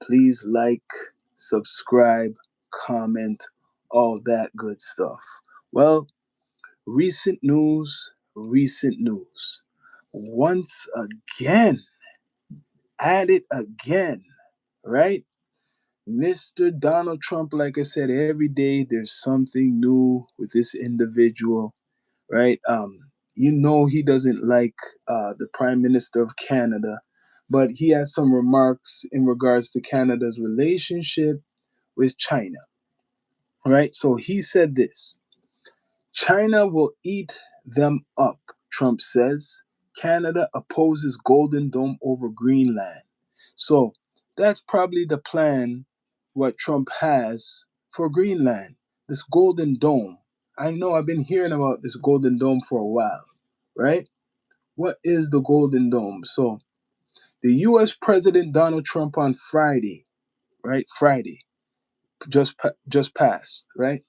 Please like, subscribe, comment, all that good stuff. Well, recent news, recent news. Once again, at it again, right? Mr. Donald Trump, like I said, every day there's something new with this individual, right? He doesn't like the Prime Minister of Canada, but he has some remarks in regards to Canada's relationship with China, right? So he said this: China will eat them up, Trump says. Canada opposes Golden Dome over Greenland. So that's probably the plan, what Trump has for Greenland, this Golden Dome. I know I've been hearing about this Golden Dome for a while, right? What is the Golden Dome? So the US President Donald Trump on Friday, right? Friday, just passed, right?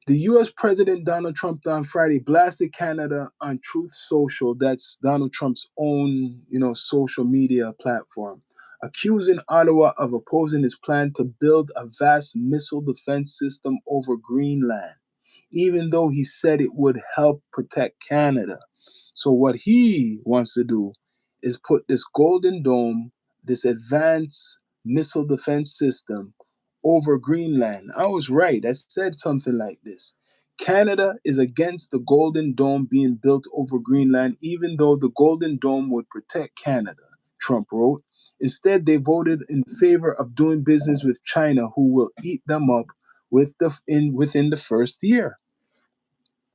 The US President Donald Trump on Friday blasted Canada on Truth Social, that's Donald Trump's own, social media platform, accusing Ottawa of opposing his plan to build a vast missile defense system over Greenland, even though he said it would help protect Canada. So what he wants to do is put this Golden Dome, this advanced missile defense system, over Greenland. I was right. I said something like this. Canada is against the Golden Dome being built over Greenland, even though the Golden Dome would protect Canada, Trump wrote. Instead, they voted in favor of doing business with China, who will eat them up within the first year.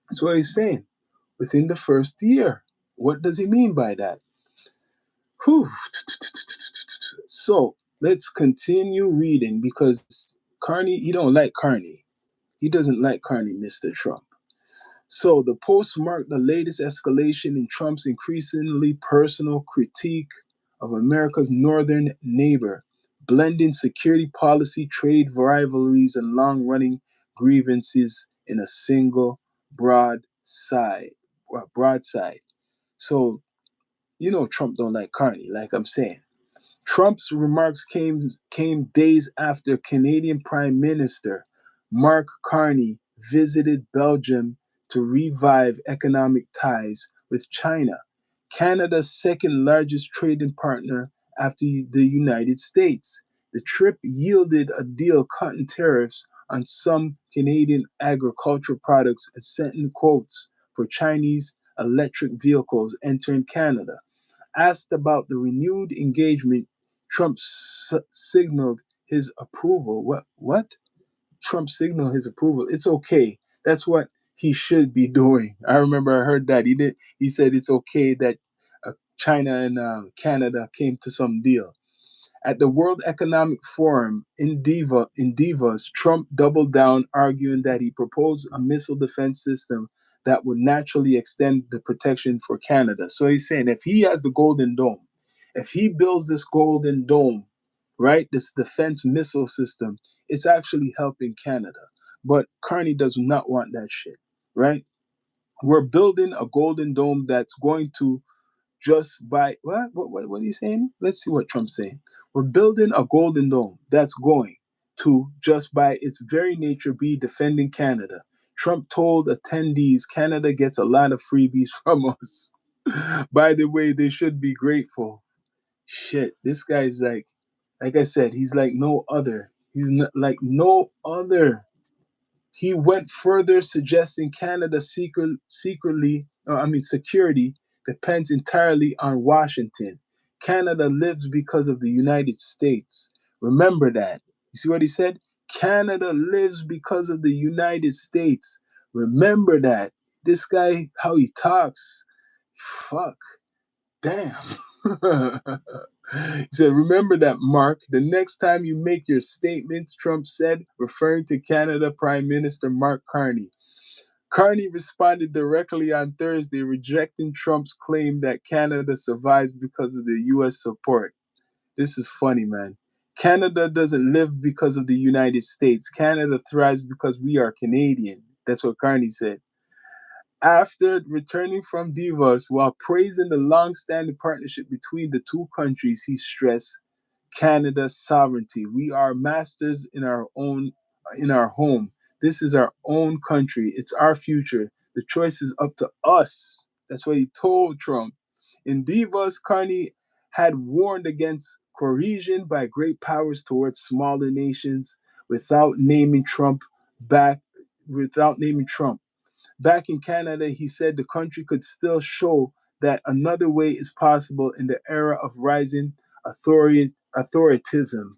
That's what he's saying. Within the first year. What does he mean by that? Whew. So let's continue reading because Carney, he don't like Carney. He doesn't like Carney, Mr. Trump. So the post marked the latest escalation in Trump's increasingly personal critique of America's northern neighbor, blending security policy, trade rivalries, and long-running grievances in a single broadside. So Trump don't like Carney, like I'm saying. Trump's remarks came days after Canadian Prime Minister Mark Carney visited Belgium to revive economic ties with China, Canada's second largest trading partner after the United States. The trip yielded a deal cutting tariffs on some Canadian agricultural products and setting quotas for Chinese electric vehicles entering Canada. Asked about the renewed engagement, Trump signaled his approval. What? Trump signaled his approval. It's okay. That's what he should be doing. I remember I heard that. He said it's okay that China and Canada came to some deal. At the World Economic Forum in Davos, Trump doubled down, arguing that he proposed a missile defense system that would naturally extend the protection for Canada. So he's saying if he has the Golden Dome, if he builds this Golden Dome, right, this defense missile system, it's actually helping Canada. But Carney does not want that shit, right? We're building a Golden Dome that's going to just by what are you saying? Let's see what Trump's saying. We're building a Golden Dome that's going to just by its very nature be defending Canada. Trump told attendees Canada gets a lot of freebies from us. By the way, they should be grateful. Shit, this guy's like I said, he's like no other. He's not like no other. He went further, suggesting Canada's security depends entirely on Washington. Canada lives because of the United States. Remember that. You see what he said? Canada lives because of the United States. Remember that. This guy, how he talks, fuck, damn. He said, remember that, Mark. The next time you make your statements, Trump said, referring to Canada Prime Minister Mark Carney. Carney responded directly on Thursday, rejecting Trump's claim that Canada survives because of the U.S. support. This is funny, man. Canada doesn't live because of the United States. Canada thrives because we are Canadian. That's what Carney said. After returning from Davos, while praising the long-standing partnership between the two countries, he stressed Canada's sovereignty. We are masters in our home. This is our own country. It's our future. The choice is up to us. That's what he told Trump. In Divas, Carney had warned against coercion by great powers towards smaller nations without naming Trump back without naming Trump. Back in Canada, he said the country could still show that another way is possible in the era of rising authoritism.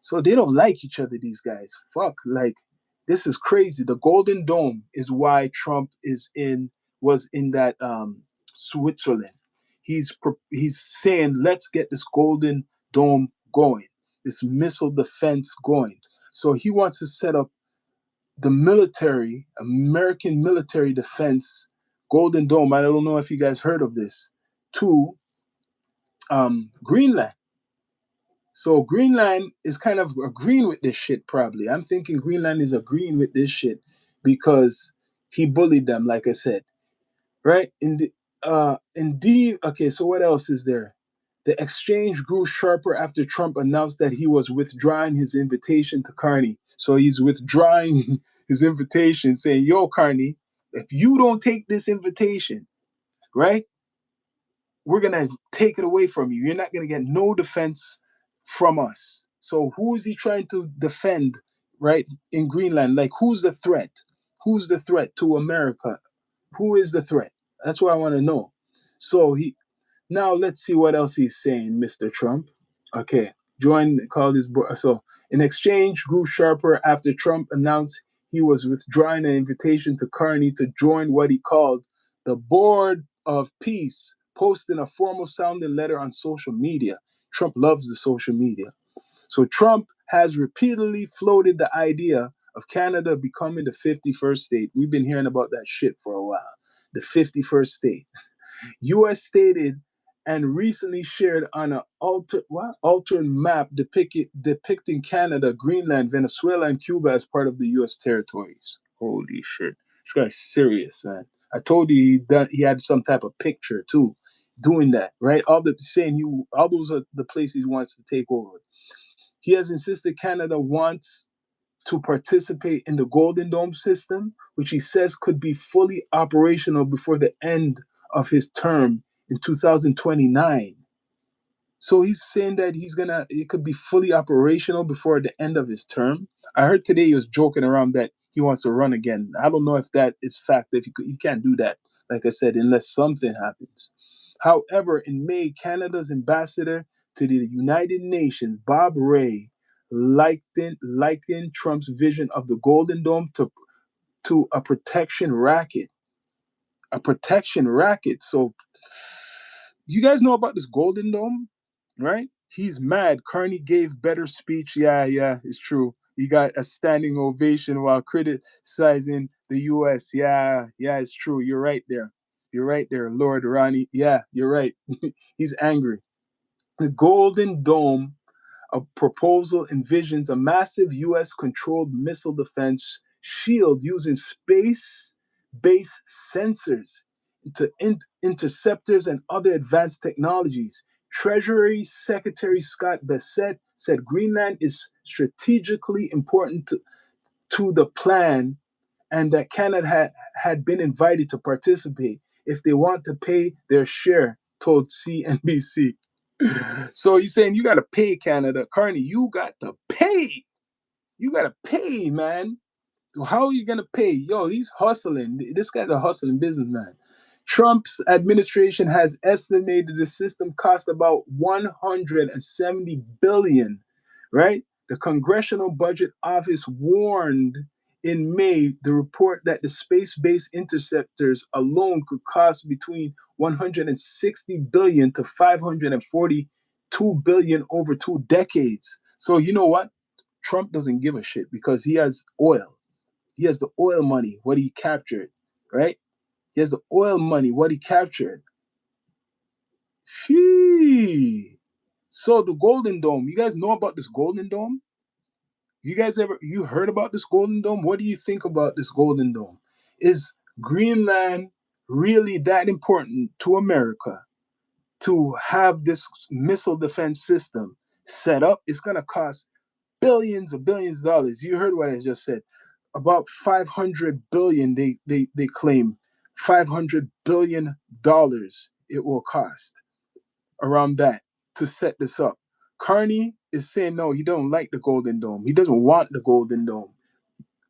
So they don't like each other, these guys. Fuck, like this is crazy. The Golden Dome is why Trump was in that Switzerland. He's saying let's get this Golden Dome going, this missile defense going. So he wants to set up the military, American military defense, Golden Dome. I don't know if you guys heard of this, to Greenland. So Greenland is kind of agreeing with this shit, probably. I'm thinking Greenland is agreeing with this shit because he bullied them, like I said. Right? Indeed, okay, so what else is there? The exchange grew sharper after Trump announced that he was withdrawing his invitation to Carney. So he's withdrawing his invitation, saying, yo, Carney, if you don't take this invitation, right, we're going to take it away from you. You're not going to get no defense from us. So who is he trying to defend, right, in Greenland? Like, who's the threat? Who's the threat to America? Who is the threat? That's what I want to know. So now let's see what else he's saying, Mr. Trump. Okay, so an exchange grew sharper after Trump announced he was withdrawing an invitation to Carney to join what he called the Board of Peace, posting a formal sounding letter on social media. Trump loves the social media. So Trump has repeatedly floated the idea of Canada becoming the 51st state. We've been hearing about that shit for a while. The 51st state. U.S. stated and recently shared on an altered map depicting Canada, Greenland, Venezuela, and Cuba as part of the U.S. territories. Holy shit. This guy's serious, man. I told you he had some type of picture, too, doing that, right? All those are the places he wants to take over. He has insisted Canada wants to participate in the Golden Dome system, which he says could be fully operational before the end of his term in 2029. So he's saying that it could be fully operational before the end of his term. I heard today he was joking around that he wants to run again. I don't know if that is fact. If he can't do that, like I said, unless something happens. However, in May, Canada's ambassador to the United Nations, Bob Ray, likened Trump's vision of the Golden Dome to a protection racket. A protection racket. So you guys know about this Golden Dome, right? He's mad. Carney gave better speech. Yeah, it's true. He got a standing ovation while criticizing the U.S. Yeah, it's true. You're right there. You're right there, Lord Ronnie. Yeah, you're right. He's angry. The Golden Dome, a proposal envisions a massive U.S. controlled missile defense shield using space based sensors to interceptors and other advanced technologies. Treasury Secretary Scott Bessent said Greenland is strategically important to the plan and that Canada had been invited to participate if they want to pay their share, told CNBC. So he's saying you got to pay Canada. Carney, you got to pay. You got to pay, man. How are you going to pay? Yo, he's hustling. This guy's a hustling businessman. Trump's administration has estimated the system cost about $170 billion, right? The Congressional Budget Office warned in May the report that the space-based interceptors alone could cost between 160 billion to 542 billion over 2 decades. So you know what? Trump doesn't give a shit because he has oil. He has the oil money, what he captured, right? He has the oil money, what he captured. Shee. So the Golden Dome, you guys know about this Golden Dome? You heard about this Golden Dome? What do you think about this Golden Dome? Is Greenland really that important to America to have this missile defense system set up, it's going to cost billions of billions of dollars. You heard what I just said. About 500 billion, they claim. $500 billion it will cost, around that, to set this up. Carney is saying no, he don't like the Golden Dome. He doesn't want the Golden Dome.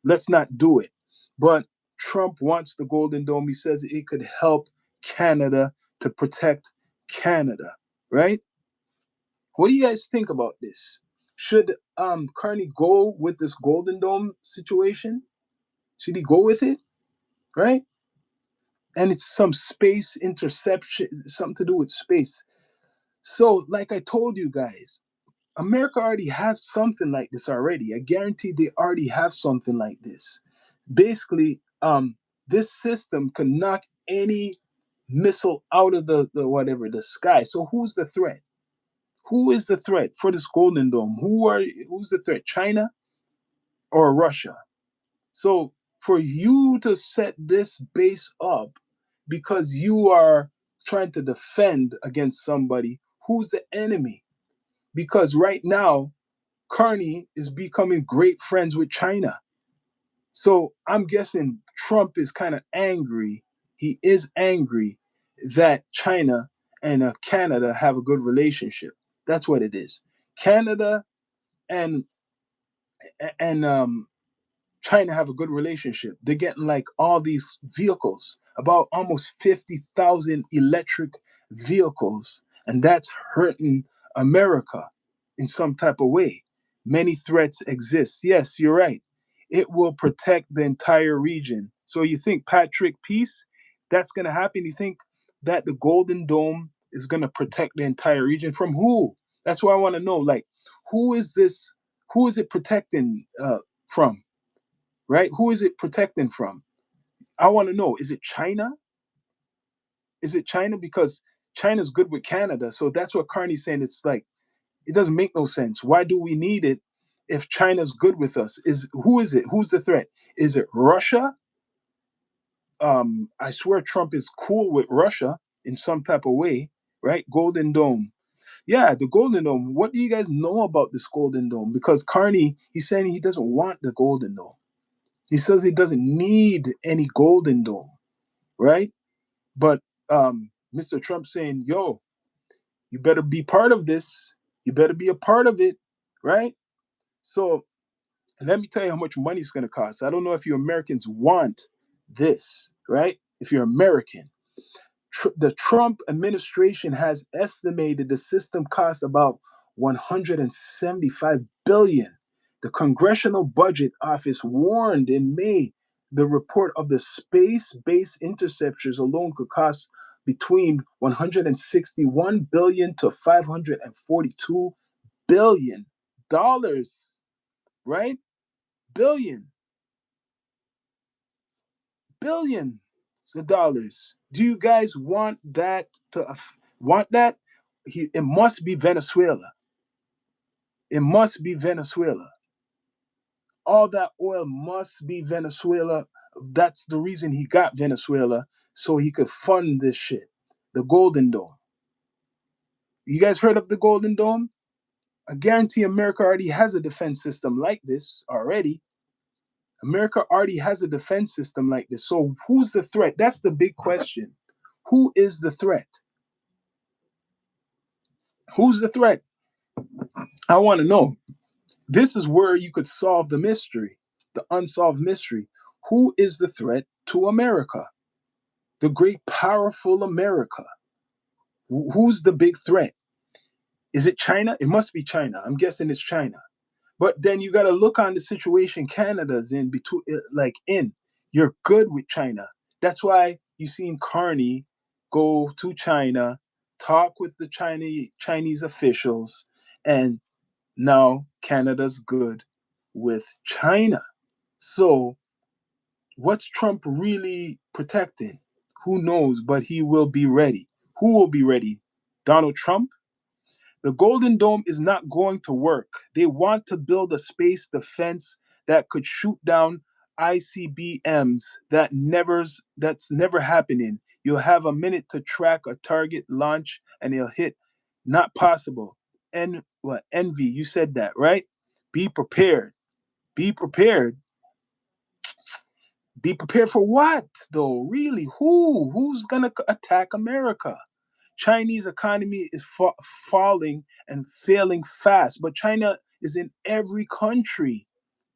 Let's not do it. But Trump wants the Golden Dome. He says it could help Canada to protect Canada, right? What do you guys think about this? Should Carney go with this Golden Dome situation? Should he go with it? Right? And it's some space interception, something to do with space. So, like I told you guys, America already has something like this already. I guarantee they already have something like this. Basically, this system can knock any missile out of the whatever the sky. So who's the threat? Who is the threat for this Golden Dome? Who's the threat? China or Russia? So for you to set this base up because you are trying to defend against somebody, who's the enemy? Because right now, Carney is becoming great friends with China. So I'm guessing Trump is kind of angry. He is angry that China and Canada have a good relationship. That's what it is. Canada and and China have a good relationship. They're getting like all these vehicles, about almost 50,000 electric vehicles, and that's hurting America in some type of way. Many threats exist. Yes, you're right. It will protect the entire region. So you think Patrick Peace, that's going to happen? You think that the Golden Dome is going to protect the entire region from who? That's what I want to know. Like, who is this? Who is it protecting from? Right? Who is it protecting from? I want to know. Is it China? Is it China? Because China's good with Canada. So that's what Carney's saying. It's like, it doesn't make no sense. Why do we need it if China's good with us? Who is it? Who's the threat? Is it Russia? I swear Trump is cool with Russia in some type of way, right? Golden Dome. Yeah, the Golden Dome. What do you guys know about this Golden Dome? Because Carney, he's saying he doesn't want the Golden Dome. He says he doesn't need any Golden Dome, right? But Mr. Trump saying, yo, you better be part of this. You better be a part of it, right? So let me tell you how much money it's going to cost. I don't know if you Americans want this, right? If you're American, the Trump administration has estimated the system costs about 175 billion. The Congressional Budget Office warned in May the report of the space-based interceptors alone could cost between 161 billion to 542 billion dollars, right? Billion, billions of dollars. Do you guys want that want that? It must be Venezuela. It must be Venezuela. All that oil must be Venezuela. That's the reason he got Venezuela, so he could fund this shit. The Golden Dome. You guys heard of the Golden Dome? I guarantee America already has a defense system like this already. America already has a defense system like this. So who's the threat? That's the big question. Who is the threat? Who's the threat? I want to know. This is where you could solve the mystery, the unsolved mystery. Who is the threat to America? The great, powerful America. Who's the big threat? Is it China? It must be China. I'm guessing it's China. But then you got to look on the situation Canada's in between, like in. You're good with China. That's why you seen Carney go to China, talk with the Chinese officials, and now Canada's good with China. So what's Trump really protecting? Who knows? But he will be ready. Who will be ready? Donald Trump? The Golden Dome is not going to work. They want to build a space defense that could shoot down ICBMs that's never happening. You'll have a minute to track a target launch and it'll hit. Not possible. And what envy? You said that, right? Be prepared. Be prepared. Be prepared for what though? Really? Who's gonna attack America? Chinese economy is falling and failing fast, but China is in every country,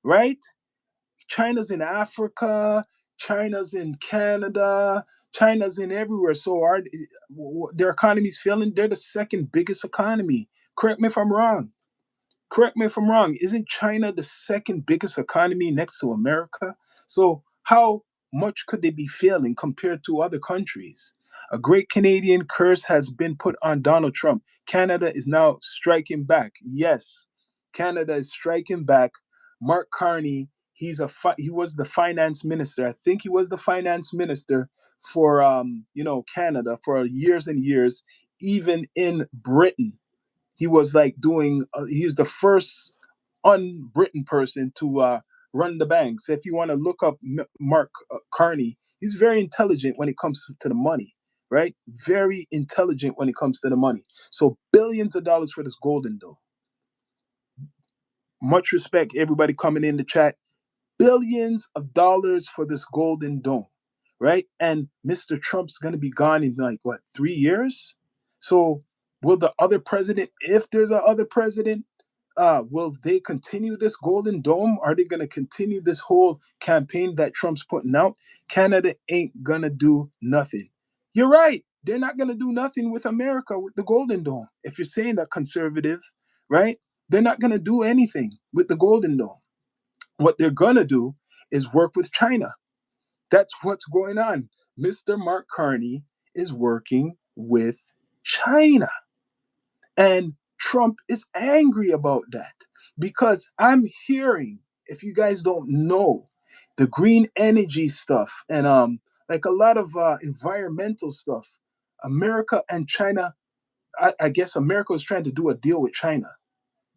right? China's in Africa, China's in Canada, China's in everywhere. So their economy is failing. They're the second biggest economy. Correct me if I'm wrong. Correct me if I'm wrong. Isn't China the second biggest economy next to America? So how much could they be failing compared to other countries? A great Canadian curse has been put on Donald Trump. Canada is now striking back. Yes, Canada is striking back. Mark Carney, he was the finance minister. I think he was the finance minister for Canada for years and years, even in Britain he was like doing he's the first un-Britain person to run the banks. If you want to look up Mark Carney, he's very intelligent when it comes to the money, right? Very intelligent when it comes to the money. So billions of dollars for this golden though. Much respect everybody coming in the chat. Billions of dollars for this golden dome, right? And Mr. Trump's going to be gone in like what, 3 years? So will the other president, if there's a other president, will they continue this golden dome? Are they going to continue this whole campaign that Trump's putting out? Canada ain't going to do nothing. You're right. They're not going to do nothing with America with the golden dome. If you're saying that conservative, right? They're not going to do anything with the golden dome. What they're going to do is work with China. That's what's going on. Mr. Mark Carney is working with China. And Trump is angry about that because I'm hearing, if you guys don't know, the green energy stuff and like a lot of environmental stuff. America and China, I guess America is trying to do a deal with China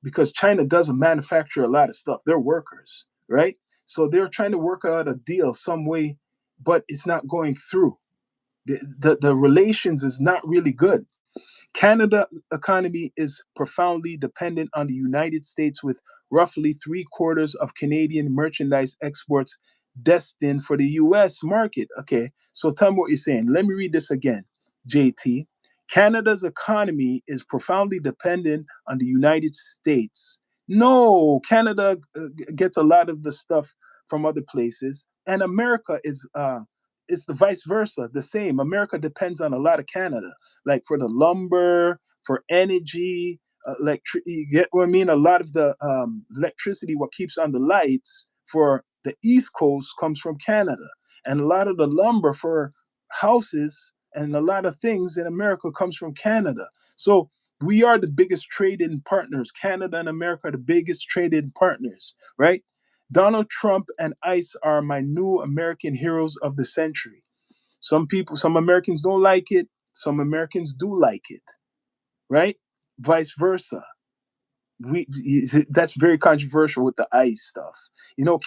because China doesn't manufacture a lot of stuff. They're workers, right? So they're trying to work out a deal some way, but it's not going through. The relations is not really good. Canada economy is profoundly dependent on the United States, with roughly three-quarters of Canadian merchandise exports destined for the US market. Okay, so tell me what you're saying. Let me read this again, JT. Canada's economy is profoundly dependent on the United States. No, Canada gets a lot of the stuff from other places, and America is it's the vice versa, the same. America depends on a lot of Canada, like for the lumber, for energy, you get what I mean? A lot of the electricity, what keeps on the lights for the East Coast comes from Canada. And a lot of the lumber for houses and a lot of things in America comes from Canada. So we are the biggest trading partners. Canada and America are the biggest trading partners, right? Donald Trump and ICE are my new American heroes of the century. Some Americans don't like it. Some Americans do like it, right? Vice versa. We That's very controversial with the ICE stuff.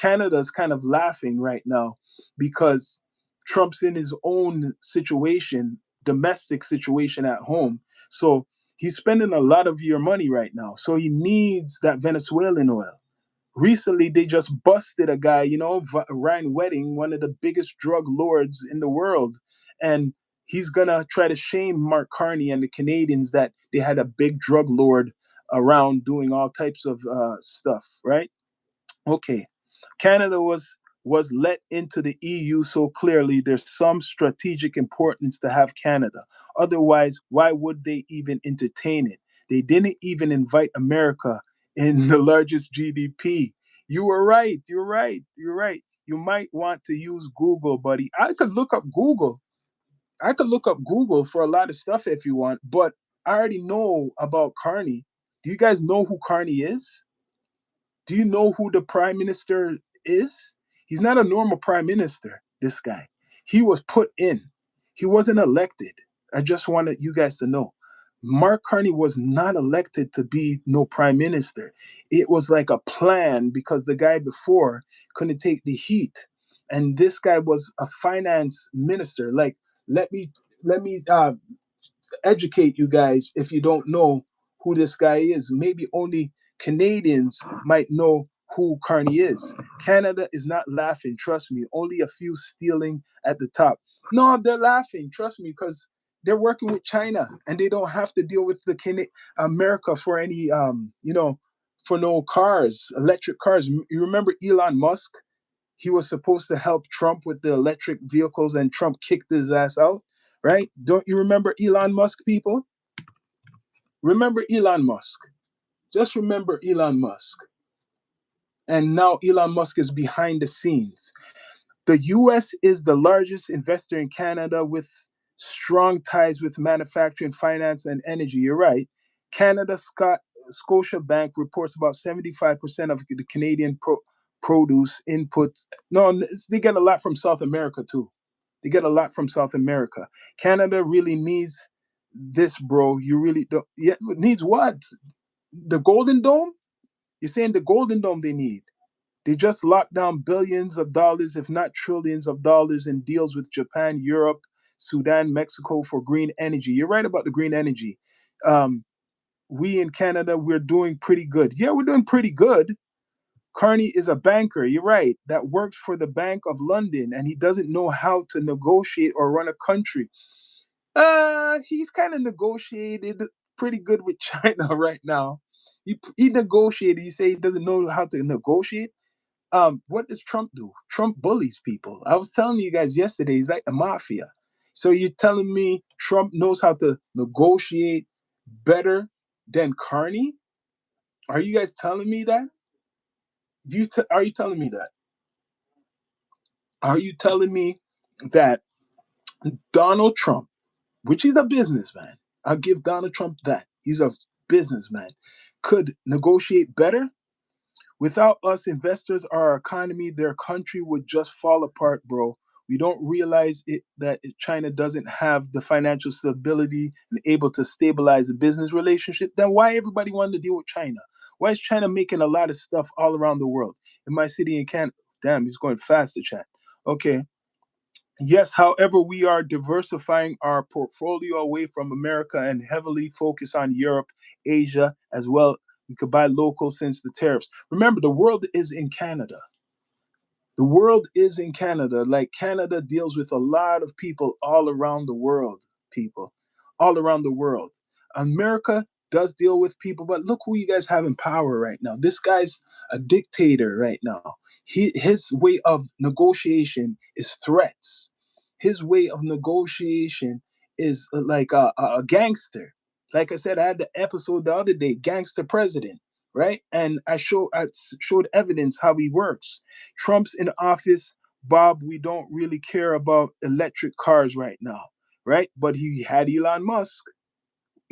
Canada's kind of laughing right now because Trump's in his own situation, domestic situation at home. So he's spending a lot of your money right now. So he needs that Venezuelan oil. Recently, they just busted a guy, Ryan Wedding, one of the biggest drug lords in the world. And he's going to try to shame Mark Carney and the Canadians that they had a big drug lord around doing all types of stuff, right? Okay. Canada was let into the EU, so clearly there's some strategic importance to have Canada. Otherwise, why would they even entertain it? They didn't even invite America in the largest GDP. You were right. You're right. You're right. You might want to use Google, buddy. I could look up Google for a lot of stuff if you want, but I already know about Carney. Do you guys know who Carney is? Do you know who the prime minister is? He's not a normal prime minister, this guy. He was put in, he wasn't elected. I just wanted you guys to know. Mark Carney was not elected to be no prime minister. It was like a plan because the guy before couldn't take the heat. And this guy was a finance minister. Like, let me educate you guys if you don't know who this guy is. Maybe only Canadians might know who Carney is. Canada is not laughing, trust me. Only a few stealing at the top. No, they're laughing, trust me, because they're working with China and they don't have to deal with America for any for no cars, electric cars. You remember Elon Musk? He was supposed to help Trump with the electric vehicles and Trump kicked his ass out, right? Don't you remember Elon Musk, people? Remember Elon Musk. Just remember Elon Musk. And now Elon Musk is behind the scenes. The US is the largest investor in Canada with strong ties with manufacturing, finance, and energy. You're right. Canada Scotia Bank reports about 75% of the Canadian produce inputs. No, they get a lot from South America too. They get a lot from South America. Canada really needs this, bro. You really don't. Yeah, needs what? The Golden Dome? You're saying the Golden Dome they need? They just locked down billions of dollars, if not trillions of dollars, in deals with Japan, Europe, Sudan, Mexico for green energy. You're right about the green energy. Um, we in Canada, we're doing pretty good. Yeah, we're doing pretty good. Carney is a banker, you're right, that works for the Bank of London, and he doesn't know how to negotiate or run a country. He's kind of negotiated pretty good with China right now. He negotiated. You say he doesn't know how to negotiate. What does Trump do? Trump bullies people. I was telling you guys yesterday, he's like the mafia. So you're telling me Trump knows how to negotiate better than Carney? Are you guys telling me that? Are you telling me that? Are you telling me that Donald Trump, which is a businessman, I'll give Donald Trump that. He's a businessman, could negotiate better? Without us investors, our economy, their country would just fall apart, bro. We don't realize China doesn't have the financial stability and able to stabilize a business relationship. Then why everybody wanted to deal with China? Why is China making a lot of stuff all around the world? In my city in Canada, damn, he's going fast to chat. Okay. Yes, however, we are diversifying our portfolio away from America and heavily focus on Europe, Asia as well. We could buy local since the tariffs. Remember, the world is in Canada. The world is in Canada. Like Canada deals with a lot of people all around the world, people, all around the world. America does deal with people, but look who you guys have in power right now. This guy's a dictator right now. His way of negotiation is threats. His way of negotiation is like a gangster. Like I said, I had the episode the other day, Gangster President, right? And I showed evidence how he works. Trump's in office, Bob, we don't really care about electric cars right now, right? But he had Elon Musk.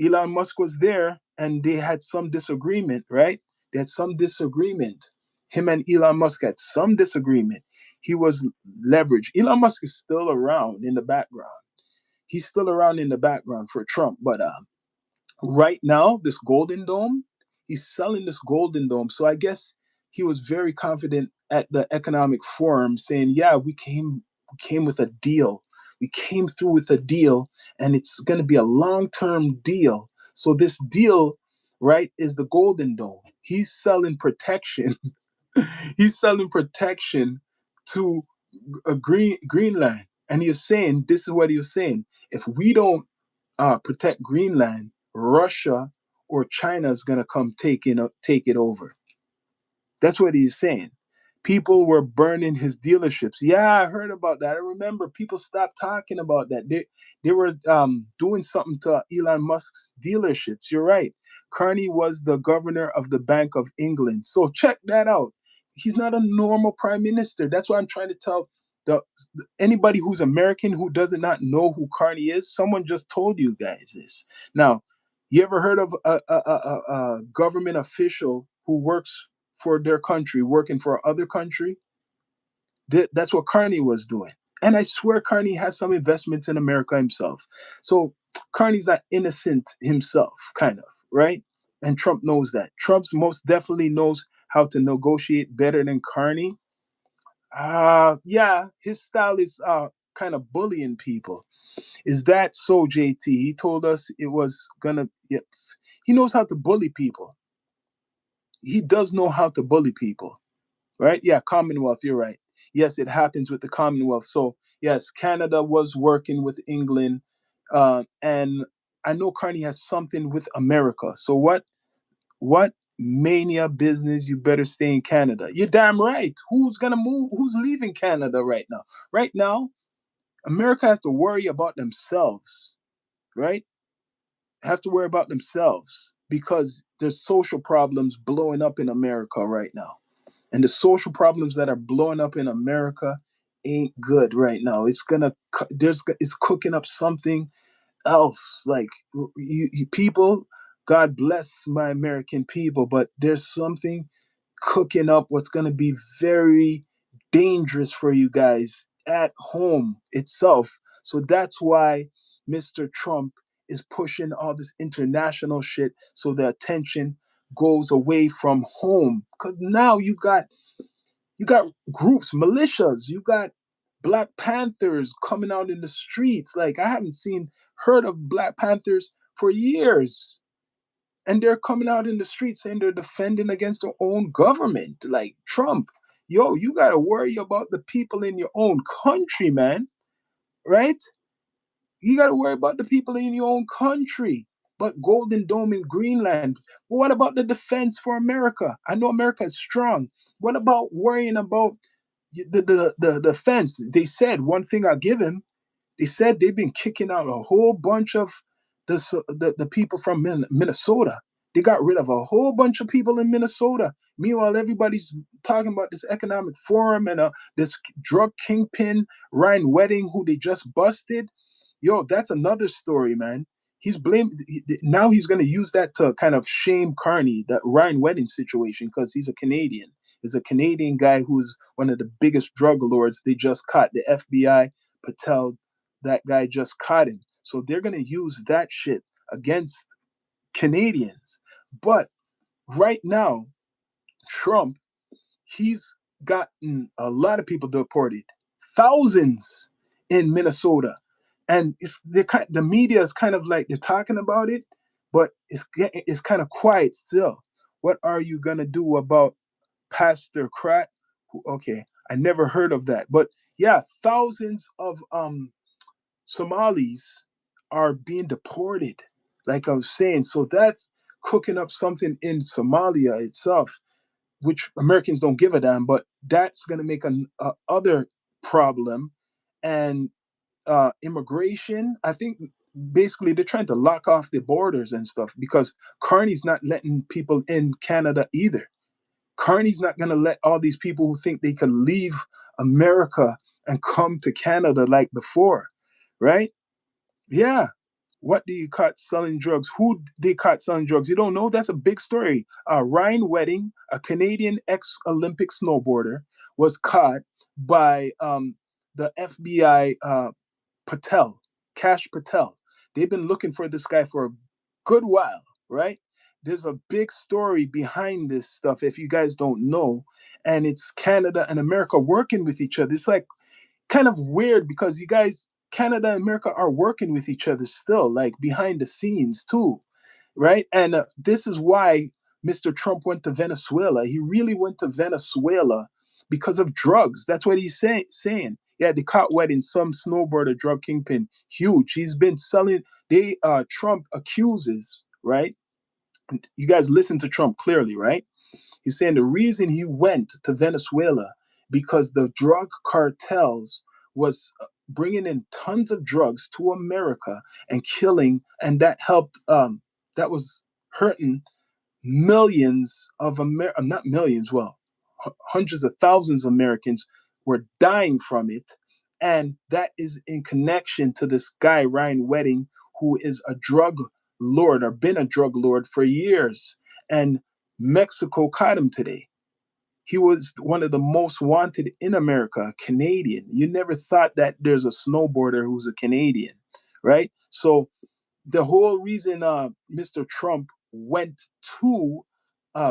Elon Musk was there and they had some disagreement, right? They had some disagreement. Him and Elon Musk had some disagreement. He was leveraged. Elon Musk is still around in the background. He's still around in the background for Trump, but right now, this Golden Dome, he's selling this Golden Dome. So I guess he was very confident at the economic forum saying, yeah, we came with a deal. We came through with a deal and it's going to be a long-term deal. So this deal, right, is the Golden Dome. He's selling protection. He's selling protection to Greenland. And he was saying, this is what he was saying. If we don't protect Greenland, Russia or China is gonna come take it over. That's what he's saying. People were burning his dealerships. Yeah, I heard about that. I remember people stopped talking about that. They were doing something to Elon Musk's dealerships. You're right. Carney was the governor of the Bank of England. So check that out. He's not a normal prime minister. That's what I'm trying to tell the anybody who's American who does not know who Carney is. Someone just told you guys this. Now, you ever heard of a government official who works for their country, working for other country? That's what Carney was doing. And I swear Carney has some investments in America himself. So Carney's not innocent himself, kind of, right? And Trump knows that. Trump's most definitely knows how to negotiate better than Carney. Yeah, his style is kind of bullying people. Is that so, JT? He told us it was gonna. Yeah, he knows how to bully people. He does know how to bully people, right? Yeah, Commonwealth. You're right. Yes, it happens with the Commonwealth. So yes, Canada was working with England, and I know Carney has something with America. So what? What mania business? You better stay in Canada. You're damn right. Who's gonna move? Who's leaving Canada right now? Right now, America has to worry about themselves, right? Has to worry about themselves because there's social problems blowing up in America right now. And the social problems that are blowing up in America ain't good right now. It's cooking up something else. Like you people, God bless my American people, but there's something cooking up what's going to be very dangerous for you guys at home itself. So that's why Mr. Trump is pushing all this international shit so the attention goes away from home. Because now you got groups, militias, you got Black Panthers coming out in the streets. Like I haven't heard of Black Panthers for years. And they're coming out in the streets saying they're defending against their own government. Like Trump, yo, you gotta worry about the people in your own country, man. Right? You gotta worry about the people in your own country. But Golden Dome in Greenland. What about the defense for America? I know America is strong. What about worrying about the defense? They said one thing I give him. They said they've been kicking out a whole bunch of the people from Minnesota. They got rid of a whole bunch of people in Minnesota. Meanwhile, everybody's talking about this economic forum and this drug kingpin Ryan Wedding, who they just busted. Yo, that's another story, man. He's blamed now. He's going to use that to kind of shame Carney, that Ryan Wedding situation, because he's a Canadian. He's a Canadian guy who's one of the biggest drug lords. They just caught the FBI. Patel, that guy just caught him. So they're going to use that shit against Canadians. But right now, Trump, he's gotten a lot of people deported, thousands in Minnesota. And the media is kind of like they're talking about it, but it's kind of quiet still. What are you going to do about Pastor Krat? Okay, I never heard of that. But yeah, thousands of Somalis are being deported, like I was saying. So that's cooking up something in Somalia itself, which Americans don't give a damn. But that's going to make a other problem, and immigration. I think basically they're trying to lock off the borders and stuff because Carney's not letting people in Canada either. Carney's not going to let all these people who think they can leave America and come to Canada like before, right? Yeah. What do you caught selling drugs? Who they caught selling drugs? You don't know? That's a big story. Ryan Wedding, a Canadian ex-Olympic snowboarder, was caught by the FBI. Patel, Cash Patel. They've been looking for this guy for a good while, right? There's a big story behind this stuff if you guys don't know, and it's Canada and America working with each other. It's like kind of weird because you guys, Canada and America, are working with each other still, like behind the scenes too, right? And this is why Mr. Trump went to Venezuela. He really went to Venezuela because of drugs. That's what he's saying. Yeah, they caught Wedding, some snowboarder drug kingpin, huge. He's been selling. Trump accuses, right? You guys listen to Trump clearly, right? He's saying the reason he went to Venezuela because the drug cartels was bringing in tons of drugs to America and killing, and that helped. That was hurting millions of not millions, well, hundreds of thousands of Americans were dying from it, and that is in connection to this guy Ryan Wedding, who is a drug lord or been a drug lord for years, and Mexico caught him today. He was one of the most wanted in America, Canadian. You never thought that there's a snowboarder who's a Canadian, right? So the whole reason Mr. Trump went to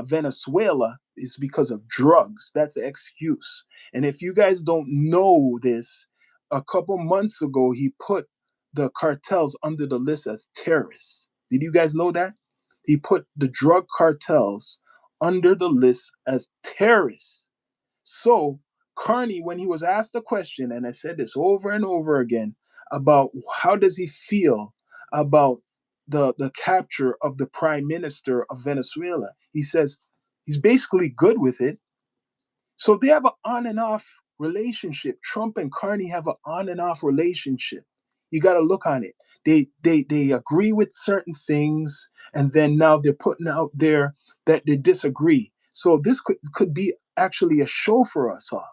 Venezuela is because of drugs. That's the excuse. And if you guys don't know this, a couple months ago, he put the cartels under the list as terrorists. Did you guys know that? He put the drug cartels under the list as terrorists. So Carney, when he was asked the question, and I said this over and over again about how does he feel about the capture of the prime minister of Venezuela, he says he's basically good with it. So they have an on and off relationship. Trump and Carney have an on and off relationship. You got to look on it. They agree with certain things, and then now they're putting out there that they disagree. So this could be actually a show for us all.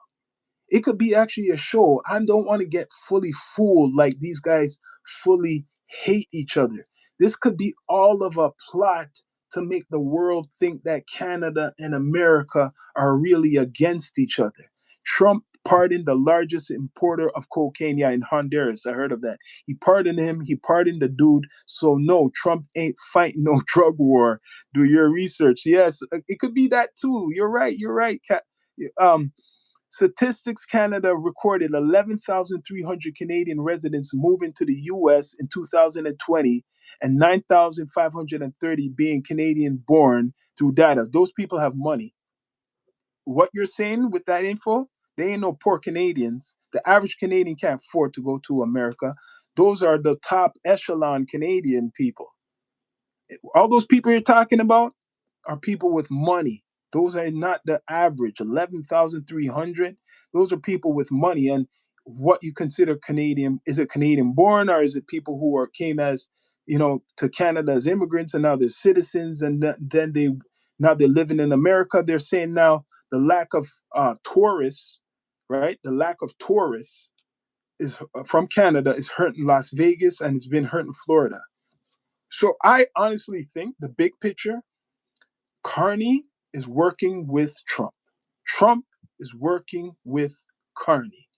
It could be actually a show. I don't want to get fully fooled like these guys fully hate each other. This could be all of a plot to make the world think that Canada and America are really against each other. Trump pardoned the largest importer of cocaine, yeah, in Honduras. I heard of that. He pardoned him. He pardoned the dude. So no, Trump ain't fighting no drug war. Do your research. Yes, it could be that too. You're right. You're right. Um, Statistics Canada recorded 11,300 Canadian residents moving to the US in 2020 and 9,530 being Canadian born through data. Those people have money. What you're saying with that info, they ain't no poor Canadians. The average Canadian can't afford to go to America. Those are the top echelon Canadian people. All those people you're talking about are people with money. Those are not the average 11,300. Those are people with money. And what you consider Canadian, is it Canadian born, or is it people who are came as, to Canada as immigrants and now they're citizens, and then they're living in America. They're saying now the lack of tourists, right? The lack of tourists is from Canada is hurting Las Vegas, and it's been hurting Florida. So I honestly think the big picture, Carney is working with Trump. Trump is working with Carney.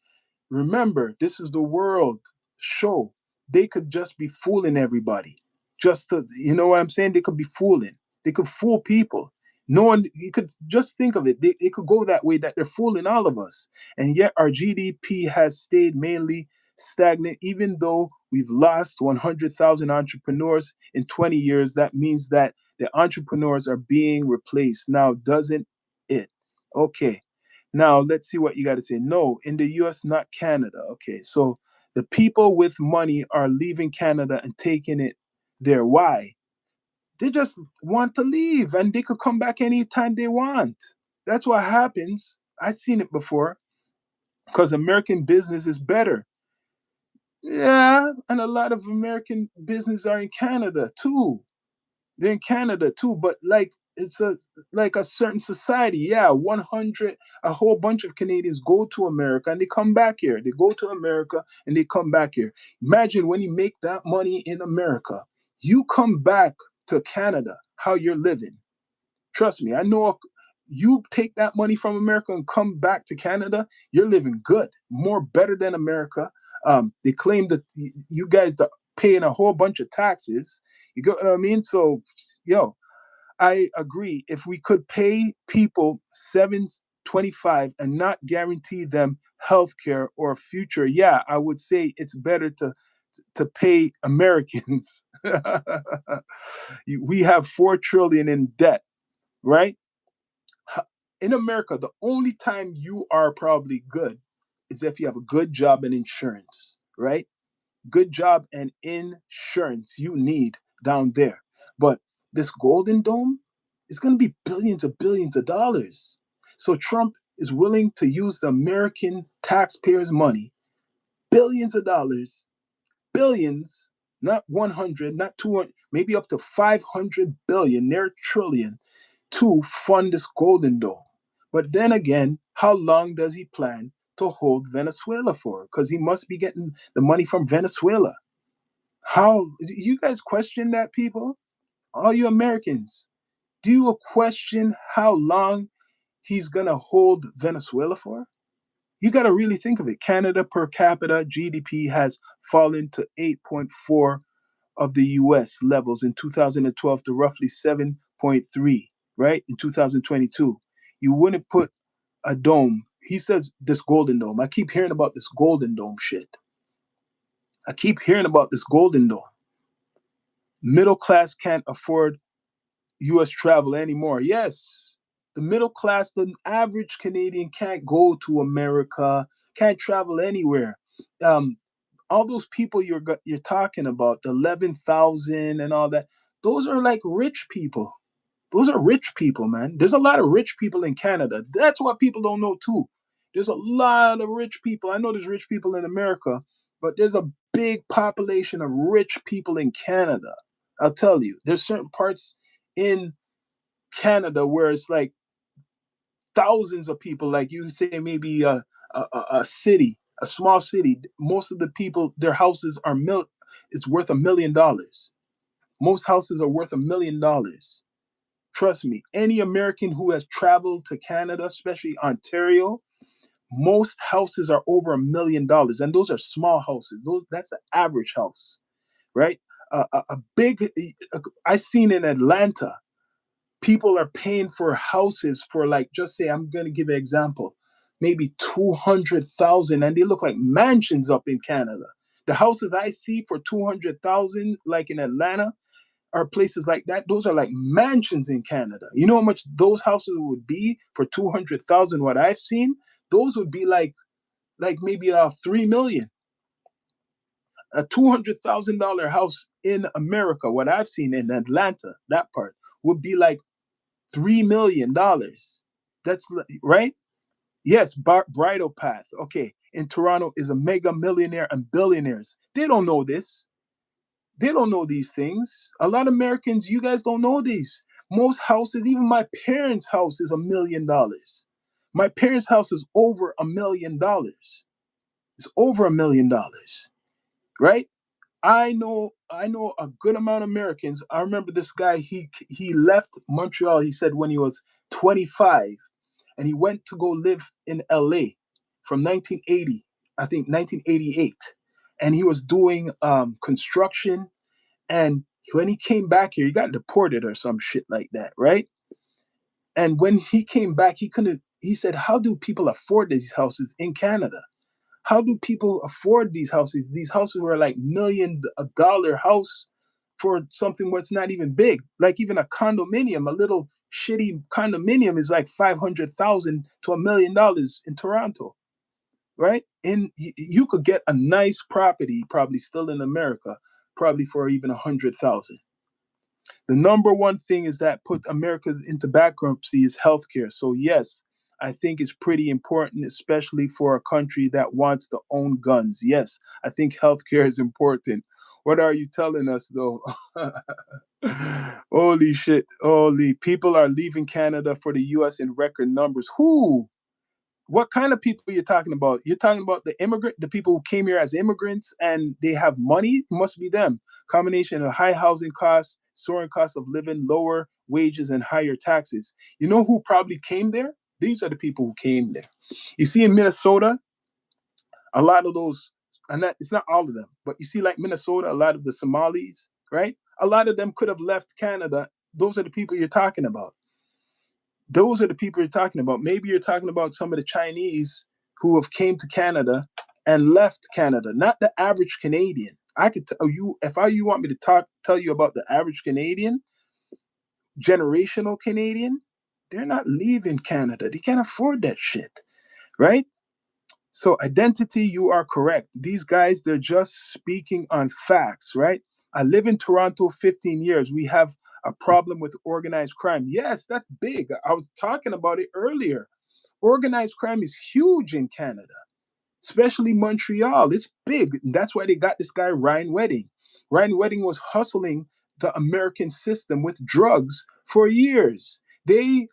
Remember, this is the world show. They could just be fooling everybody. Just to, you know what I'm saying? They could be fooling. They could fool people. No one, you could just think of it. It could go that way, that they're fooling all of us. And yet our GDP has stayed mainly stagnant, even though we've lost 100,000 entrepreneurs in 20 years. That means that the entrepreneurs are being replaced. Now, doesn't it? Okay. Now, let's see what you got to say. No, in the US, not Canada. Okay, so the people with money are leaving Canada and taking it there. Why? They just want to leave and they could come back anytime they want. That's what happens. I've seen it before because American business is better. Yeah, and a lot of American business are in Canada too. They're in Canada too, but like it's a certain society. Yeah, 100, a whole bunch of Canadians go to America and they come back here. They go to America and they come back here. Imagine when you make that money in America, you come back to Canada, how you're living. Trust me, I know you take that money from America and come back to Canada, you're living good, more better than America. They claim that you guys are paying a whole bunch of taxes. You get what I mean? So, yo, I agree. If we could pay people 725 and not guarantee them health care or a future, yeah, I would say it's better to pay Americans. We have 4 trillion in debt, right? In America, the only time you are probably good is if you have a good job and insurance, right? Good job and insurance you need down there. But this Golden Dome is going to be billions of dollars. So Trump is willing to use the American taxpayers' money, billions of dollars, billions, not 100, not 200, maybe up to 500 billion, near trillion, to fund this Golden Dome. But then again, how long does he plan to hold Venezuela for? Because he must be getting the money from Venezuela. How do you guys question that, people? All you Americans, do you question how long he's gonna hold Venezuela for? You got to really think of it. Canada per capita GDP has fallen to 8.4 of the US levels in 2012 to roughly 7.3, right? In 2022. You wouldn't put a dome He says this Golden Dome. I keep hearing about this Golden Dome shit. I keep hearing about this Golden Dome. Middle class can't afford US travel anymore. Yes, the middle class, the average Canadian can't go to America, can't travel anywhere. Um, all those people you're talking about, the 11,000 and all that, those are like rich people. Those are rich people, man. There's a lot of rich people in Canada. That's what people don't know too. There's a lot of rich people. I know there's rich people in America, but there's a big population of rich people in Canada. I'll tell you, there's certain parts in Canada where it's like thousands of people, like you say, maybe a city, a small city. Most of the people, their houses are it's worth $1 million. Most houses are worth $1 million. Trust me, any American who has traveled to Canada, especially Ontario, most houses are over $1 million, and those are small houses. That's the average house, right? A big, I seen in Atlanta, people are paying for houses for, like, just say, I'm going to give an example, maybe 200,000, and they look like mansions up in Canada. The houses I see for 200,000, like in Atlanta, are places like that. Those are like mansions in Canada. You know how much those houses would be for 200,000? What I've seen, those would be like maybe 3 million. A $200,000 house in America, what I've seen in Atlanta, that part would be like $3 million. That's right. Yes, Bridal Path. Okay, in Toronto is a mega millionaire and billionaires. They don't know this. They don't know these things. A lot of Americans, you guys don't know these. Most houses, even my parents' house is $1 million. My parents' house is over $1 million. It's over $1 million, right? I know a good amount of Americans. I remember this guy, he left Montreal, he said, when he was 25, and he went to go live in LA from 1980, I think 1988. And he was doing construction, and when he came back here, he got deported or some shit like that, right? And when he came back, he couldn't, he said, how do people afford these houses in Canada? How do people afford these houses? These houses were like $1 million house for something what's not even big. Like even a condominium, a little shitty condominium is like 500,000 to $1 million in Toronto, right? And you could get a nice property, probably still in America, probably for even 100,000. The number one thing is that put America into bankruptcy is healthcare. So yes, I think it's pretty important, especially for a country that wants to own guns. Yes, I think healthcare is important. What are you telling us though? Holy shit. Holy people are leaving Canada for the US in record numbers. Who? What kind of people you're talking about? You're talking about the people who came here as immigrants and they have money. It must be them. Combination of high housing costs, soaring cost of living, lower wages, and higher taxes. You know who probably came there? These are the people who came there. You see, in Minnesota, a lot of those, and that it's not all of them, but you see, like Minnesota, a lot of the Somalis, right? A lot of them could have left Canada. Those are the people you're talking about. Those are the people you're talking about. Maybe you're talking about some of the Chinese who have came to Canada and left Canada, not the average Canadian. I could tell you, if you want me to tell you about the average Canadian, generational Canadian, they're not leaving Canada. They can't afford that shit, right? So identity, you are correct. These guys, they're just speaking on facts, right? I live in Toronto 15 years. We have a problem with organized crime. Yes, that's big. I was talking about it earlier. Organized crime is huge in Canada, especially Montreal. It's big. That's why they got this guy, Ryan Wedding. Ryan Wedding was hustling the American system with drugs for years. They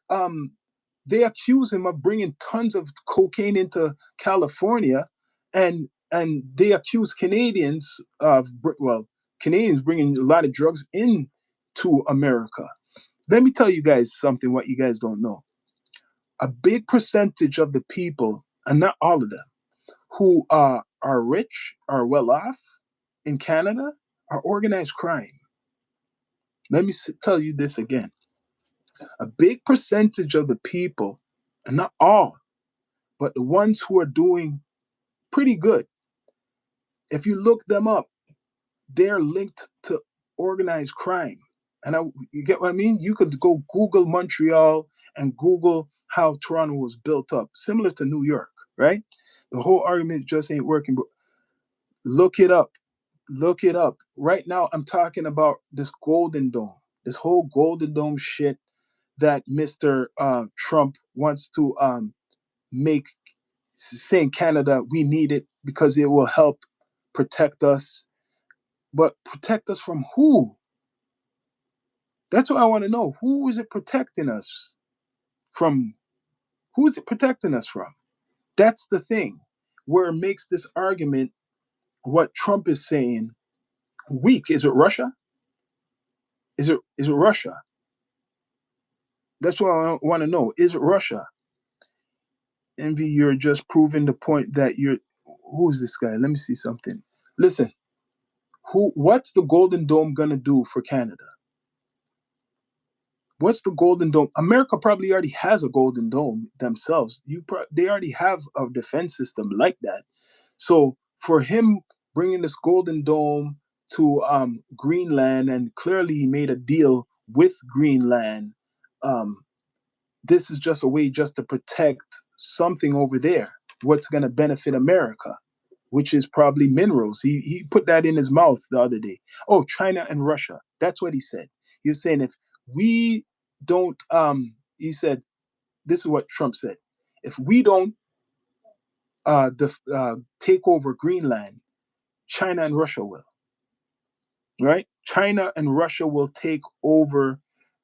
accuse him of bringing tons of cocaine into California, and they accuse Canadians of, well, Canadians bringing a lot of drugs into America. Let me tell you guys something what you guys don't know. A big percentage of the people, and not all of them, who are rich, are well off in Canada, are organized crime. Let me tell you this again. A big percentage of the people, and not all, But the ones who are doing pretty good, if you look them up, they're linked to organized crime. And you get what I mean? You could go Google Montreal and Google how Toronto was built up, similar to New York, right? The whole argument just ain't working. But look it up. Look it up. Right now, I'm talking about this Golden Dome, this whole Golden Dome shit that Mr. Trump wants to make, saying Canada, we need it because it will help protect us. But protect us from who? That's what I want to know. Who is it protecting us from? Who is it protecting us from? That's the thing where it makes this argument, what Trump is saying, weak. Is it Russia? Is it Russia? That's what I want to know. Is it Russia? Envy, you're just proving the point that you're. Who's this guy? Let me see something. Listen, what's the Golden Dome gonna do for Canada? What's the Golden Dome? America probably already has a Golden Dome themselves. They already have a defense system like that. So for him bringing this Golden Dome to Greenland, and clearly he made a deal with Greenland. Um, this is just a way just to protect something over there. What's going to benefit America, which is probably minerals. He put that in his mouth the other day. Oh, China and Russia. That's what he said. He was saying if we don't, he said, this is what Trump said. If we don't take over Greenland, China and Russia will. Right? China and Russia will take over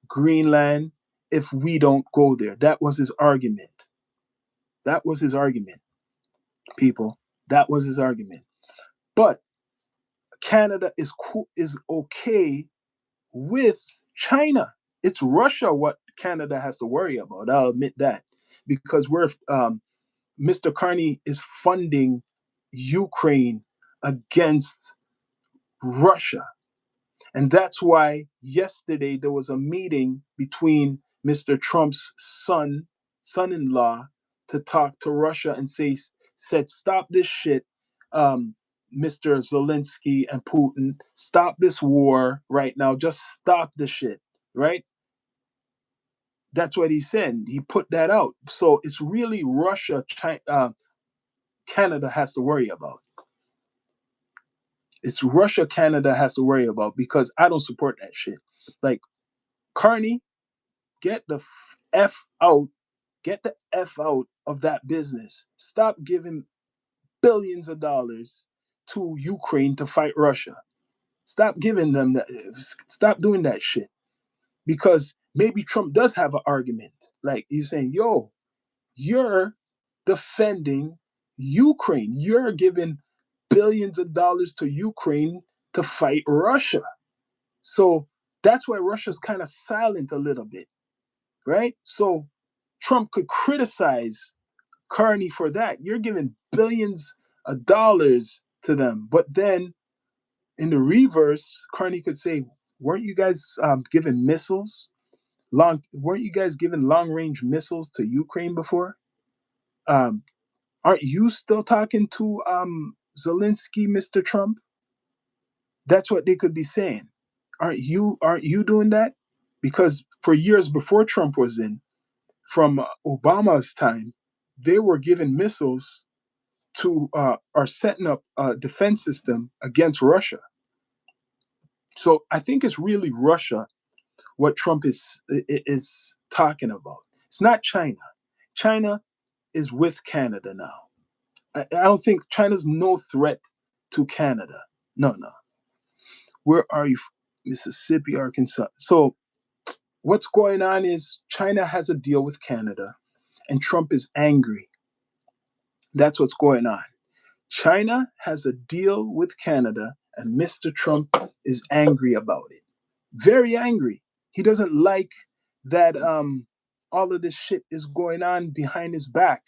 Greenland if we don't go there. That was his argument. That was his argument, people. That was his argument. But Canada is cool, is okay with China. It's Russia what Canada has to worry about. I'll admit that, because Mr. Carney is funding Ukraine against Russia. And that's why yesterday there was a meeting between Mr. Trump's son-in-law, to talk to Russia and said, stop this shit, Mr. Zelensky and Putin, stop this war right now. Just stop the shit, right? That's what he said. He put that out. So it's really Russia, Canada has to worry about. It's Russia, Canada has to worry about, because I don't support that shit. Like, Carney, get the F out. Get the F out of that business. Stop giving billions of dollars to Ukraine to fight Russia. Stop giving them that. Stop doing that shit. Because maybe Trump does have an argument. Like, he's saying, yo, you're defending Ukraine. You're giving billions of dollars to Ukraine to fight Russia. So that's why Russia's kind of silent a little bit, right? So Trump could criticize Carney for that. You're giving billions of dollars to them. But then in the reverse, Carney could say, weren't you guys giving missiles? Weren't you guys giving long-range missiles to Ukraine before? Um, aren't you still talking to Zelensky, Mr. Trump? That's what they could be saying. Aren't you doing that? Because for years before Trump was in, from Obama's time, they were giving missiles to are setting up a defense system against Russia. So I think it's really Russia what Trump is talking about. It's not China. China is with Canada now. I don't think China's no threat to Canada. No, no. Where are you? Mississippi, Arkansas. So what's going on is China has a deal with Canada, and Trump is angry. That's what's going on. China has a deal with Canada, and Mr. Trump is angry about it. Very angry. He doesn't like that all of this shit is going on behind his back.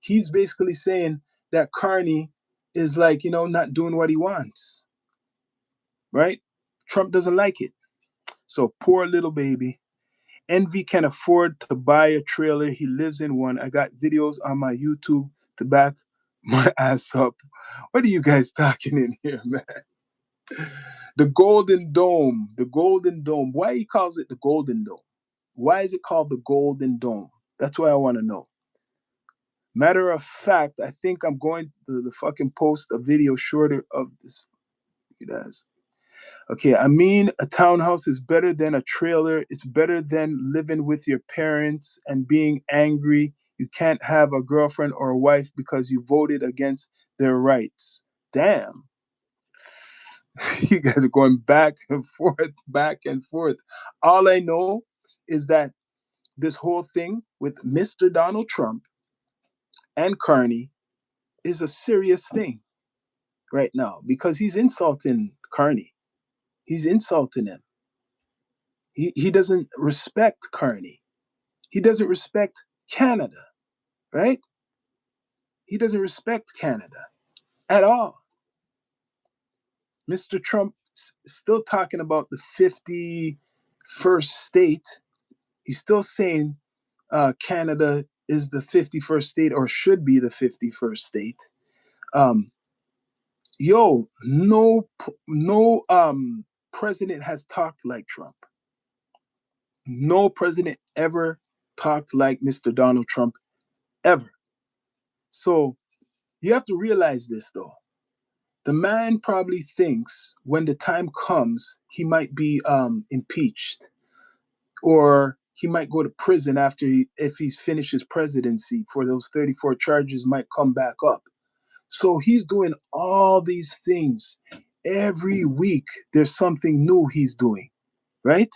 He's basically saying that Carney is, like, not doing what he wants. Right? Trump doesn't like it. So poor little baby. Envy can afford to buy a trailer. He lives in one. I got videos on my YouTube to back my ass up. What are you guys talking in here, man? The Golden Dome. The Golden Dome. Why he calls it the Golden Dome? Why is it called the Golden Dome? That's what I want to know. Matter of fact, I think I'm going to the fucking post a video shorter of this. Guys. Okay, I mean, a townhouse is better than a trailer. It's better than living with your parents and being angry. You can't have a girlfriend or a wife because you voted against their rights. Damn. You guys are going back and forth, back and forth. All I know is that this whole thing with Mr. Donald Trump and Carney is a serious thing right now because he's insulting Carney. He's insulting him. He doesn't respect Carney. He doesn't respect Canada, right? He doesn't respect Canada at all. Mr. Trump still talking about the 51st state. He's still saying Canada is the 51st state or should be the 51st state. Um, no president has talked like Trump. No president ever talked like Mr. Donald Trump ever. So you have to realize this though. The man probably thinks when the time comes, he might be impeached or he might go to prison if he's finished his presidency for those 34 charges might come back up. So he's doing all these things. Every week, there's something new he's doing, right?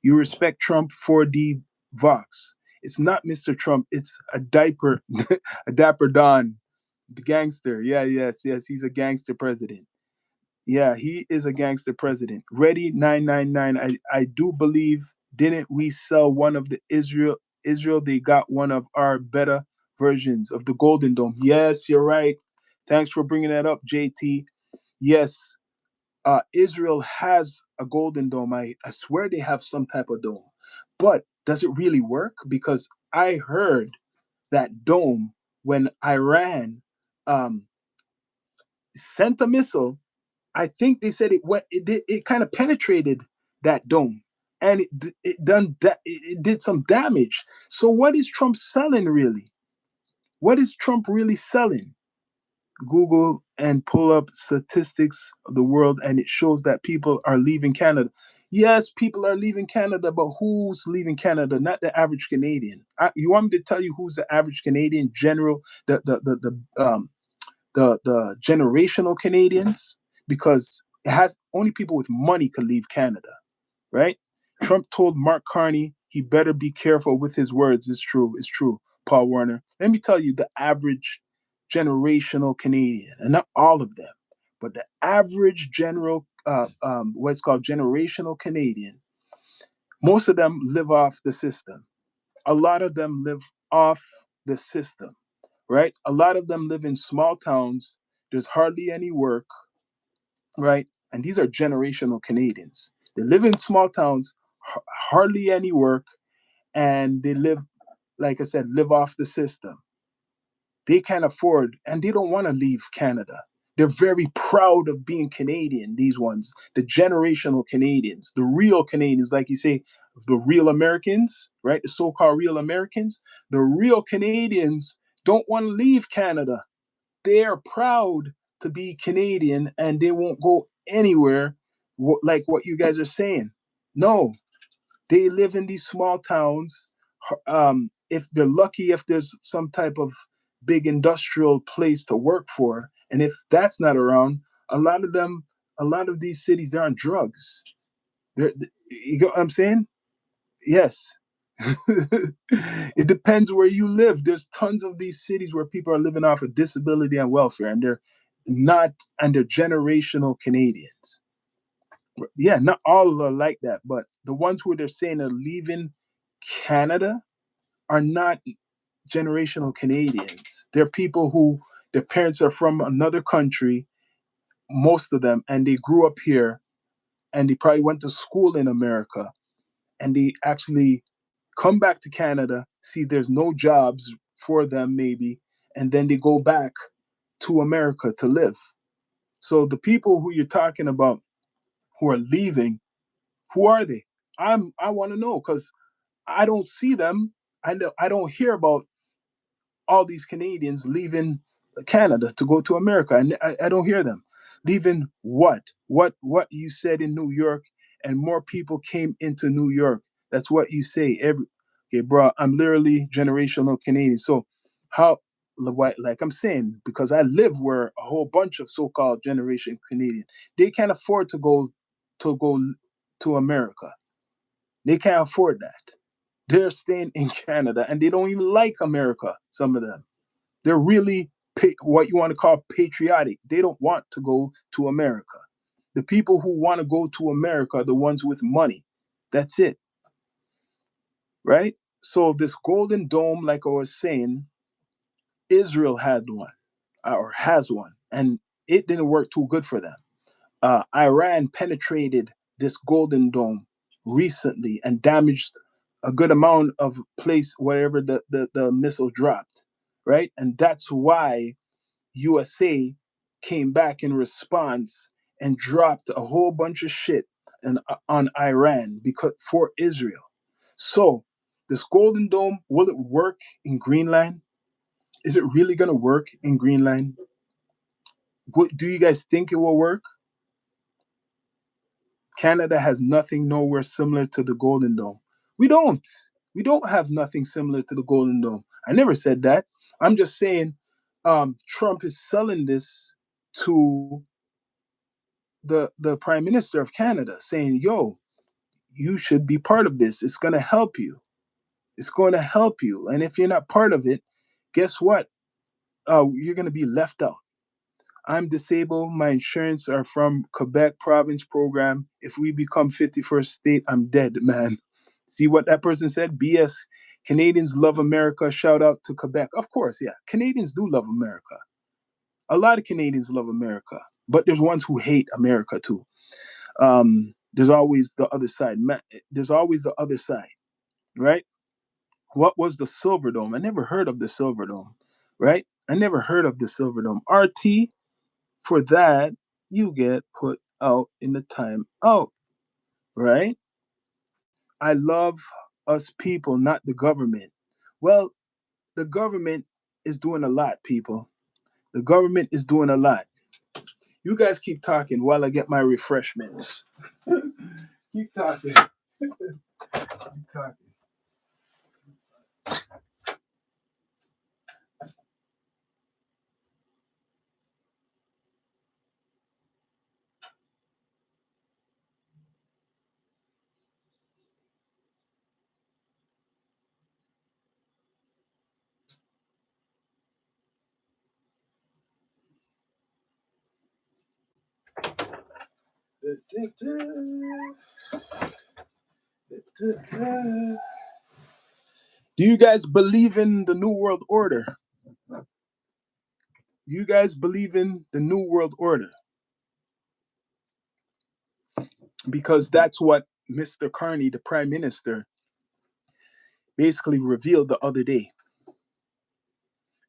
You respect Trump 4D Vox. It's not Mr. Trump. It's a diaper, a Dapper Don, the gangster. Yeah, yes. He's a gangster president. Yeah, he is a gangster president. Ready 999. I do believe. Didn't we sell one of the Israel? They got one of our better versions of the Golden Dome. Yes, you're right. Thanks for bringing that up, JT. Yes, Israel has a Golden Dome. I swear they have some type of dome. But does it really work? Because I heard that dome when Iran um, sent a missile. I think they said it kind of penetrated that dome and it did some damage. So what is Trump selling really? What is Trump really selling? Google and pull up statistics of the world and it shows that people are leaving Canada. Yes, people are leaving Canada, but who's leaving Canada? Not the average Canadian. You want me to tell you who's the average Canadian general, the generational Canadians? Because it has only people with money could leave Canada, right? Trump told Mark Carney he better be careful with his words. It's true. It's true. Paul Warner. Let me tell you, the average generational Canadian, and not all of them, but the average what's called generational Canadian, most of them live off the system. A lot of them live off the system, right? A lot of them live in small towns. There's hardly any work, right? And these are generational Canadians. They live in small towns, hardly any work, and they live, like I said, live off the system. They can't afford, and they don't want to leave Canada. They're very proud of being Canadian, these ones, the generational Canadians, the real Canadians, like you say, the real Americans, right? The so called real Americans. The real Canadians don't want to leave Canada. They're proud to be Canadian and they won't go anywhere like what you guys are saying. No, they live in these small towns. If they're lucky, if there's some type of big industrial place to work for, and if that's not around, a lot of these cities, they're on drugs. You know what I'm saying? Yes. It depends where you live. There's tons of these cities where people are living off of disability and welfare, and they're generational Canadians. Yeah, not all are like that, but the ones who they're saying are leaving Canada are not generational Canadians. They're people who their parents are from another country, most of them, and they grew up here and they probably went to school in America and they actually come back to Canada, see there's no jobs for them maybe, and then they go back to America to live. So the people who you're talking about who are leaving, who are they? I want to know because I don't see them. I don't hear about all these Canadians leaving Canada to go to America, and I don't hear them leaving what you said in New York, and more people came into New York. That's what you say every. Okay, bro, I'm literally generational Canadian. So how like I'm saying, because I live where a whole bunch of so-called generation Canadian, they can't afford to go to America. They can't afford that. They're staying in Canada and they don't even like America, some of them. They're really what you want to call patriotic. They don't want to go to America. The people who want to go to America are the ones with money. That's it, right? So this Golden Dome, like I was saying, Israel had one or has one, and it didn't work too good for them. Iran penetrated this Golden Dome recently and damaged a good amount of place wherever the missile dropped, right? And that's why USA came back in response and dropped a whole bunch of shit on Iran because for Israel. So this Golden Dome, will it work in Greenland? Is it really gonna work in Greenland? What do you guys think it will work? Canada has nothing nowhere similar to the Golden Dome. We don't. We don't have nothing similar to the Golden Dome. I never said that. I'm just saying Trump is selling this to the Prime Minister of Canada, saying, yo, you should be part of this. It's going to help you. It's going to help you. And if you're not part of it, guess what? You're going to be left out. I'm disabled. My insurance are from Quebec province program. If we become 51st state, I'm dead, man. See what that person said? BS. Canadians love America. Shout out to Quebec. Of course, yeah. Canadians do love America. A lot of Canadians love America, but there's ones who hate America too. There's always the other side. There's always the other side, right? What was the Silver Dome? I never heard of the Silver Dome, right? I never heard of the Silver Dome. RT, for that, you get put out in the time out, right? I love us people, not the government. Well, the government is doing a lot, people. The government is doing a lot. You guys keep talking while I get my refreshments. Keep talking. Keep talking. Do you guys believe in the New World Order? Do you guys believe in the New World Order? Because that's what Mr. Carney, the Prime Minister, basically revealed the other day.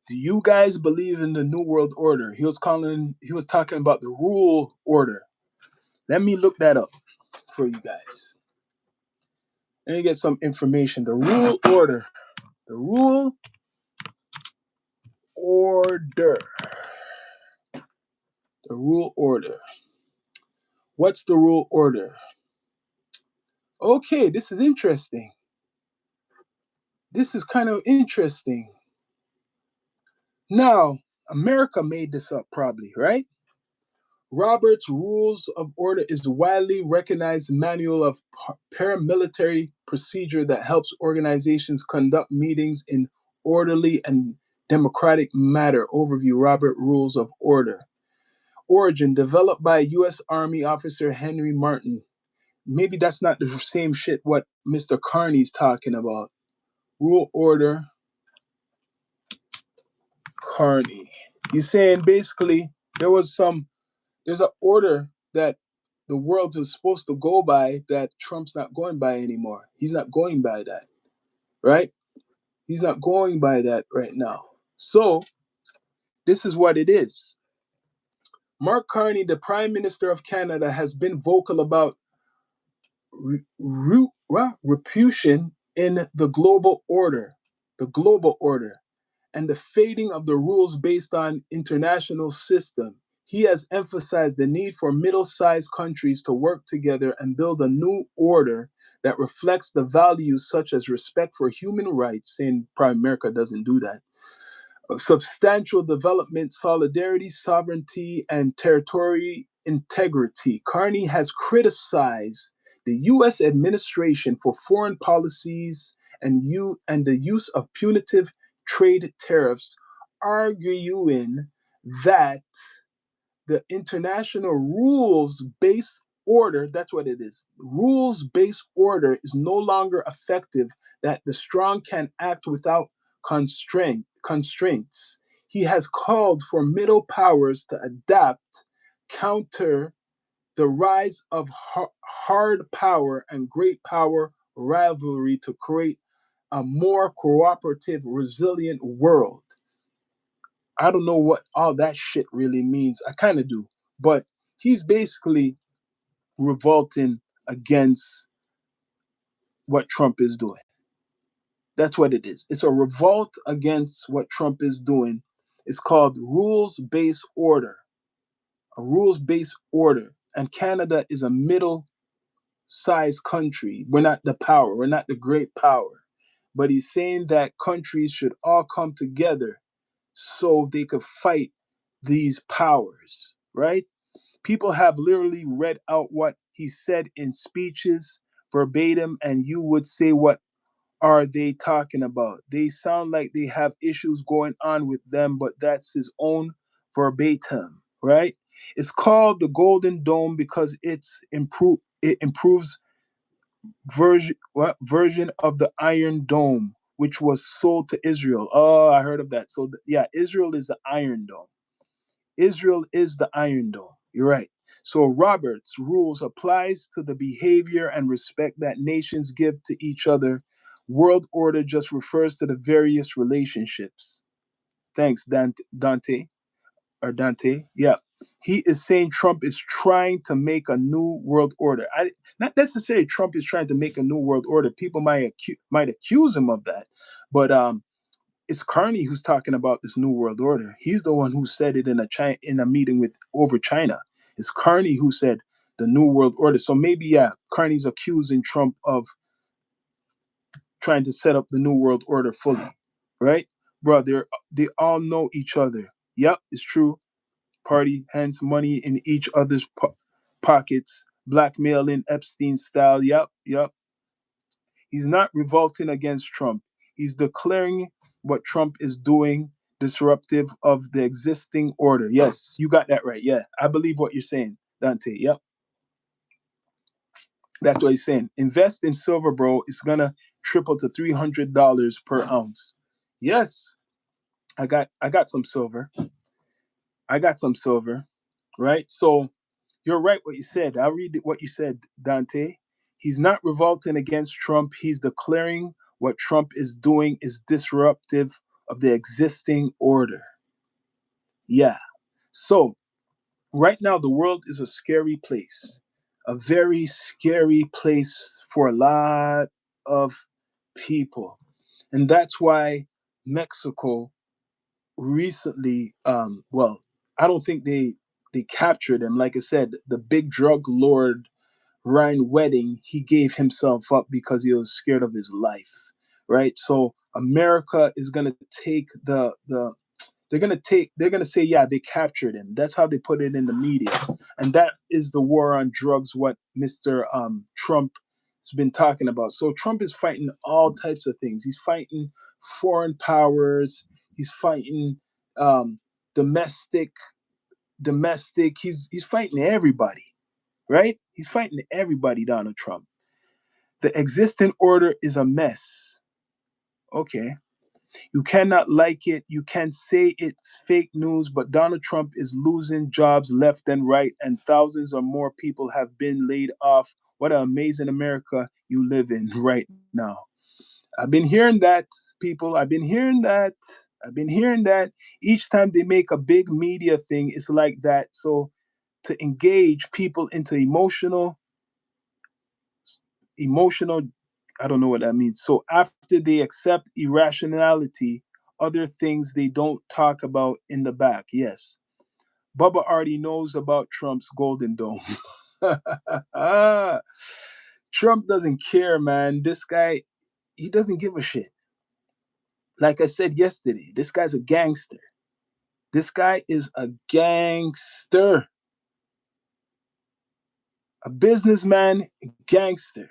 Do you guys believe in the New World Order? He was talking about the rule order. Let me look that up for you guys. Let me get some information. The rule order. The rule order. The rule order. What's the rule order? Okay, this is interesting. This is kind of interesting. Now, America made this up probably, right? Robert's Rules of Order is a widely recognized manual of paramilitary procedure that helps organizations conduct meetings in orderly and democratic manner. Overview Robert Rules of Order. Origin developed by U.S. Army officer Henry Martin. Maybe that's not the same shit what Mr. Carney's talking about. Rule Order Carney. He's saying basically there's an order that the world is supposed to go by that Trump's not going by anymore. He's not going by that. right? He's not going by that right now. So this is what it is. Mark Carney, the Prime Minister of Canada, has been vocal about reputation in the global order, and the fading of the rules based on international system. He has emphasized the need for middle-sized countries to work together and build a new order that reflects the values such as respect for human rights, saying Prime America doesn't do that, substantial development, solidarity, sovereignty, and territorial integrity. Carney has criticized the U.S. administration for foreign policies and the use of punitive trade tariffs, arguing that the international rules based order, that's what it is, rules based order is no longer effective, that the strong can act without constraints. He has called for middle powers to adapt, counter the rise of hard power and great power rivalry to create a more cooperative, resilient world. I don't know what all that shit really means. I kind of do. But he's basically revolting against what Trump is doing. That's what it is. It's a revolt against what Trump is doing. It's called rules based order, a rules based order. And Canada is a middle sized country. We're not the power, we're not the great power. But he's saying that countries should all come together so they could fight these powers, right? People have literally read out what he said in speeches verbatim, and you would say, what are they talking about? They sound like they have issues going on with them, but that's his own verbatim, right? It's called the Golden Dome because it improves version of the Iron Dome, which was sold to Israel. Oh, I heard of that. So yeah, Israel is the Iron Dome. Israel is the Iron Dome. You're right. So Roberts' rules applies to the behavior and respect that nations give to each other. World order just refers to the various relationships. Thanks, Dante or Dante. Yeah. He is saying Trump is trying to make a new world order. Not necessarily Trump is trying to make a new world order. People might accuse him of that, but it's Carney who's talking about this new world order. He's the one who said it in a meeting with over China. It's Carney who said the new world order. So maybe yeah, Carney's accusing Trump of trying to set up the new world order fully, right? Bro, they all know each other. Yep, it's true. Party hands money in each other's pockets, blackmailing Epstein style. Yep, yep. He's not revolting against Trump. He's declaring what Trump is doing disruptive of the existing order. Yes, you got that right. Yeah, I believe what you're saying, Dante. Yep, that's what he's saying. Invest in silver, bro. It's gonna triple to $300 per ounce. Yes, I got some silver. I got some silver, right? So you're right what you said. I'll read what you said, Dante. He's not revolting against Trump. He's declaring what Trump is doing is disruptive of the existing order. Yeah. So right now, the world is a scary place, a very scary place for a lot of people. And that's why Mexico recently, well, I don't think they captured him. Like I said, the big drug lord Ryan Wedding, he gave himself up because he was scared of his life, right? So America is gonna take the they're gonna say, yeah, they captured him. That's how they put it in the media, and that is the war on drugs. What Mr. Trump has been talking about. So Trump is fighting all types of things. He's fighting foreign powers. He's fighting um, domestic domestic. He's fighting everybody, right? He's fighting everybody, Donald Trump. The existing order is a mess. Okay. You cannot like it. You can say it's fake news, but Donald Trump is losing jobs left and right, and thousands or more people have been laid off. What an amazing America you live in right now. I've been hearing that, people. I've been hearing that. I've been hearing that. Each time they make a big media thing, it's like that. So to engage people into emotional, I don't know what that means. So after they accept irrationality, other things they don't talk about in the back. Yes. Bubba already knows about Trump's Golden Dome. Trump doesn't care, man. This guy, he doesn't give a shit. Like I said yesterday, this guy's a gangster. This guy is a gangster, a businessman, gangster.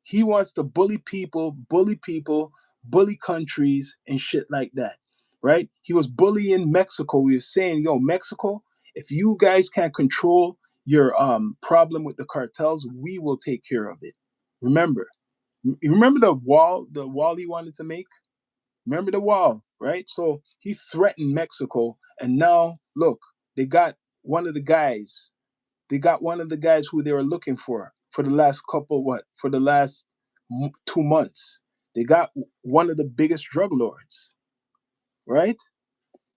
He wants to bully people, bully countries, and shit like that, right? He was bullying Mexico. We were saying, yo, Mexico, if you guys can't control your problem with the cartels, we will take care of it. Remember, you remember the wall he wanted to make? Remember the wall, right? So he threatened Mexico, and now look, they got one of the guys. They got one of the guys who they were looking for the last couple what for the last 2 months. They got one of the biggest drug lords, right?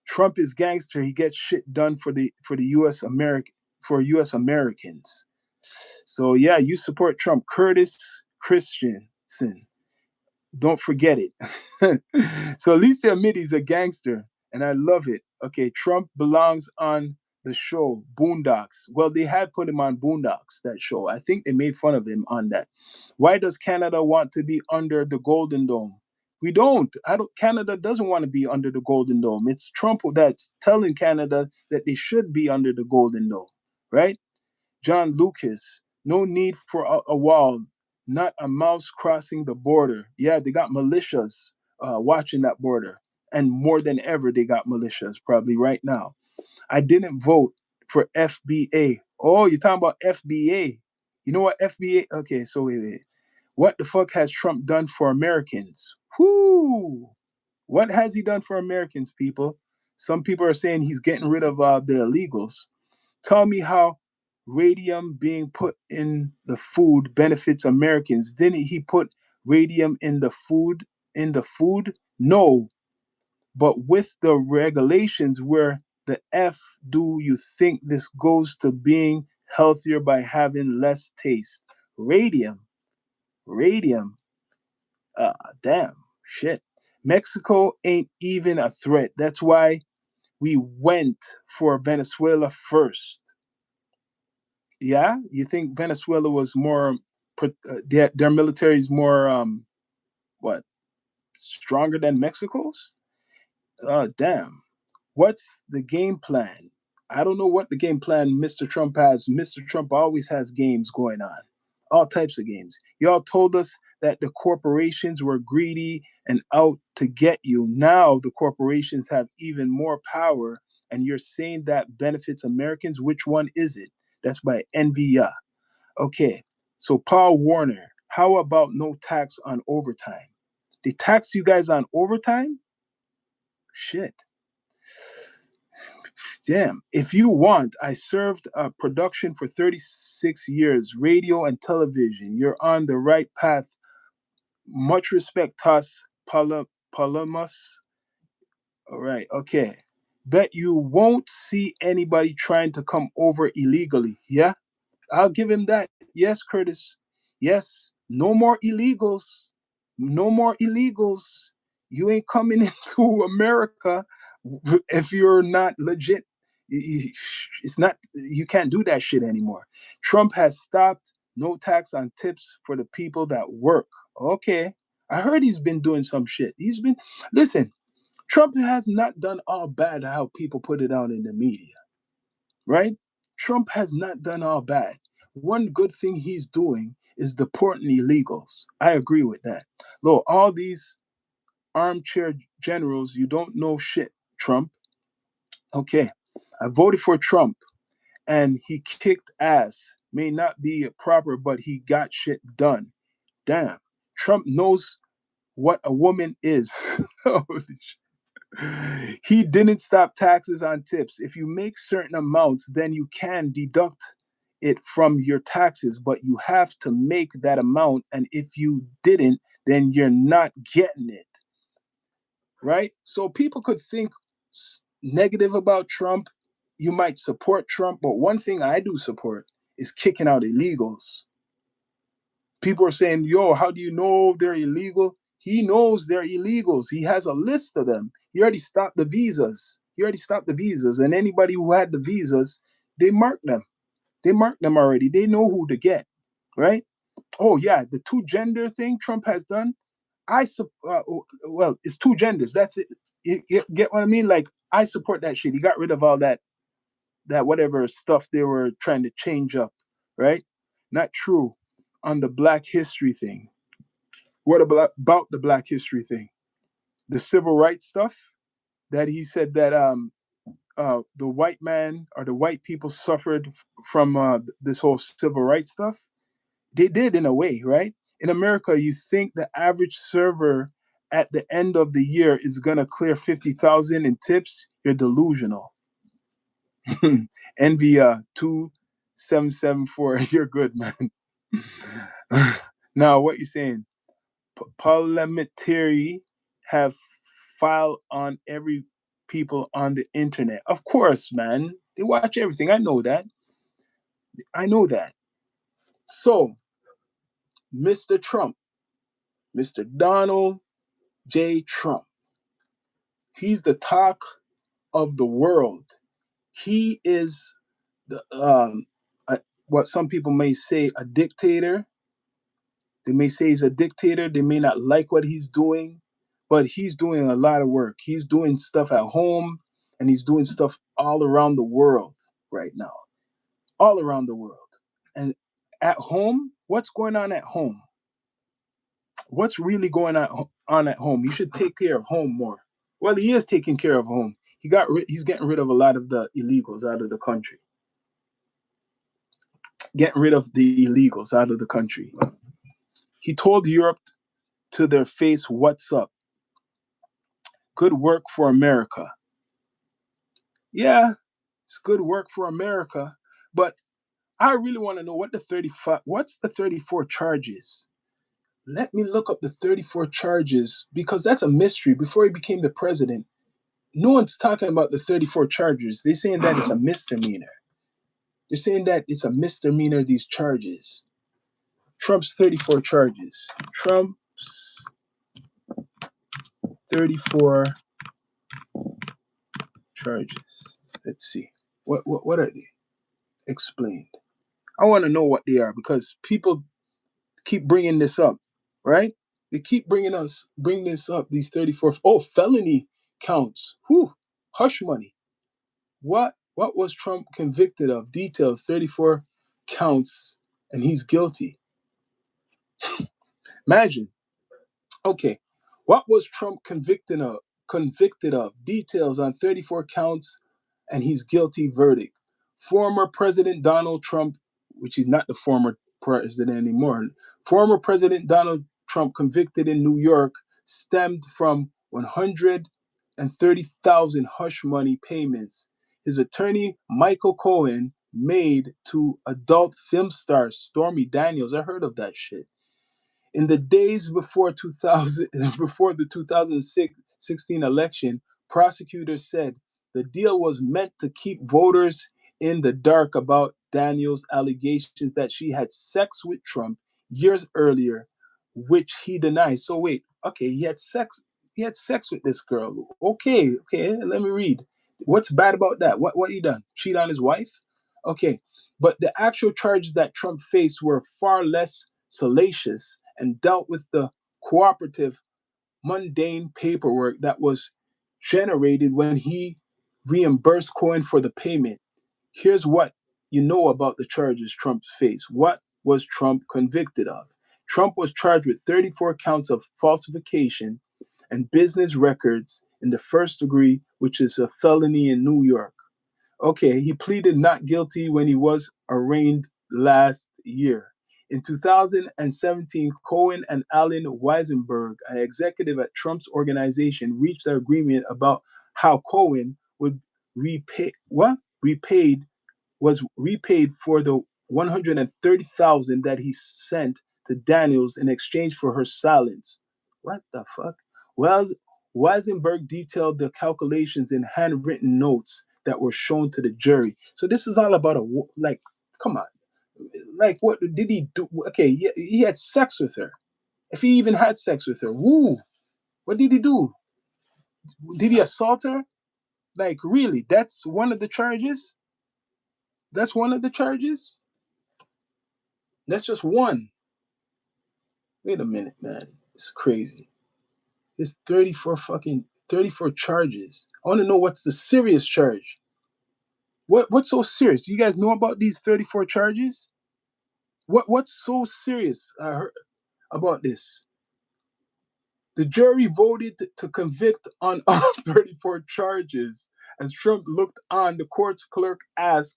Trump is gangster. He gets shit done for the U.S. Americans. So yeah, you support Trump, Curtis Christensen. Don't forget it. So Alicia Mitty's a gangster, and I love it. Okay, Trump belongs on the show Boondocks. Well, they had put him on Boondocks, that show. I think they made fun of him on that. Why does Canada want to be under the Golden Dome? We don't. I don't. Canada doesn't want to be under the Golden Dome. It's Trump that's telling Canada that they should be under the Golden Dome, right? John Lucas, no need for a wall, not a mouse crossing the border. Yeah, they got militias watching that border. And more than ever, they got militias probably right now. I didn't vote for FBA. Oh, you're talking about FBA. You know what FBA? Okay, so wait. What the fuck has Trump done for Americans? Whoo! What has he done for Americans, people? Some people are saying he's getting rid of the illegals. Tell me how radium being put in the food benefits Americans. Didn't he put radium in the food? In the food? No. But with the regulations, where the F do you think this goes to being healthier by having less taste? Radium. Radium. Damn. Shit. Mexico ain't even a threat. That's why we went for Venezuela first. Yeah, you think Venezuela was more their military is more what stronger than Mexico's? Oh damn! What's the game plan? I don't know what the game plan Mr. Trump has. Mr. Trump always has games going on, all types of games. Y'all told us that the corporations were greedy and out to get you. Now the corporations have even more power, and you're saying that benefits Americans. Which one is it? That's by Envia. Okay, so Paul Warner, how about no tax on overtime? They tax you guys on overtime? Shit. Damn. If you want, I served production for 36 years, radio and television. You're on the right path. Much respect, Tas Palamas. All right, okay. Bet you won't see anybody trying to come over illegally. Yeah? I'll give him that. Yes, Curtis. Yes. No more illegals. No more illegals. You ain't coming into America if you're not legit. It's not, you can't do that shit anymore. Trump has stopped no tax on tips for the people that work. Okay. I heard he's been doing some shit. Listen, Trump has not done all bad how people put it out in the media, right? Trump has not done all bad. One good thing he's doing is deporting illegals. I agree with that. Look, all these armchair generals, you don't know shit, Trump. Okay, I voted for Trump and he kicked ass. May not be proper, but he got shit done. Damn. Trump knows what a woman is. Holy shit. He didn't stop taxes on tips. If you make certain amounts, then you can deduct it from your taxes, but you have to make that amount. And if you didn't, then you're not getting it, right? So people could think negative about Trump. You might support Trump, but one thing I do support is kicking out illegals. People are saying, yo, how do you know they're illegal? He knows they're illegals. He has a list of them. He already stopped the visas. And anybody who had the visas, they marked them. They marked them already. They know who to get, right? Oh yeah, the two gender thing Trump has done. Well, it's two genders. That's it. You get what I mean? Like, I support that shit. He got rid of all that whatever stuff they were trying to change up, right? Not true. On the Black History thing. What about the Black History thing? The civil rights stuff that he said that the white man or the white people suffered from this whole civil rights stuff. They did in a way, right? In America, you think the average server at the end of the year is gonna clear 50,000 in tips? You're delusional. Envy 2774. You're good, man. Now, what you saying? Parliamentary have filed on every people on the internet. Of course, man. They watch everything. I know that. I know that. So, Mr. Trump, Mr. Donald J. Trump, he's the talk of the world. He is the what some people may say a dictator. They may say he's a dictator. They may not like what he's doing, but he's doing a lot of work. He's doing stuff at home and he's doing stuff all around the world right now. All around the world. And at home, what's going on at home? What's really going on at home? You should take care of home more. Well, he is taking care of home. He's getting rid of a lot of the illegals out of the country. Getting rid of the illegals out of the country. He told Europe to their face, what's up? Good work for America. Yeah, it's good work for America, but I really want to know what's the 34 charges? Let me look up the 34 charges because that's a mystery. Before he became the president, no one's talking about the 34 charges. They're saying that it's a misdemeanor. They're saying that it's a misdemeanor, these charges. Trump's 34 charges. Trump's 34 charges. Let's see. What are they? Explained. I want to know what they are because people keep bringing this up, right? They keep bring this up. These 34. Oh, felony counts. Whew. Hush money. What was Trump convicted of? Details. 34 counts, and he's guilty. Imagine. Okay, what was Trump convicted of? Convicted of details on 34 counts, and he's guilty verdict. Former President Donald Trump, which is not the former president anymore. Former President Donald Trump convicted in New York stemmed from 130,000 hush money payments his attorney Michael Cohen made to adult film star Stormy Daniels. I heard of that shit. In the days before 2000, before the 2016 election, prosecutors said the deal was meant to keep voters in the dark about Daniels' allegations that she had sex with Trump years earlier, which he denied. So wait, okay, he had sex. He had sex with this girl. Okay, let me read. What's bad about that? What he done? Cheat on his wife? Okay, but the actual charges that Trump faced were far less salacious and dealt with the cooperative, mundane paperwork that was generated when he reimbursed Cohen for the payment. Here's what you know about the charges Trump faced. What was Trump convicted of? Trump was charged with 34 counts of falsification and business records in the first degree, which is a felony in New York. Okay, he pleaded not guilty when he was arraigned last year. In 2017, Cohen and Allen Weisenberg, an executive at Trump's organization, reached an agreement about how Cohen would repaid for the 130,000 that he sent to Daniels in exchange for her silence. What the fuck? Wells Weisenberg detailed the calculations in handwritten notes that were shown to the jury. So this is all about like, come on, like what did he do? Okay, he had sex with her. If he even had sex with her, woo, what did he do? Did he assault her? Like really? That's one of the charges. That's one of the charges. That's just one. Wait a minute, man. It's crazy. It's 34 charges. I want to know what's the serious charge. What's so serious? You guys know about these 34 charges? What's so serious about this? The jury voted to convict on all 34 charges. As Trump looked on, the court's clerk asked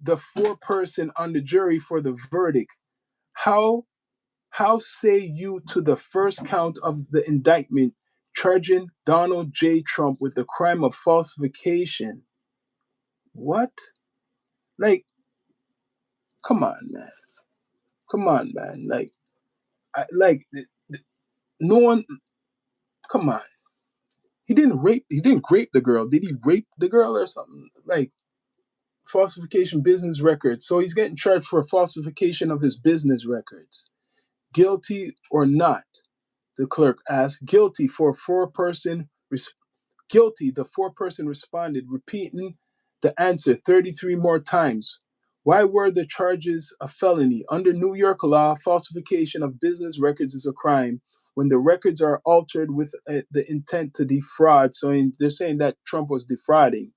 the four-person on the jury for the verdict. How How say you to the first count of the indictment charging Donald J. Trump with the crime of falsification? What? Like, come on, man. Come on, man. Like, no one. Come on. He didn't rape. He didn't rape the girl. Did he rape the girl or something? Like falsification business records. So he's getting charged for falsification of his business records. Guilty or not? The clerk asked. Guilty, the four-person responded, repeating the answer 33 more times. Why were the charges a felony? Under New York law, falsification of business records is a crime when the records are altered with the intent to defraud. So they're saying that Trump was defrauding.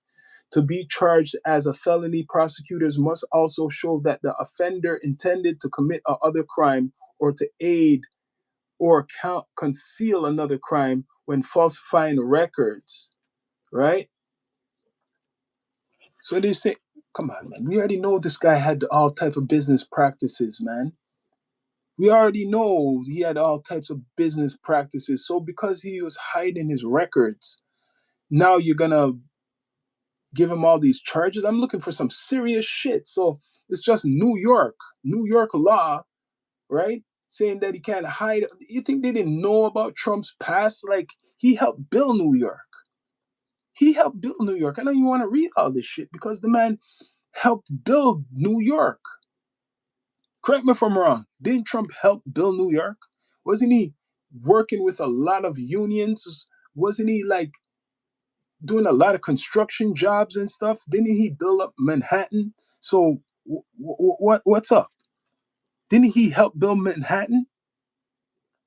To be charged as a felony, prosecutors must also show that the offender intended to commit a other crime or to aid or conceal another crime when falsifying records, right? So they say, come on, man. We already know this guy had all type of business practices, man. We already know he had all types of business practices. So because he was hiding his records, now you're gonna give him all these charges? I'm looking for some serious shit. So it's just New York law, right? Saying that he can't hide. You think they didn't know about Trump's past? Like he helped build New York. He helped build New York. I know you want to read all this shit because the man helped build New York. Correct me if I'm wrong. Didn't Trump help build New York? Wasn't he working with a lot of unions? Wasn't he like doing a lot of construction jobs and stuff? Didn't he build up Manhattan? So what's up? Didn't he help build Manhattan?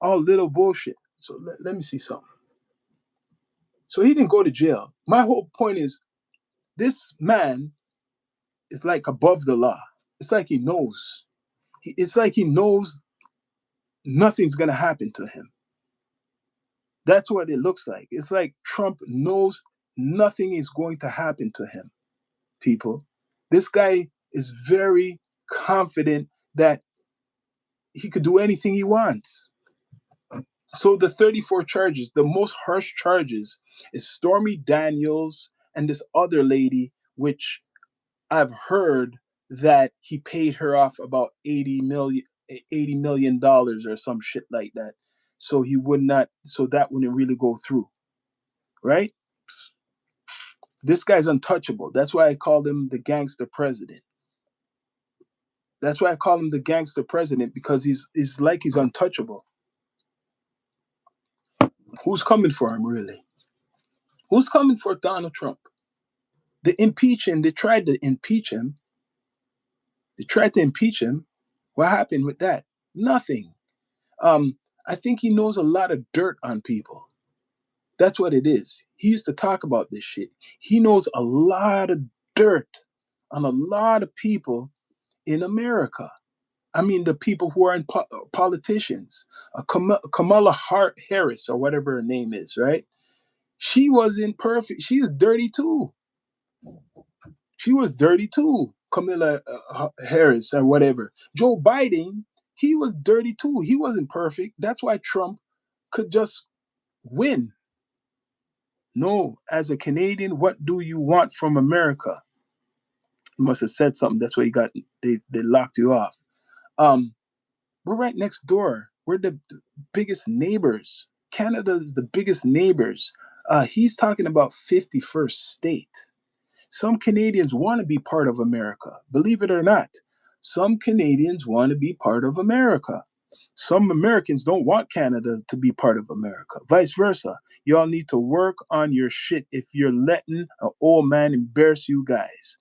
All little bullshit. So let me see something. So he didn't go to jail. My whole point is this man is like above the law. It's like he knows. It's like he knows nothing's going to happen to him. That's what it looks like. It's like Trump knows nothing is going to happen to him, people. This guy is very confident that he could do anything he wants. So the 34 charges, the most harsh charges is Stormy Daniels and this other lady, which I've heard that he paid her off about $80 million or some shit like that. So that wouldn't really go through, right? This guy's untouchable. That's why I called him the gangster president. That's why I call him the gangster president because he's like he's untouchable. Who's coming for him really? Who's coming for Donald Trump? They tried to impeach him. They tried to impeach him. What happened with that? Nothing. I think he knows a lot of dirt on people. That's what it is. He used to talk about this shit. He knows a lot of dirt on a lot of people in America. I mean, the people who are in politicians. Kamala Harris, or whatever her name is, right? She wasn't perfect. She was dirty too. She was dirty too. Kamala Harris, or whatever. Joe Biden, he was dirty too. He wasn't perfect. That's why Trump could just win. No, as a Canadian, what do you want from America? You must have said something. That's why they locked you off. Um, We're right next door. We're the biggest neighbors. Canada is the biggest neighbors. He's talking about 51st state. Some Canadians want to be part of America. Believe it or not, some Canadians want to be part of America. Some Americans don't want Canada to be part of America. Vice versa. Y'all need to work on your shit if you're letting an old man embarrass you guys.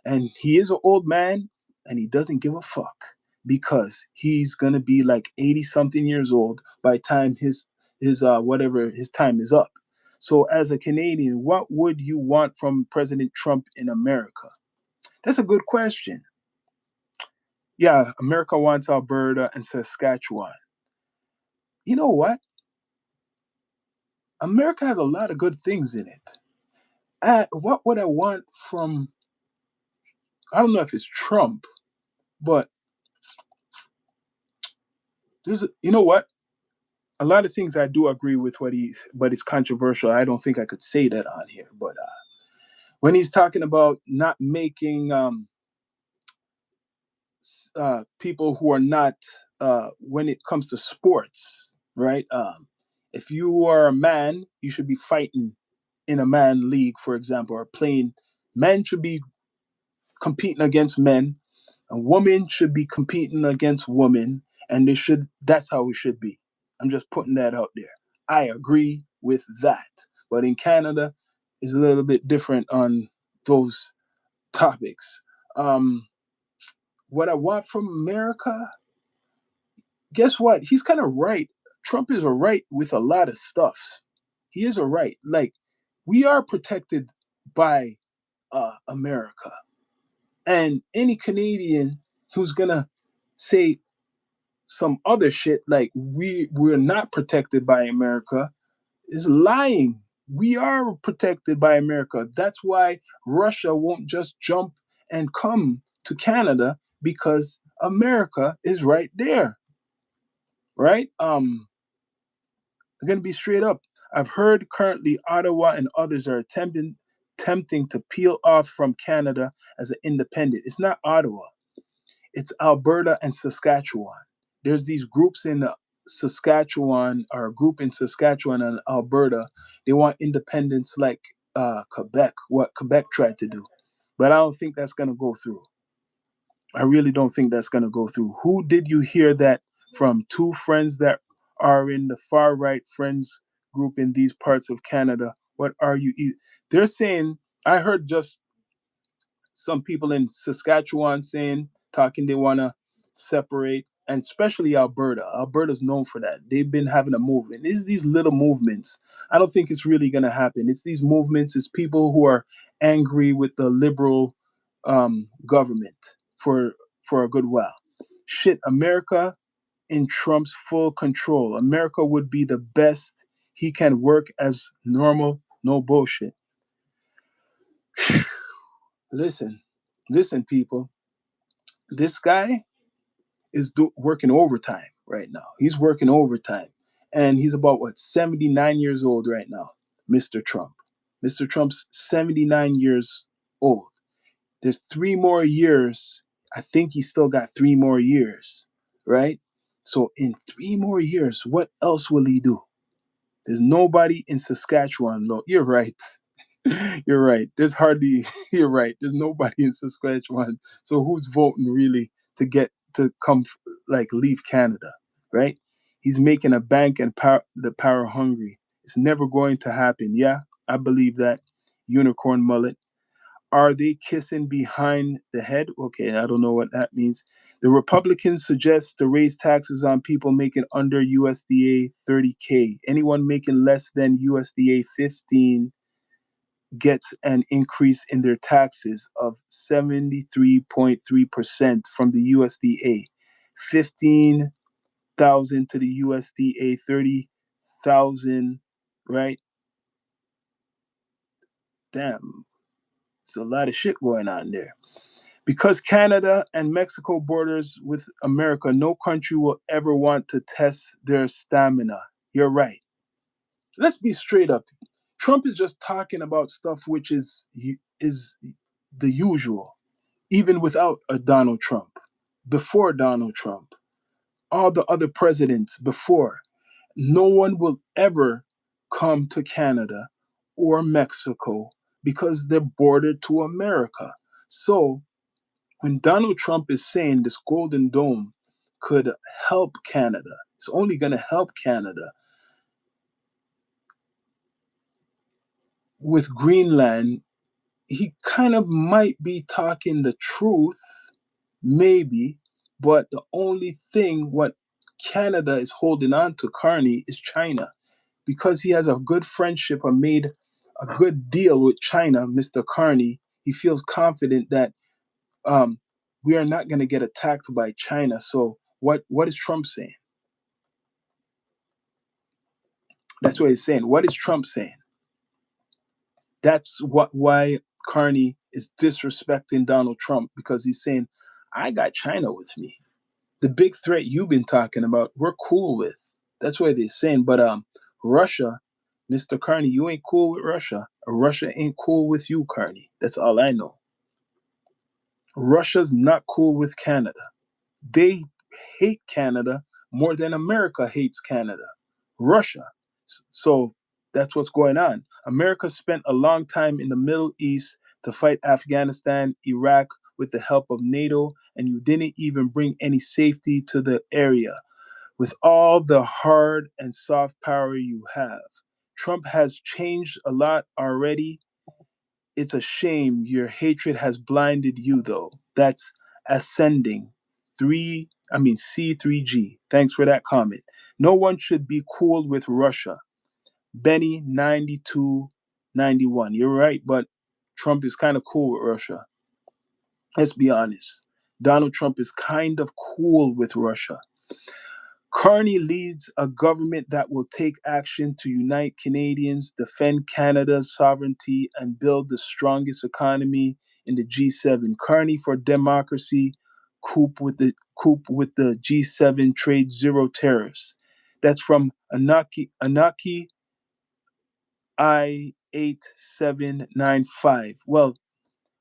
And he is an old man and he doesn't give a fuck because he's gonna be like 80 something years old by the time his whatever his time is up. So as a Canadian, what would you want from President Trump in America? That's a good question. Yeah, America wants Alberta and Saskatchewan. You know what? America has a lot of good things in it. What would I want from, I don't know if it's Trump, but you know what? A lot of things I do agree with but it's controversial. I don't think I could say that on here. But when he's talking about not making people who are not, when it comes to sports, right? If you are a man, you should be fighting in a man league, for example, or playing. Men should be competing against men, and women should be competing against women, and that's how it should be. I'm just putting that out there. I agree with that. But in Canada, it's a little bit different on those topics. Um, what I want from America, guess what? He's kind of right. Trump is a right with a lot of stuff. He is a right. Like, we are protected by America. And any Canadian who's gonna say some other shit like we're not protected by America is lying. We are protected by America. That's why Russia won't just jump and come to Canada because America is right there, right? I'm gonna be straight up. I've heard currently Ottawa and others are attempting to peel off from Canada as an independent. It's not Ottawa. It's Alberta and Saskatchewan. There's these groups in Saskatchewan, or a group in Saskatchewan and Alberta. They want independence like Quebec, what Quebec tried to do. But I don't think that's going to go through. I really don't think that's going to go through. Who did you hear that from? Two friends that are in the far right friends group in these parts of Canada. What are you? They're saying, I heard just some people in Saskatchewan saying, talking they want to separate, and especially Alberta. Alberta's known for that. They've been having a movement. It's these little movements. I don't think it's really going to happen. It's these movements. It's people who are angry with the liberal government for a good while. Shit, America in Trump's full control. America would be the best he can work as normal, no bullshit. Listen, listen, people. This guy is working overtime right now. He's working overtime. And he's about, what, 79 years old right now, Mr. Trump. Mr. Trump's 79 years old. There's 3 more years. I think he's still got 3 more years, right? So in 3 more years, what else will he do? There's nobody in Saskatchewan. Look, you're right. You're right. There's hardly, you're right. There's nobody in Saskatchewan. So who's voting really to get to come, like, leave Canada, right? He's making a bank and the power hungry. It's never going to happen. Yeah, I believe that. Unicorn mullet. Are they kissing behind the head? Okay, I don't know what that means. The Republicans suggest to raise taxes on people making under USDA 30K. Anyone making less than USDA 15 gets an increase in their taxes of 73.3% from the USDA. 15,000 to the USDA, 30,000, right? Damn, it's a lot of shit going on there. Because Canada and Mexico borders with America, no country will ever want to test their stamina. You're right. Let's be straight up. Trump is just talking about stuff which is the usual, even without a Donald Trump. Before Donald Trump, all the other presidents before, no one will ever come to Canada or Mexico because they're bordered to America. So when Donald Trump is saying this Golden Dome could help Canada, it's only going to help Canada with Greenland, he kind of might be talking the truth, maybe, but the only thing what Canada is holding on to, Carney, is China. Because he has a good friendship or made a good deal with China, Mr. Carney, he feels confident that um, we are not going to get attacked by China. So what is Trump saying? That's what he's saying. What is Trump saying? That's why Carney is disrespecting Donald Trump, because he's saying, I got China with me. The big threat you've been talking about, we're cool with. That's what they're saying. But Russia, Mr. Carney, you ain't cool with Russia. Russia ain't cool with you, Carney. That's all I know. Russia's not cool with Canada. They hate Canada more than America hates Canada. Russia. So that's what's going on. America spent a long time in the Middle East to fight Afghanistan, Iraq with the help of NATO, and you didn't even bring any safety to the area. With all the hard and soft power you have, Trump has changed a lot already. It's a shame your hatred has blinded you, though. That's ascending. C3G. Thanks for that comment. No one should be cool with Russia. Benny 9291. You're right, but Trump is kind of cool with Russia. Let's be honest. Donald Trump is kind of cool with Russia. Carney leads a government that will take action to unite Canadians, defend Canada's sovereignty, and build the strongest economy in the G7. Carney for democracy, coup with the G7 trade zero tariffs. That's from Anaki I8795. Well,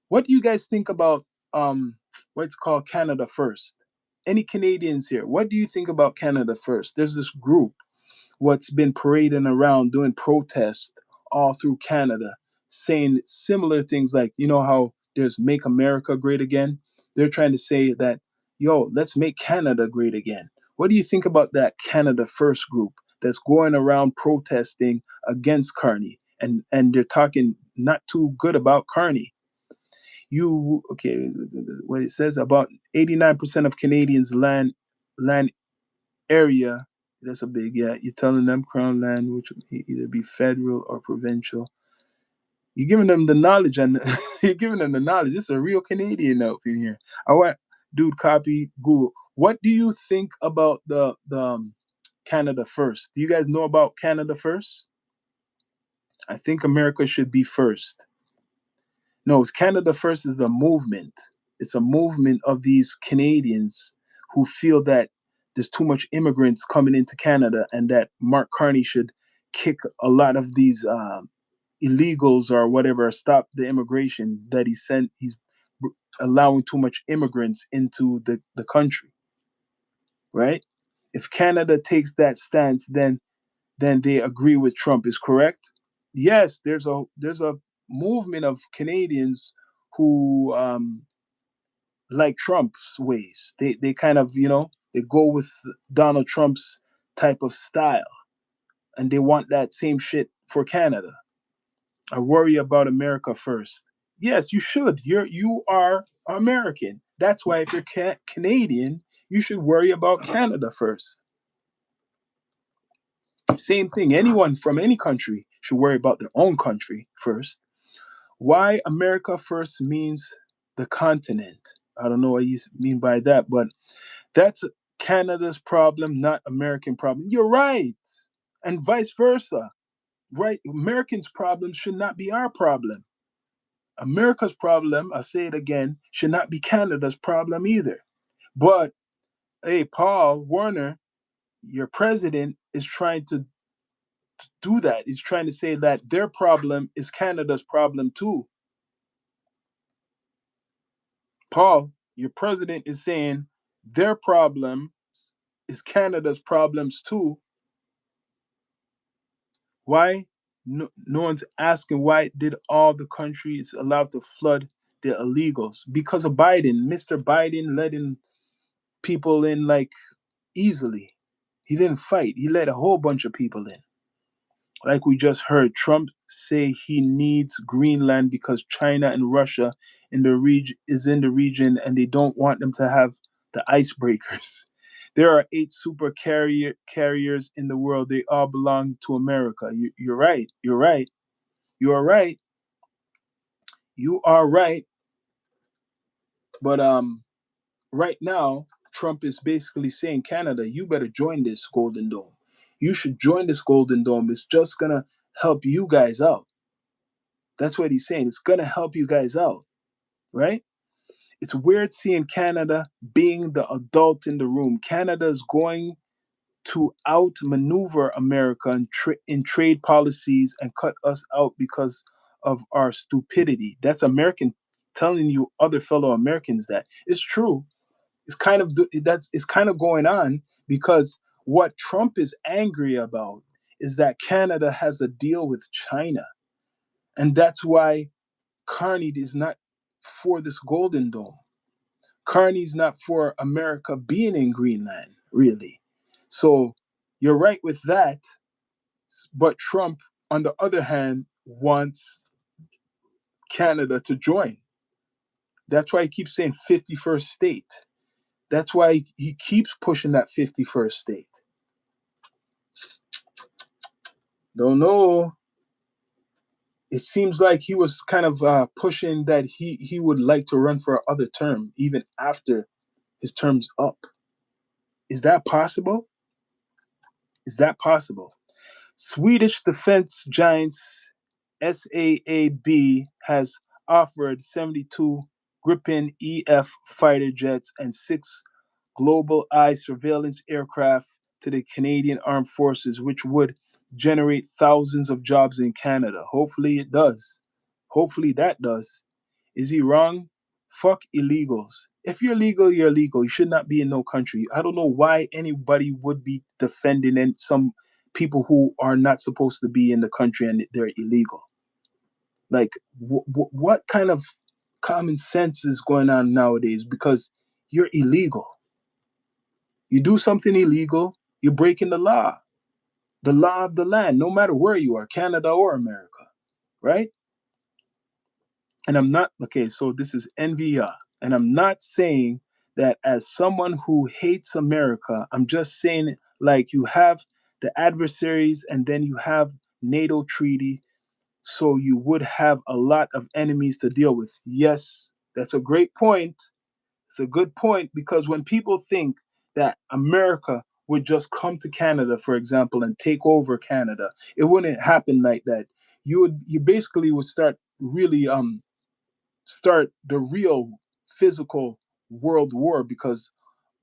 what do you guys think about what's called Canada First? Any Canadians here? What do you think about Canada First? There's this group what's been parading around doing protests all through Canada, saying similar things like, you know how there's Make America Great Again? They're trying to say that, yo, let's make Canada great again. What do you think about that Canada First group that's going around protesting against Carney? And they're talking not too good about Carney. Okay, what it says about 89% of Canadians land area. That's a big, yeah. You're telling them crown land, which will either be federal or provincial. You're giving them the knowledge, and you're giving them the knowledge. It's a real Canadian up in here. I want, dude, copy Google. What do you think about the Canada First? Do you guys know about Canada First? I think America should be first. No, Canada First is a movement. It's a movement of these Canadians who feel that there's too much immigrants coming into Canada, and that Mark Carney should kick a lot of these illegals or whatever, stop the immigration that he sent. He's allowing too much immigrants into the country, right? If Canada takes that stance, then they agree with Trump. Is correct? Yes, there's a movement of Canadians who like Trump's ways. They kind of, they go with Donald Trump's type of style, and they want that same shit for Canada. I worry about America first. Yes, you should. You are American. That's why if you're Canadian, you should worry about Canada first. Same thing. Anyone from any country should worry about their own country first. Why America first means the continent. I don't know what you mean by that, but that's Canada's problem, not American problem. You're right. And vice versa. Right? Americans' problems should not be our problem. America's problem, I say it again, should not be Canada's problem either. But hey, Paul Warner, your president is trying to do that. He's trying to say that their problem is Canada's problem too. Paul, your president is saying their problems is Canada's problems too. Why? No one's asking why did all the countries allowed to flood their illegals? Because of Biden. Mr. Biden letting people in like easily. He didn't fight. He let a whole bunch of people in. Like we just heard, Trump say he needs Greenland because China and Russia in the region is in the region and they don't want them to have the icebreakers. There are 8 super carriers in the world. They all belong to America. You're right. You're right. You are right. You are right. But right now, Trump is basically saying, Canada, you better join this Golden Dome. You should join this Golden Dome. It's just gonna help you guys out. That's what he's saying. It's gonna help you guys out, right? It's weird seeing Canada being the adult in the room. Canada is going to outmaneuver America in trade policies and cut us out because of our stupidity. That's American telling you other fellow Americans that it's true. It's kind of going on because what Trump is angry about is that Canada has a deal with China, and that's why Carney is not for this Golden Dome. Carney's not for America being in Greenland, really. So you're right with that, but Trump, on the other hand, wants Canada to join. That's why he keeps saying 51st state. That's why he keeps pushing that 51st state. Don't know. It seems like he was kind of pushing that he would like to run for another term, even after his term's up. Is that possible? Is that possible? Swedish defense giants SAAB has offered 72 Gripen EF fighter jets and 6 Global Eye surveillance aircraft to the Canadian Armed Forces, which would generate thousands of jobs in Canada. Hopefully it does. Hopefully that does. Is he wrong? Fuck illegals. If you're legal, you're legal. You should not be in no country. I don't know why anybody would be defending some people who are not supposed to be in the country and they're illegal. Like, what kind of common sense is going on nowadays? Because you're illegal. You do something illegal, you're breaking the law of the land, no matter where you are, Canada or America, right? And I'm not, okay, so this is NVR. And I'm not saying that as someone who hates America, I'm just saying like you have the adversaries and then you have NATO treaty. So you would have a lot of enemies to deal with. Yes, that's a great point. It's a good point because when people think that America would just come to Canada, for example, and take over Canada, it wouldn't happen like that. You basically would start really start the real physical world war because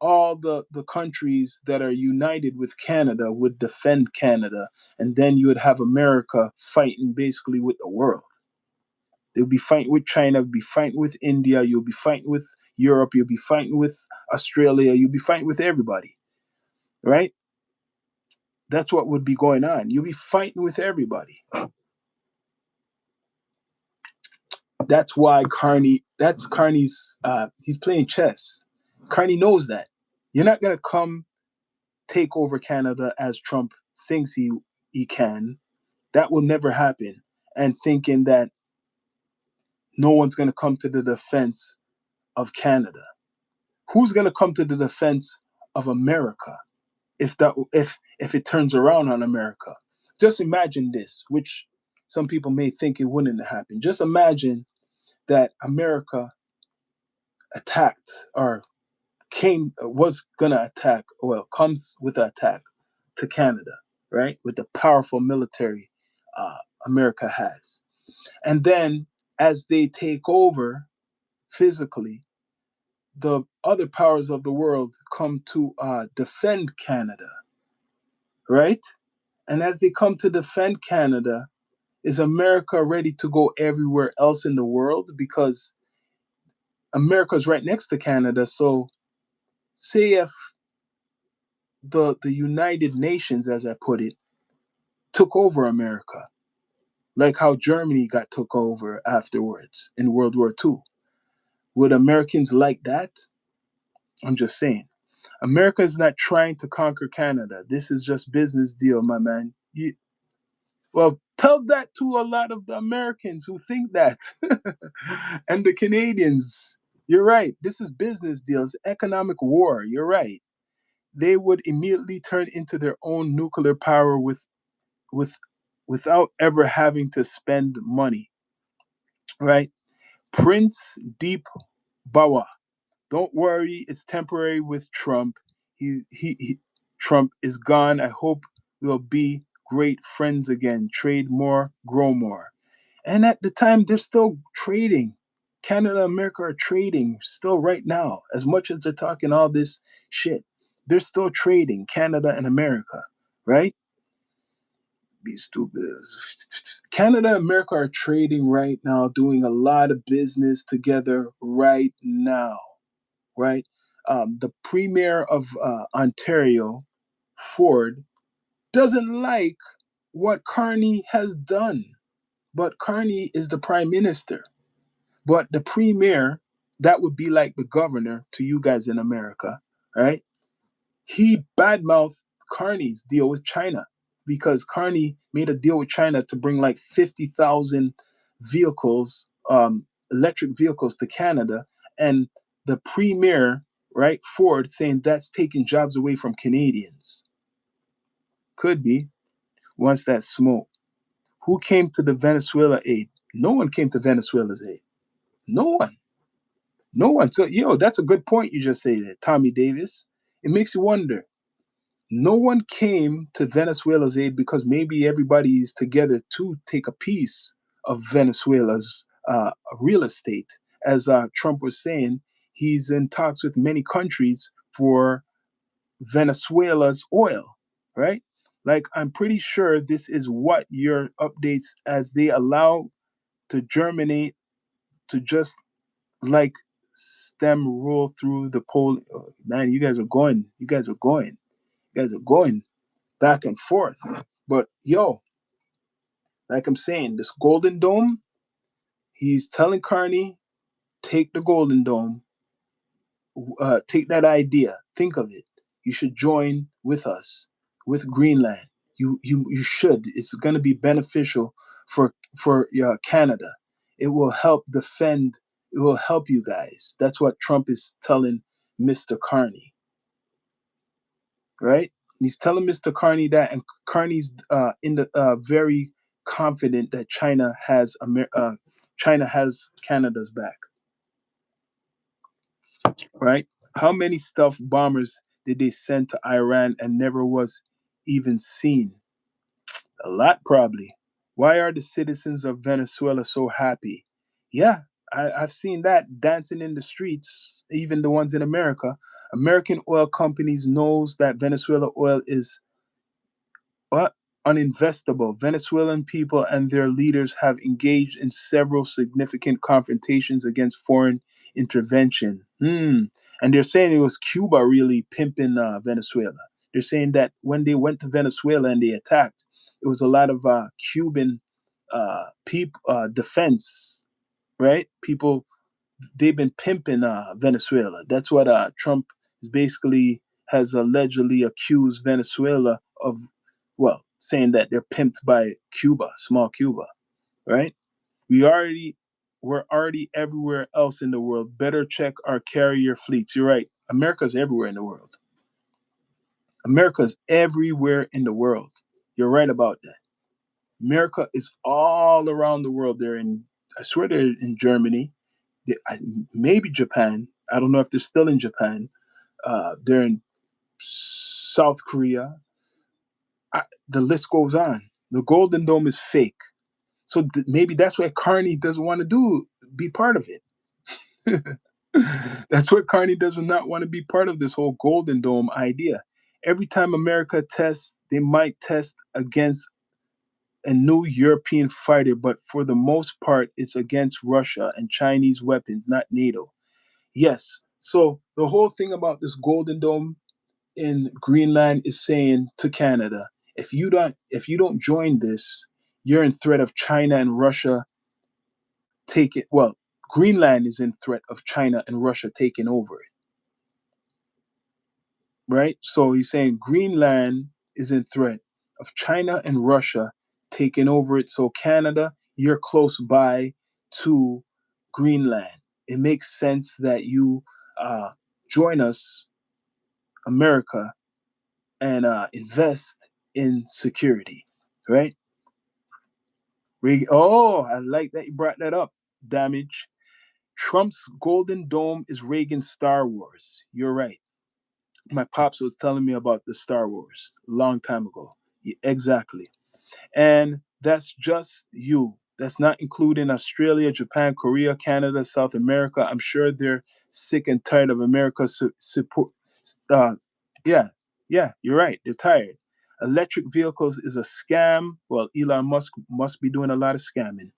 all the countries that are united with Canada would defend Canada, and then you would have America fighting basically with the world. They'll be fighting with China, you'll be fighting with India, you'll be fighting with Europe, you'll be fighting with Australia, you'll be fighting with everybody, right? That's what would be going on. You'll be fighting with everybody. That's Carney's, he's playing chess. Carney knows that. You're not going to come take over Canada as Trump thinks he can. That will never happen. And thinking that no one's going to come to the defense of Canada. Who's going to come to the defense of America if it turns around on America? Just imagine this, which some people may think it wouldn't happen. Just imagine that America attacked or was gonna attack, well, comes with an attack to Canada, right? With the powerful military uh, America has, and then as they take over physically, the other powers of the world come to defend Canada, right? And as they come to defend Canada, is America ready to go everywhere else in the world? Because America's right next to Canada. So, say if the United Nations, as I put it, took over America, like how Germany got took over afterwards in World War II. Would Americans like that? I'm just saying. America is not trying to conquer Canada. This is just business deal, my man. Well, tell that to a lot of the Americans who think that, and the Canadians. You're right. This is business deals, economic war. You're right. They would immediately turn into their own nuclear power with without ever having to spend money. Right? Prince Deep Bawa. Don't worry, it's temporary with Trump. He Trump is gone. I hope we'll be great friends again. Trade more, grow more. And at the time, they're still trading. Canada and America are trading still right now. As much as they're talking all this shit, they're still trading, Canada and America, right? Be stupid. Canada and America are trading right now, doing a lot of business together right now, right? The premier of Ontario, Ford, doesn't like what Carney has done, but Carney is the prime minister. But the premier, that would be like the governor to you guys in America, right? He badmouthed Carney's deal with China because Carney made a deal with China to bring like 50,000 vehicles, electric vehicles to Canada. And the premier, right, Ford, saying that's taking jobs away from Canadians. Could be. Once that smoke. Who came to the Venezuela aid? No one came to Venezuela's aid. No one. No one. So, that's a good point you just say there, Tommy Davis. It makes you wonder. No one came to Venezuela's aid because maybe everybody's together to take a piece of Venezuela's real estate. As Trump was saying, he's in talks with many countries for Venezuela's oil, right? Like, I'm pretty sure this is what your updates as they allow to germinate to just like stem roll through the pole. Oh, man, you guys are going back and forth. But like I'm saying, this Golden Dome, he's telling Carney, take the Golden Dome, take that idea, think of it. You should join with us, with Greenland. You should. It's going to be beneficial for Canada. It will help defend. It will help you guys. That's what Trump is telling Mr. Carney, right? He's telling Mr. Carney that, and Carney's in the very confident that China has Canada's back, right? How many stealth bombers did they send to Iran and never was even seen? A lot, probably. Why are the citizens of Venezuela so happy? Yeah, I've seen that dancing in the streets, even the ones in America. American oil companies knows that Venezuela oil is but uninvestable. Venezuelan people and their leaders have engaged in several significant confrontations against foreign intervention. And they're saying it was Cuba really pimping Venezuela. They're saying that when they went to Venezuela and they attacked, it was a lot of Cuban defense, right? People, they've been pimping Venezuela. That's what Trump is basically has allegedly accused Venezuela of, well, saying that they're pimped by Cuba, small Cuba, right? We already we're already everywhere else in the world. Better check our carrier fleets. You're right. America's everywhere in the world. America's everywhere in the world. You're right about that. America is all around the world. I swear they're in Germany, maybe Japan. I don't know if they're still in Japan. They're in South Korea. The list goes on. The Golden Dome is fake. So maybe that's why Carney doesn't want to be part of it. That's what Carney does not want to be part of this whole Golden Dome idea. Every time America tests, they might test against a new European fighter, but for the most part, it's against Russia and Chinese weapons, not NATO. Yes. So the whole thing about this Golden Dome in Greenland is saying to Canada, if you don't join this, you're in threat of China and Russia taking. Well, Greenland is in threat of China and Russia taking over it, right? So he's saying Greenland is in threat of China and Russia taking over it. So Canada, you're close by to Greenland. It makes sense that you join us, America, and invest in security, right? Oh, I like that you brought that up. Damage. Trump's Golden Dome is Reagan's Star Wars. You're right. My pops was telling me about the Star Wars a long time ago. Yeah, exactly. And that's just you. That's not including Australia, Japan, Korea, Canada, South America. I'm sure they're sick and tired of America support. Uh, yeah, yeah, you're right. They're tired. Electric vehicles is a scam. Well, Elon Musk must be doing a lot of scamming.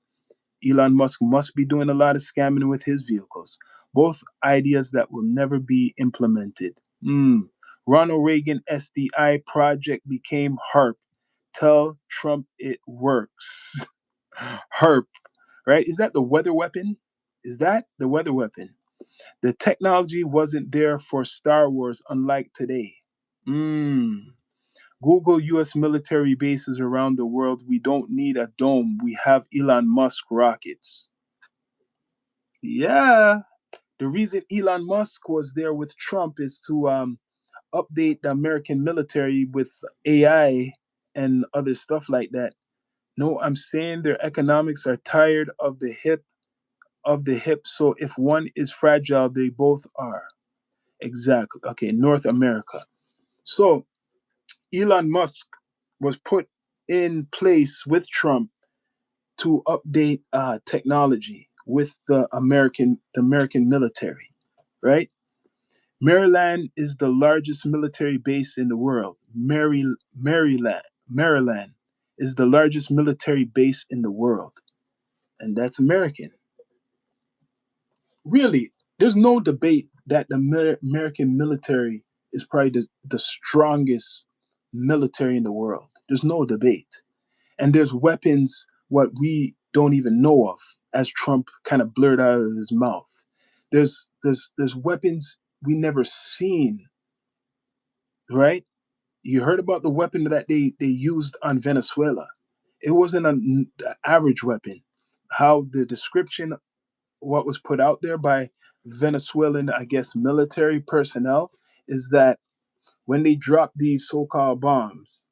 Elon Musk must be doing a lot of scamming with his vehicles. Both ideas that will never be implemented. Ronald Reagan SDI project became HARP. Tell Trump it works. HARP, right? Is that the weather weapon? Is that the weather weapon? The technology wasn't there for Star Wars, unlike today. Google US military bases around the world. We don't need a dome. We have Elon Musk rockets. Yeah. The reason Elon Musk was there with Trump is to update the American military with AI and other stuff like that. No, I'm saying their economics are tired of the hip. So if one is fragile, they both are. Exactly. Okay, North America. So Elon Musk was put in place with Trump to update technology with the American military, right? Maryland is the largest military base in the world. Maryland is the largest military base in the world, and that's American. Really, there's no debate that the American military is probably the strongest military in the world. There's no debate. And there's weapons what we don't even know of, as Trump kind of blurred out of his mouth. There's weapons we never seen, right? You heard about the weapon that they used on Venezuela. It wasn't an average weapon. How the description, what was put out there by Venezuelan, I guess, military personnel, is that when they drop these so-called bombs,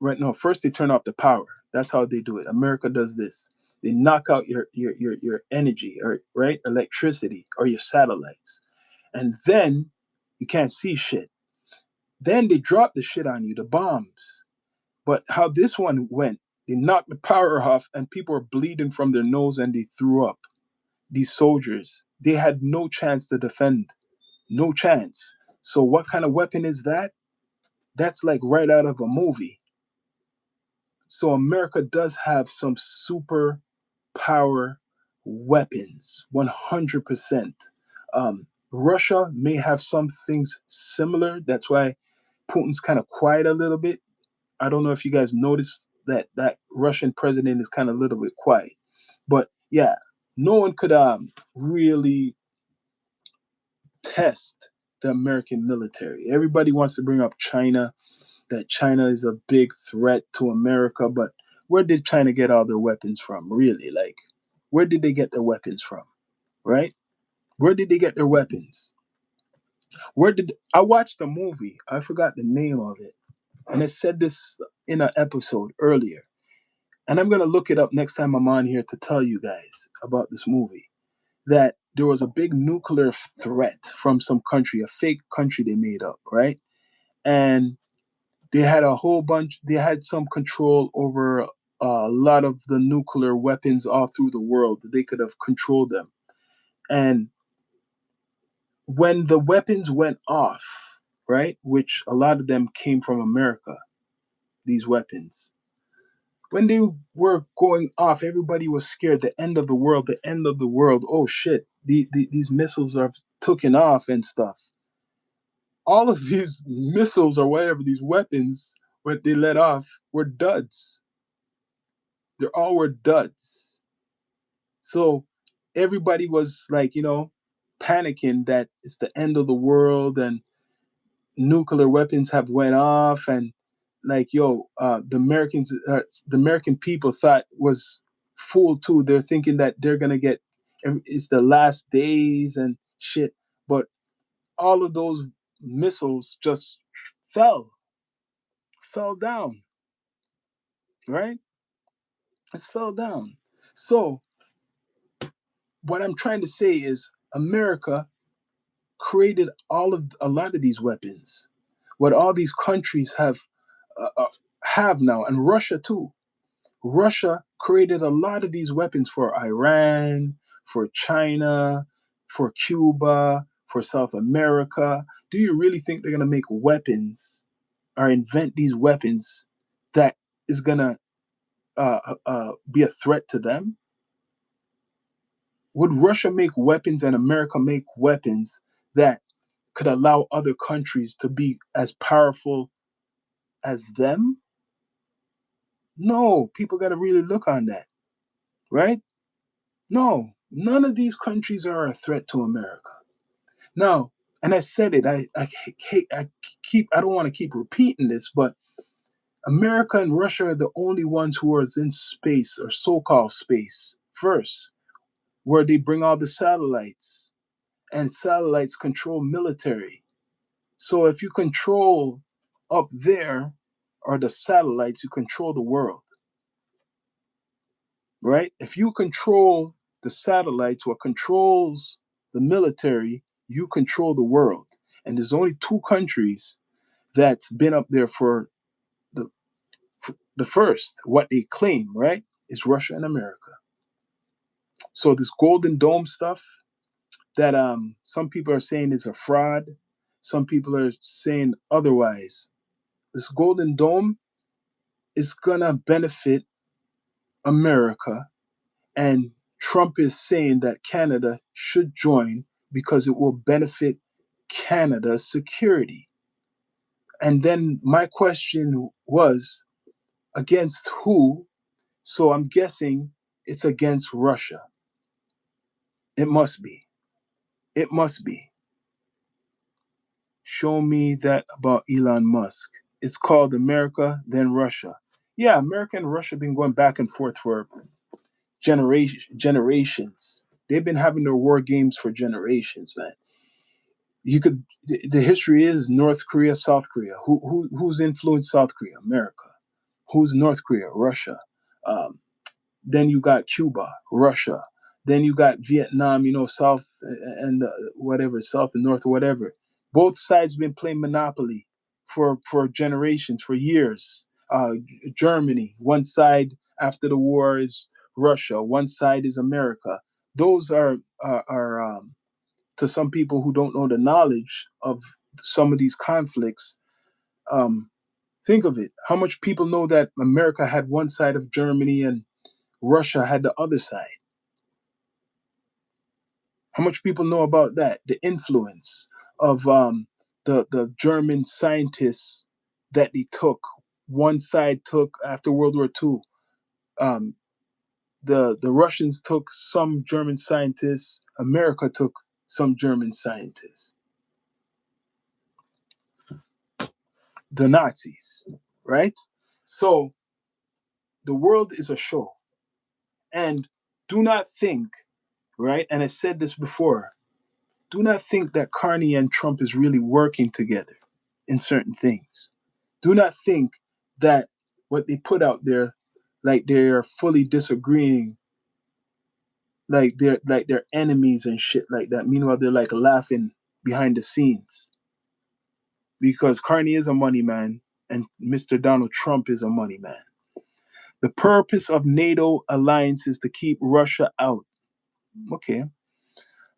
right? No, first they turn off the power. That's how they do it. America does this. They knock out your energy, or right, electricity, or your satellites, and then you can't see shit. Then they drop the shit on you, the bombs. But how this one went, they knocked the power off, and people were bleeding from their nose, and they threw up. These soldiers, they had no chance to defend, no chance. So what kind of weapon is that? That's like right out of a movie. So America does have some super power weapons, 100%. Russia may have some things similar. That's why Putin's kind of quiet a little bit. I don't know if you guys noticed that Russian president is kind of a little bit quiet. But yeah, no one could really test the American military. Everybody wants to bring up China, that China is a big threat to America, but where did China get all their weapons from? Really? Like, where did they get their weapons from? Right? Where did they get their weapons? Where did I watched a movie? I forgot the name of it. And it said this in an episode earlier. And I'm gonna look it up next time I'm on here to tell you guys about this movie. That there was a big nuclear threat from some country, a fake country they made up, right? And they had a whole bunch, they had some control over a lot of the nuclear weapons all through the world. They could have controlled them. And when the weapons went off, right, which a lot of them came from America, these weapons, when they were going off, everybody was scared. The end of the world, the end of the world. Oh shit, these missiles are taken off and stuff. all of these missiles or whatever, these weapons, what they let off were duds. They all were duds. So everybody was like, panicking that it's the end of the world and nuclear weapons have went off, and like, the American people thought was fooled too. They're thinking that they're gonna get, it's the last days and shit, but all of those missiles just fell fell down, right? Just fell down. So what I'm trying to say is America created a lot of these weapons. What all these countries have now, and Russia too. Russia created a lot of these weapons for Iran, for China, for Cuba, for South America. Do you really think they're gonna make weapons or invent these weapons that is gonna be a threat to them? Would Russia make weapons and America make weapons that could allow other countries to be as powerful as them? No, people got to really look on that, right? No, none of these countries are a threat to America. Now, and I said it, I don't want to keep repeating this, but America and Russia are the only ones who are in space, or so-called space, first, where they bring all the satellites, and satellites control military. So if you control up there, or the satellites, you control the world, right? If you control the satellites, what controls the military, you control the world. And there's only two countries that's been up there for the the first, what they claim, right? Is Russia and America. So this Golden Dome stuff that some people are saying is a fraud, some people are saying otherwise. This Golden Dome is gonna benefit America, and Trump is saying that Canada should join because it will benefit Canada's security. And then my question was, against who? So I'm guessing it's against Russia. It must be. It must be. Show me that about Elon Musk. It's called America, then Russia. Yeah, America and Russia have been going back and forth for generations. They've been having their war games for generations, man. The history is North Korea, South Korea. Who's influenced South Korea? America. Who's North Korea? Russia. Um, then you got Cuba, Russia. Then you got Vietnam, South and whatever, South and North, whatever. Both sides been playing Monopoly for generations, for years. Germany, one side after the war is Russia, one side is America. Those are to some people who don't know the knowledge of some of these conflicts. Um, think of it. How much people know that America had one side of Germany and Russia had the other side? How much people know about that? The influence of the German scientists that they took. One side took after World War II. Um, the Russians took some German scientists. America took some German scientists. The Nazis, right? So the world is a show, and do not think, right? And I said this before. Do not think that Carney and Trump is really working together in certain things. Do not think that what they put out there, like they're fully disagreeing, like they're enemies and shit like that. Meanwhile, they're like laughing behind the scenes because Carney is a money man and Mr. Donald Trump is a money man. The purpose of NATO alliance is to keep Russia out. Okay.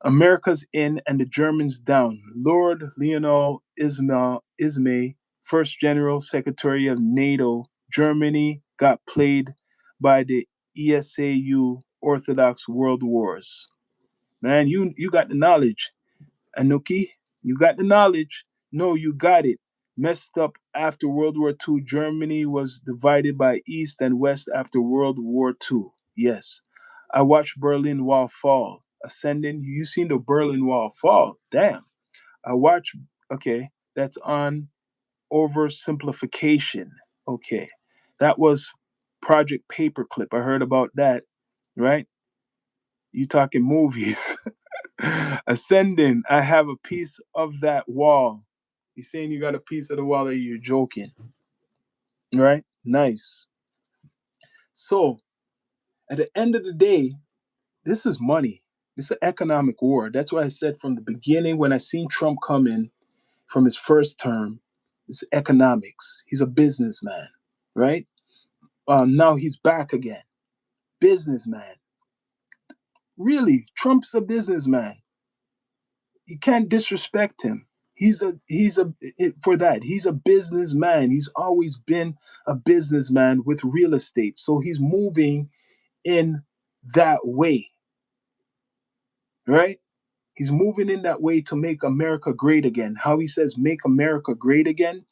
America's in and the Germans down. Lord Lionel Ismay, first General Secretary of NATO, Germany got played by the ESAU Orthodox World Wars. Man, you got the knowledge, Anuki. You got the knowledge. No, you got it. Messed up after World War II. Germany was divided by East and West after World War II. Yes. I watched Berlin Wall fall. Ascending. You seen the Berlin Wall fall? Damn. I watched. Okay, that's on oversimplification. Okay, that was Project Paperclip. I heard about that. Right? You talking movies? Ascending. I have a piece of that wall. You saying you got a piece of the wall, or you're joking? Right? Nice. So at the end of the day, this is money. It's an economic war. That's why I said from the beginning when I seen Trump come in from his first term, it's economics. He's a businessman, right? Now he's back again. Businessman. Really, Trump's a businessman. You can't disrespect him. For that. He's a businessman. He's always been a businessman with real estate. So he's moving in that way, right? He's moving in that way to make America great again. How he says make America great again,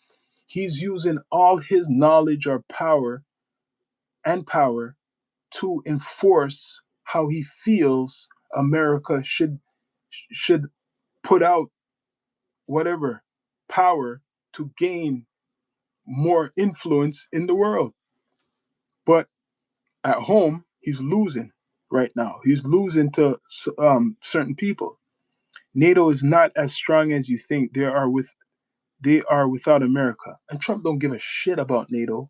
he's using all his knowledge or power to enforce how he feels America should put out whatever power to gain more influence in the world. But at home, he's losing right now. He's losing to certain people. NATO is not as strong as you think. They are without America, and Trump don't give a shit about NATO.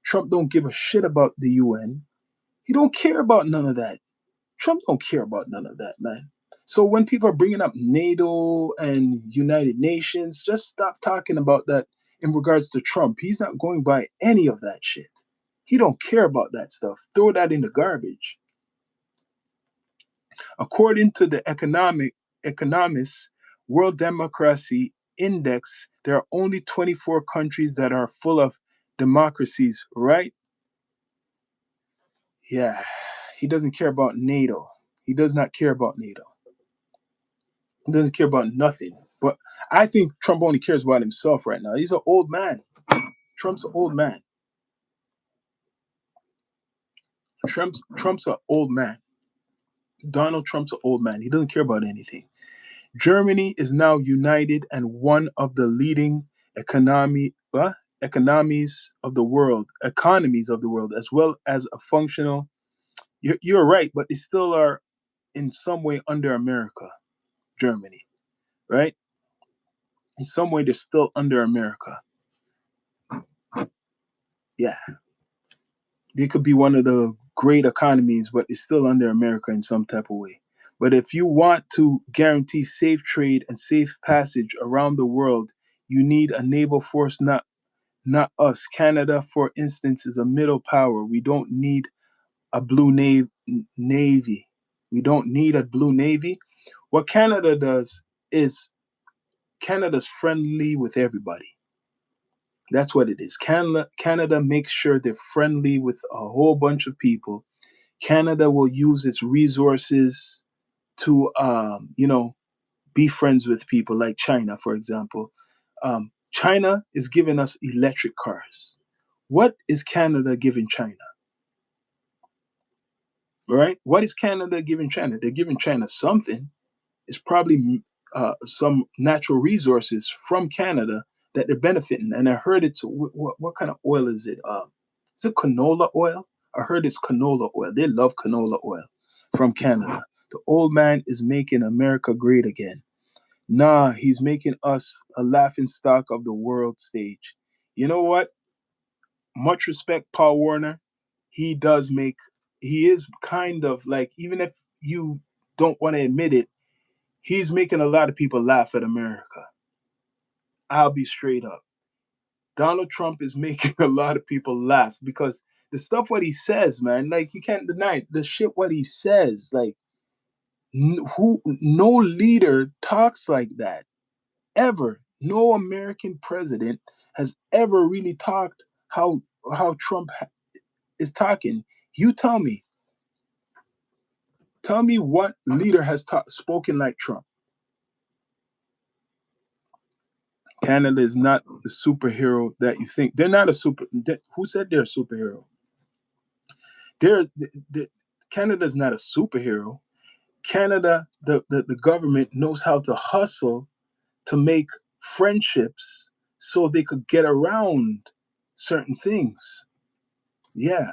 Trump don't give a shit about the UN. He don't care about none of that. Trump don't care about none of that, man. So when people are bringing up NATO and United Nations, just stop talking about that in regards to Trump. He's not going by any of that shit. He don't care about that stuff. Throw that in the garbage. According to the economists World Democracy Index, there are only 24 countries that are full of democracies, right? Yeah. He doesn't care about NATO. He does not care about NATO. He doesn't care about nothing. But I think Trump only cares about himself right now. He's an old man. Trump's an old man. Trump's an old man. Donald Trump's an old man. He doesn't care about anything. Germany is now united and one of the leading economies of the world, as well as a functional. You're right, but they still are in some way under America. Germany, right? In some way, they're still under America. Yeah, they could be one of the great economies, but it's still under America in some type of way. But if you want to guarantee safe trade and safe passage around the world, you need a naval force, not us. Canada, for instance, is a middle power. We don't need a navy. We don't need a blue navy. What Canada does is Canada's friendly with everybody. That's what it is. Canada makes sure they're friendly with a whole bunch of people. Canada will use its resources to, be friends with people like China, for example. China is giving us electric cars. What is Canada giving China? Right? What is Canada giving China? They're giving China something. It's probably some natural resources from Canada that they're benefiting. And I heard it's what kind of oil is it? Is it canola oil? I heard it's canola oil. They love canola oil from Canada. The old man is making America great again. Nah, he's making us a laughing stock of the world stage. You know what? Much respect, Paul Warner. He does make, he is kind of like, even if you don't want to admit it, he's making a lot of people laugh at America. I'll be straight up. Donald Trump is making a lot of people laugh because the stuff what he says, man, like you can't deny the shit what he says. Like no leader talks like that ever. No American president has ever really talked how Trump is talking. You tell me what leader has spoken like Trump. Canada is not the superhero that you think. They're not a super. Who said they're a superhero? They're Canada's not a superhero. Canada, the government knows how to hustle to make friendships so they could get around certain things. Yeah.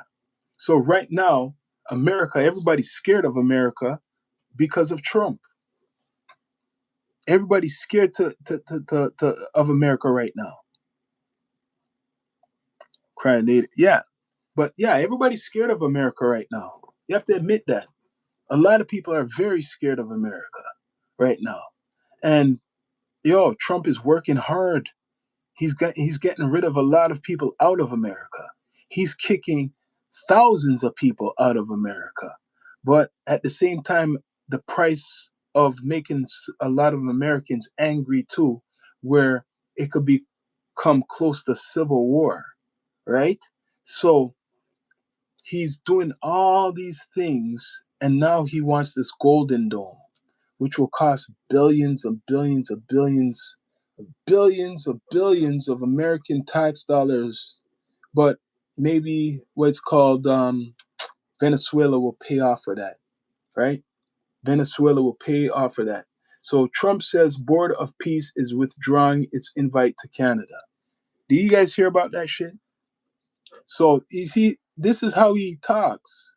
So right now, America, everybody's scared of America because of Trump. Everybody's scared of America right now. Crying native. Yeah. But yeah, everybody's scared of America right now. You have to admit that. A lot of people are very scared of America right now. And Trump is working hard. He's getting rid of a lot of people out of America. He's kicking thousands of people out of America. But at the same time, the price of making a lot of Americans angry too, where it could become close to civil war, right? So he's doing all these things, and now he wants this golden dome, which will cost billions and billions of billions of American tax dollars. But maybe what's called Venezuela will pay off for that, right? Venezuela will pay off for that. So Trump says Board of Peace is withdrawing its invite to Canada. Do you guys hear about that shit? So you see, this is how he talks.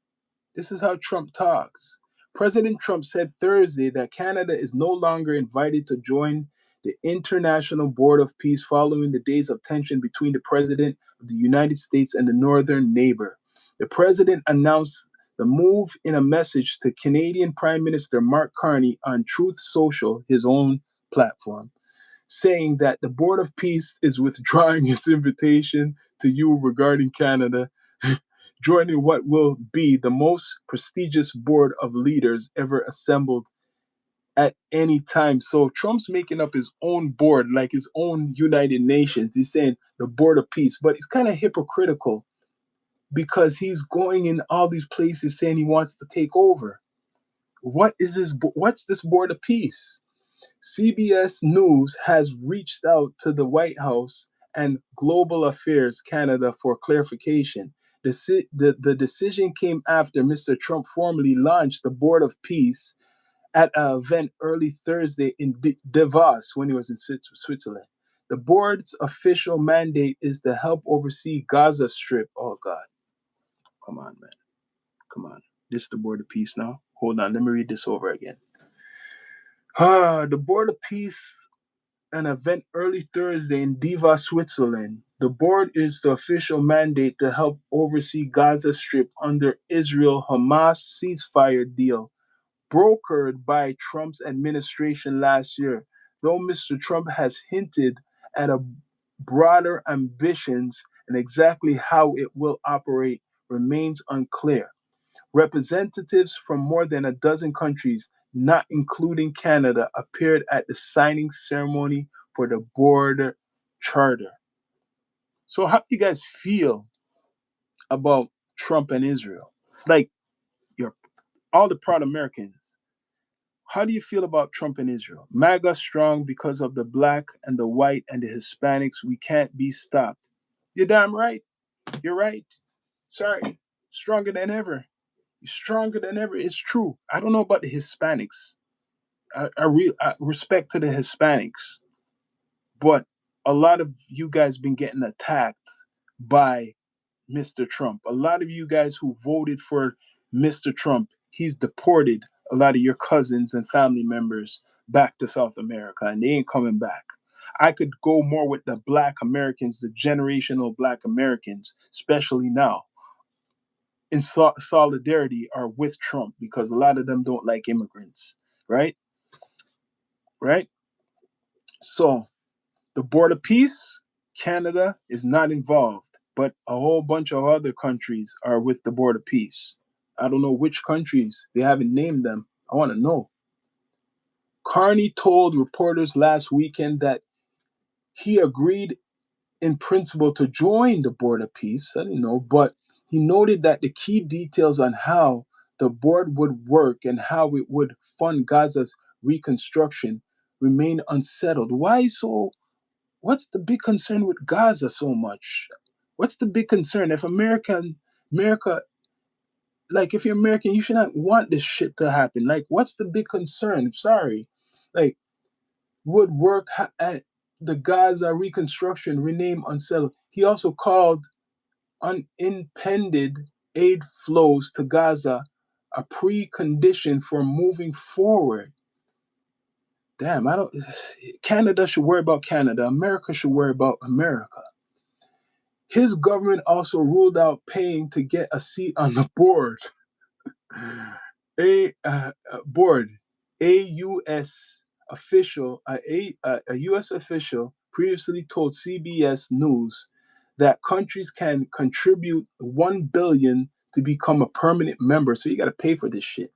This is how Trump talks. President Trump said Thursday that Canada is no longer invited to join the International Board of Peace following the days of tension between the President of the United States and the northern neighbor. The President announced the move in a message to Canadian Prime Minister Mark Carney on Truth Social, his own platform, saying that the Board of Peace is withdrawing its invitation to you regarding Canada, joining what will be the most prestigious board of leaders ever assembled at any time. So Trump's making up his own board, like his own United Nations. He's saying the Board of Peace, but it's kind of hypocritical because he's going in all these places saying he wants to take over. What is this? What's this Board of Peace? CBS News has reached out to the White House and Global Affairs Canada for clarification. The decision came after Mr. Trump formally launched the Board of Peace at an event early Thursday in Davos when he was in Switzerland. The board's official mandate is to help oversee Gaza Strip. Oh, God. Come on, man. Come on. This is the Board of Peace now. Hold on. Let me read this over again. The Board of Peace, an event early Thursday in Davos, Switzerland. The board is the official mandate to help oversee Gaza Strip under Israel-Hamas ceasefire deal brokered by Trump's administration last year. Though Mr. Trump has hinted at a broader ambitions and exactly how it will operate remains unclear. Representatives from more than a dozen countries, not including Canada, appeared at the signing ceremony for the border charter. So, how do you guys feel about Trump and Israel? Like, you're all the proud Americans. How do you feel about Trump and Israel? MAGA strong because of the black and the white and the Hispanics. We can't be stopped. You're damn right. You're right. Sorry. Stronger than ever. Stronger than ever. It's true. I don't know about the Hispanics. I respect to the Hispanics, but a lot of you guys been getting attacked by Mr. Trump. A lot of you guys who voted for Mr. Trump, he's deported a lot of your cousins and family members back to South America, and they ain't coming back. I could go more with the Black Americans, the generational Black Americans, especially now in solidarity are with Trump because a lot of them don't like immigrants, right? Right? So the Board of Peace, Canada is not involved, but a whole bunch of other countries are with the Board of Peace. I don't know which countries. They haven't named them. I want to know. Carney told reporters last weekend that he agreed in principle to join the Board of Peace. I didn't know, but he noted that the key details on how the board would work and how it would fund Gaza's reconstruction remain unsettled. Why so what's the big concern with Gaza so much? What's the big concern? If America, like if you're American, you should not want this shit to happen. Like, what's the big concern? Sorry, like would work at the Gaza reconstruction rename unsettled. He also called unimpeded aid flows to Gaza a precondition for moving forward. Damn, I don't. Canada should worry about Canada. America should worry about America. His government also ruled out paying to get a seat on the board. Board, a U.S. a U.S. official previously told CBS News that countries can contribute $1 billion to become a permanent member. So you got to pay for this shit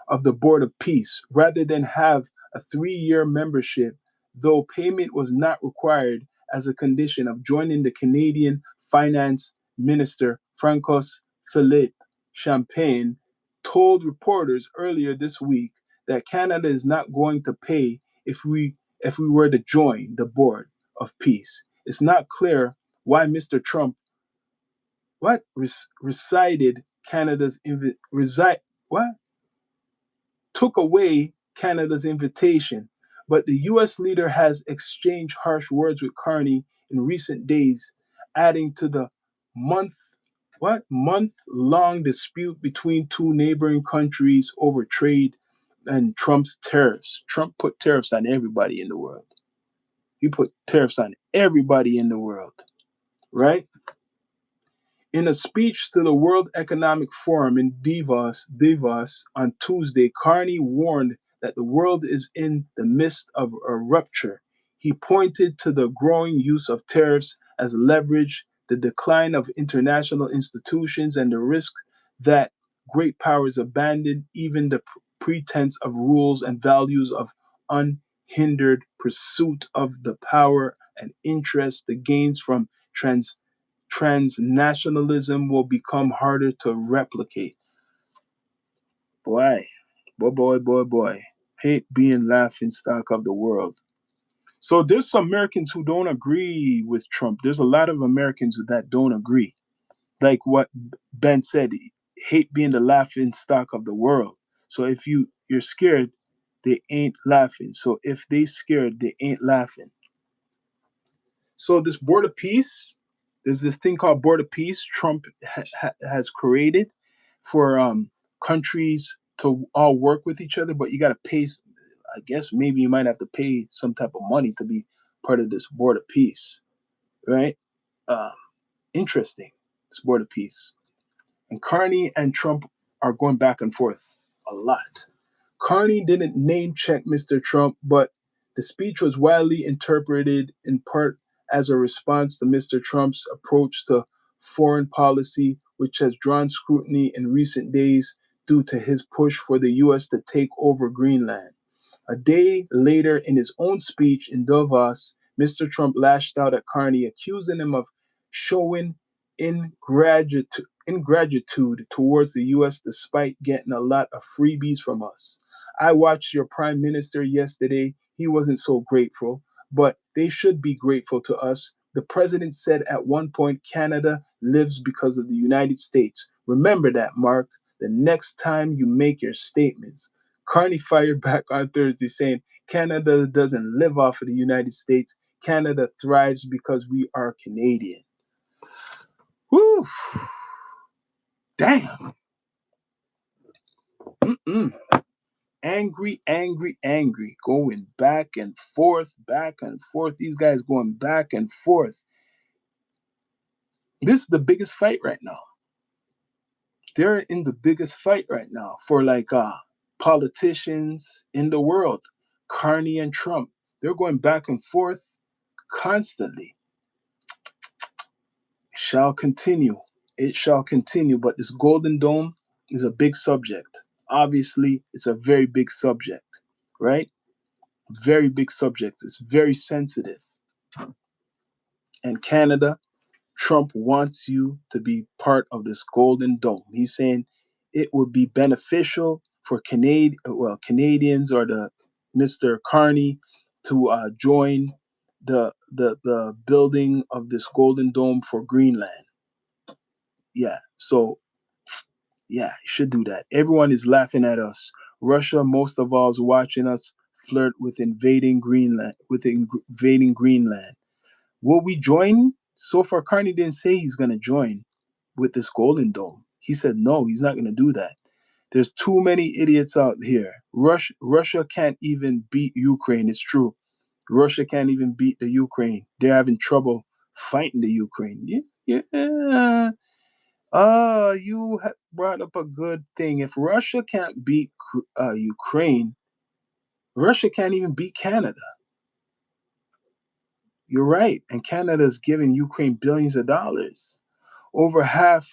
of the Board of Peace rather than have a 3-year membership, though payment was not required as a condition of joining. The Canadian Finance Minister Francois Philippe Champagne told reporters earlier this week that Canada is not going to pay if we were to join the Board of Peace. It's not clear why Mr. Trump recited Canada's what took away Canada's invitation, but the U.S. leader has exchanged harsh words with Carney in recent days, adding to the month month-long dispute between two neighboring countries over trade and Trump's tariffs. Trump put tariffs on everybody in the world. He put tariffs on everybody in the world, right? In a speech to the World Economic Forum in Davos on Tuesday, Carney warned that the world is in the midst of a rupture. He pointed to the growing use of tariffs as leverage, the decline of international institutions, and the risk that great powers abandon even the pretense of rules and values of unhindered pursuit of the power and interest. The gains from transnationalism will become harder to replicate. Boy, boy. Hate being laughing stock of the world. So there's some Americans who don't agree with Trump. There's a lot of Americans that don't agree. Like what Ben said, hate being the laughing stock of the world. So if you're scared, they ain't laughing. So if they scared, they ain't laughing. So this Board of Peace, there's this thing called Board of Peace Trump has created for countries to all work with each other, but you got to pay. I guess maybe you might have to pay some type of money to be part of this Board of Peace, right? Um, Interesting. This Board of Peace, and Carney and Trump are going back and forth a lot. Carney didn't name check Mr. Trump, but the speech was widely interpreted in part as a response to Mr. Trump's approach to foreign policy, which has drawn scrutiny in recent days due to his push for the U.S. to take over Greenland. A day later, in his own speech in Davos, Mr. Trump lashed out at Carney, accusing him of showing ingratitude towards the U.S. despite getting a lot of freebies from us. I watched your prime minister yesterday. He wasn't so grateful, but they should be grateful to us. The president said at one point, Canada lives because of the United States. Remember that, Mark, the next time you make your statements. Carney fired back on Thursday saying Canada doesn't live off of the United States. Canada thrives because we are Canadian. Whew. Damn. Mm-mm. Angry. Going back and forth. These guys going back and forth. This is the biggest fight right now. They're in the biggest fight right now for politicians in the world. Carney and Trump. They're going back and forth constantly. Shall continue. It shall continue. But this Golden Dome is a big subject. Obviously, it's a very big subject, right? Very big subject. It's very sensitive. And Canada, Trump wants you to be part of this Golden Dome. He's saying it would be beneficial for Canadians or the Mr. Carney to join the building of this golden dome for Greenland. Yeah. So yeah, you should do that. Everyone is laughing at us. Russia, most of all, is watching us flirt with invading Greenland. Invading Greenland. Will we join? So far, Carney didn't say he's going to join with this Golden Dome. He said no, he's not going to do that. There's too many idiots out here. Russia can't even beat Ukraine. It's true. Russia can't even beat the Ukraine. They're having trouble fighting the Ukraine. Yeah, yeah. You brought up a good thing. If Russia can't beat Ukraine, Russia can't even beat Canada. You're right. And Canada's giving Ukraine billions of dollars. Over half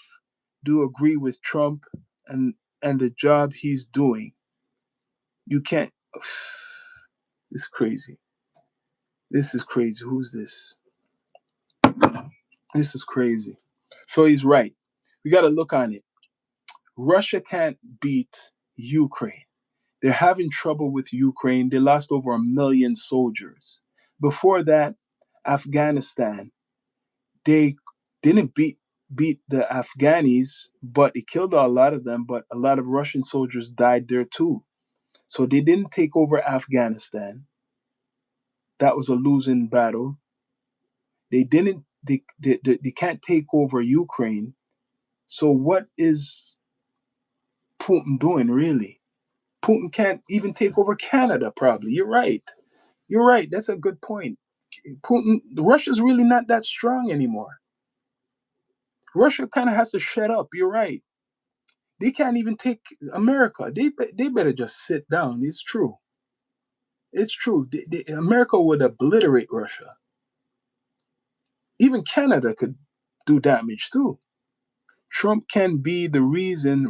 do agree with Trump and the job he's doing. You can't. This is crazy. This is crazy. Who's this? This is crazy. So he's right. We got to look on it. Russia can't beat Ukraine. They're having trouble with Ukraine. They lost over 1 million soldiers. Before that, Afghanistan, they didn't beat the Afghanis, but they killed a lot of them, but a lot of Russian soldiers died there too. So they didn't take over Afghanistan. That was a losing battle. They didn't they can't take over Ukraine. So what is Putin doing really? Putin can't even take over Canada probably. You're right. You're right. That's a good point. Putin, Russia's really not that strong anymore. Russia kind of has to shut up. You're right. They can't even take America. They better just sit down. It's true. It's true. America would obliterate Russia. Even Canada could do damage too. Trump can be the reason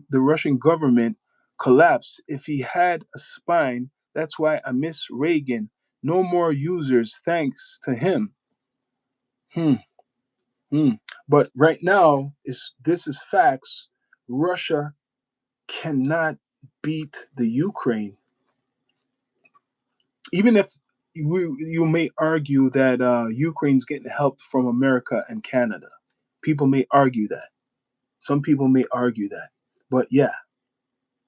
the Russian government collapsed. If he had a spine, that's why I miss Reagan. No more users thanks to him. Hmm. Hmm. But right now, this is facts. Russia cannot beat the Ukraine. Even if you may argue that Ukraine's getting help from America and Canada. People may argue that. Some people may argue that. But yeah,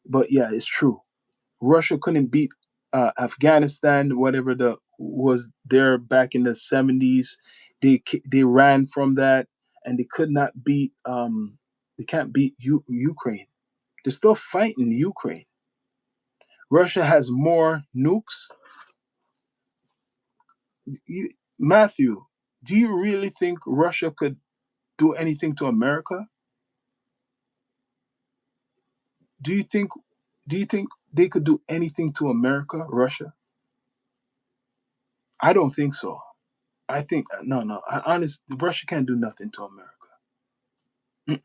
it's true. Russia couldn't beat Afghanistan, whatever the was there back in the 70s. They ran from that, and they could not beat. They can't beat Ukraine. They're still fighting Ukraine. Russia has more nukes. Matthew, do you really think Russia could do anything to America? Do you think they could do anything to America, Russia? I don't think so. I think no. Russia can't do nothing to America. Mm.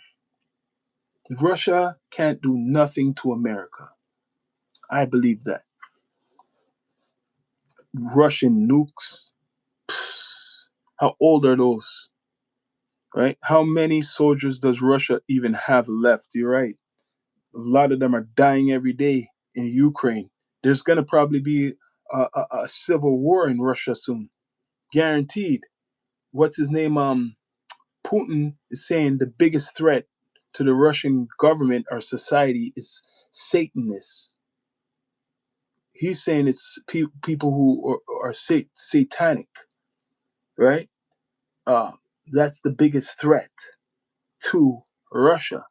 Russia can't do nothing to America. I believe that. Russian nukes. Psst, how old are those? Right? How many soldiers does Russia even have left? You're right. A lot of them are dying every day in Ukraine. There's going to probably be a civil war in Russia soon. Guaranteed. What's his name? Putin is saying the biggest threat to the Russian government or society is Satanists. He's saying it's people who are satanic, right? Uh, that's the biggest threat to Russia.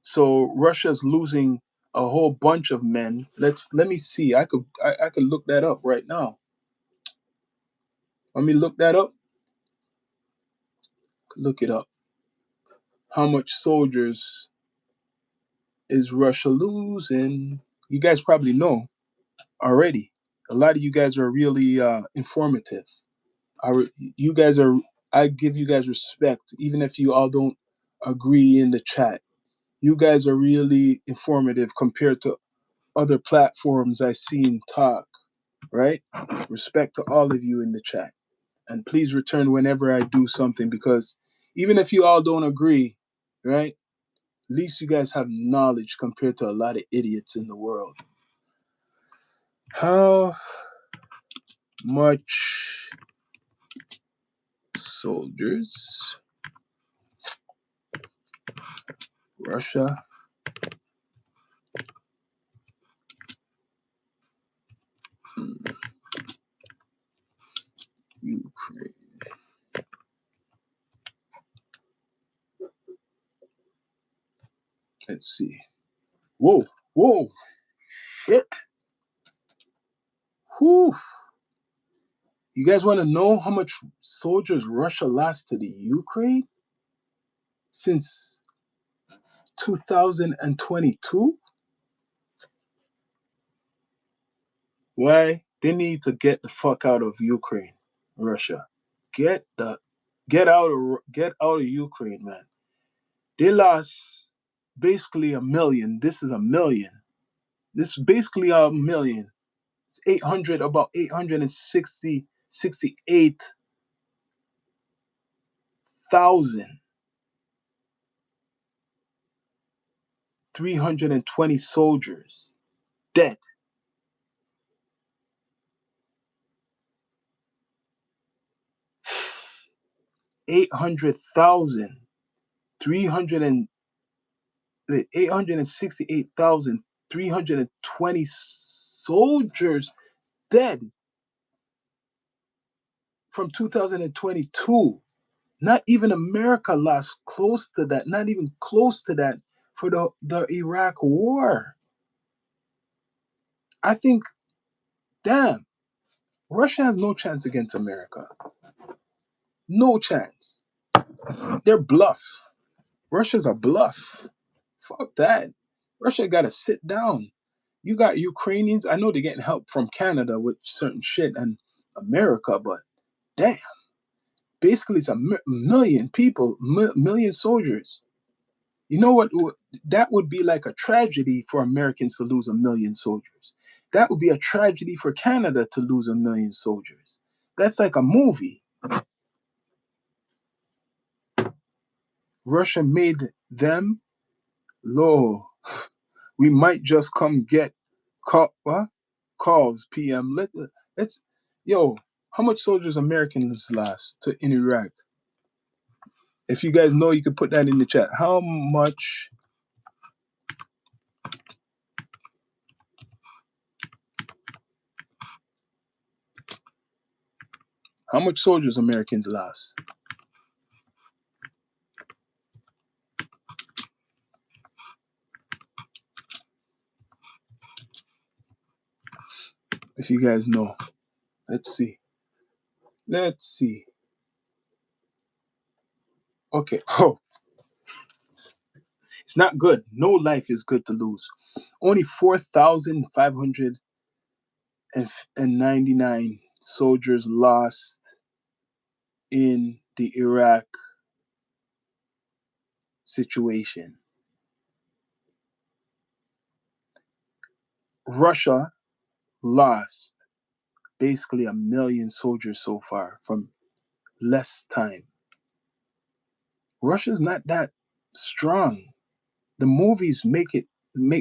So Russia's losing a whole bunch of men. Let me see. I could look that up right now. Let me look that up. Look it up. How much soldiers is Russia losing? You guys probably know already. A lot of you guys are really informative. You guys are. I give you guys respect, even if you all don't agree in the chat. You guys are really informative compared to other platforms I've seen talk. Right? Respect to all of you in the chat, and please return whenever I do something because even if you all don't agree, right? At least you guys have knowledge compared to a lot of idiots in the world. How much soldiers Russia Ukraine. Let's see. Whoa, shit. Whew. You guys want to know how much soldiers Russia lost to the Ukraine since 2022? Why? They need to get the fuck out of Ukraine, Russia. Get the get out of Ukraine, man. They lost basically a million. This is a million. This is basically a million. It's 800, about 868,320 soldiers dead. 800,000, 300 and 868,320 soldiers dead from 2022. Not even America lost close to that, not even close to that for the Iraq war. I think, damn, Russia has no chance against America. No chance. They're bluff. Russia's a bluff. Fuck that. Russia got to sit down. You got Ukrainians. I know they're getting help from Canada with certain shit and America, but damn. Basically, it's a million people, million soldiers. You know what? That would be like a tragedy for Americans to lose a million soldiers. That would be a tragedy for Canada to lose a million soldiers. That's like a movie. Russia made them low. We might just come get what? Calls PM. Let's yo. How much soldiers Americans lost to in Iraq? If you guys know, you could put that in the chat. How much soldiers Americans lost? If you guys know, let's see. Let's see. Okay. Oh, it's not good. No life is good to lose. Only 4,599 soldiers lost in the Iraq situation. Russia lost basically a million soldiers so far from less time. Russia's not that strong. The movies make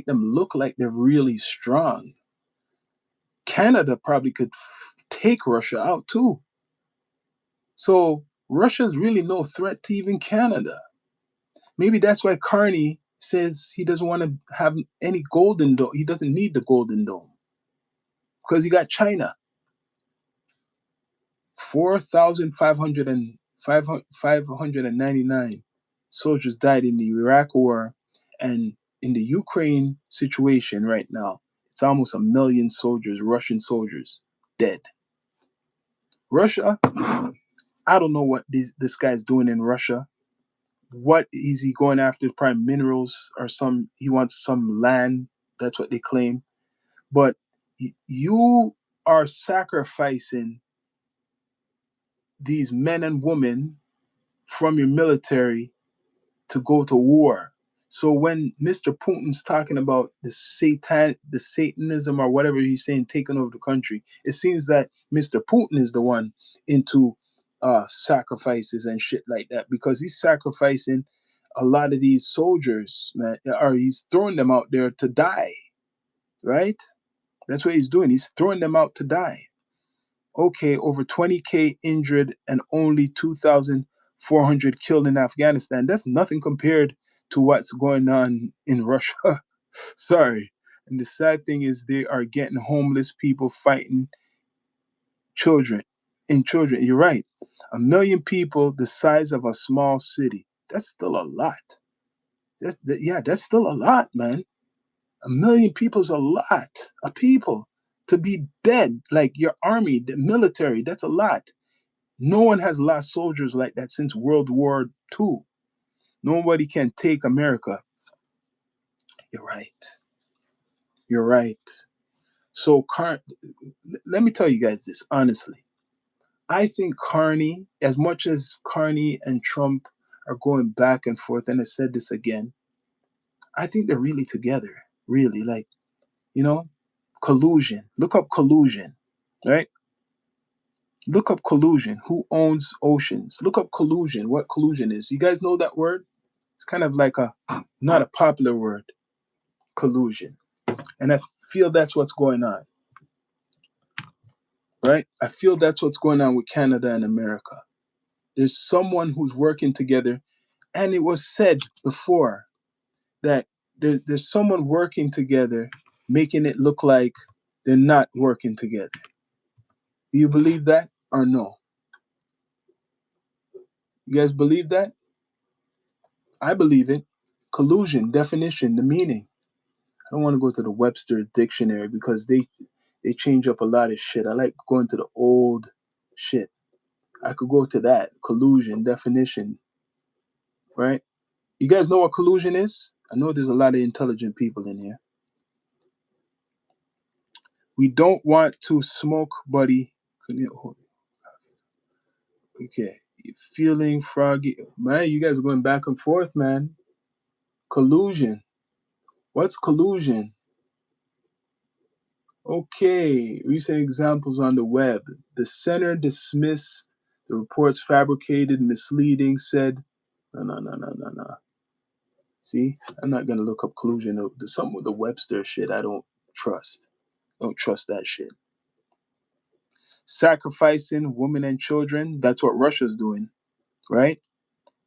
them look like they're really strong. Canada probably could take Russia out too. So Russia's really no threat to even Canada. Maybe that's why Carney says he doesn't want to have any golden dome. He doesn't need the golden dome because he got China. 4,599 soldiers died in the Iraq war, and in the Ukraine situation right now, it's almost a million soldiers, Russian soldiers, dead. Russia, I don't know what this guy's doing in Russia. What is he going after? Probably minerals or he wants some land. That's what they claim. But you are sacrificing these men and women from your military to go to war. So when Mr. Putin's talking about the Satanism or whatever he's saying taking over the country, it seems that Mr. Putin is the one into sacrifices and shit like that because he's sacrificing a lot of these soldiers, man, or he's throwing them out there to die, right? That's what he's doing. He's throwing them out to die. Okay, over 20K injured and only 2,400 killed in Afghanistan. That's nothing compared to what's going on in Russia. Sorry. And the sad thing is, they are getting homeless people fighting children. In children, you're right. 1 million people, the size of a small city. That's still a lot. Yeah, that's still a lot, man. 1 million people is a lot of people to be dead. Like your army, the military, that's a lot. No one has lost soldiers like that since World War II. Nobody can take America. You're right. You're right. So, let me tell you guys this honestly. I think Carney, as much as Carney and Trump are going back and forth, and I said this again, I think they're really together. Really, like, you know, collusion. Look up collusion, right? Look up collusion. Who owns oceans? Look up collusion. What collusion is? You guys know that word? It's kind of like a not a popular word, collusion. And I feel that's what's going on, right? I feel that's what's going on with Canada and America. There's someone who's working together, and it was said before that there's someone working together, making it look like they're not working together. Do you believe that or no? You guys believe that? I believe it. Collusion, definition, the meaning. I don't want to go to the Webster dictionary because they change up a lot of shit. I like going to the old shit. I could go to that. Collusion, definition, right? You guys know what collusion is? I know there's a lot of intelligent people in here. We don't want to smoke, buddy. Okay. Feeling froggy. Man, you guys are going back and forth, man. Collusion. What's collusion? Okay. Recent examples on the web. The center dismissed the reports fabricated, misleading, said, no, no, no, no, no, no. See, I'm not going to look up collusion. There's something with the Webster shit I don't trust. Don't trust that shit. Sacrificing women and children. That's what Russia's doing, right?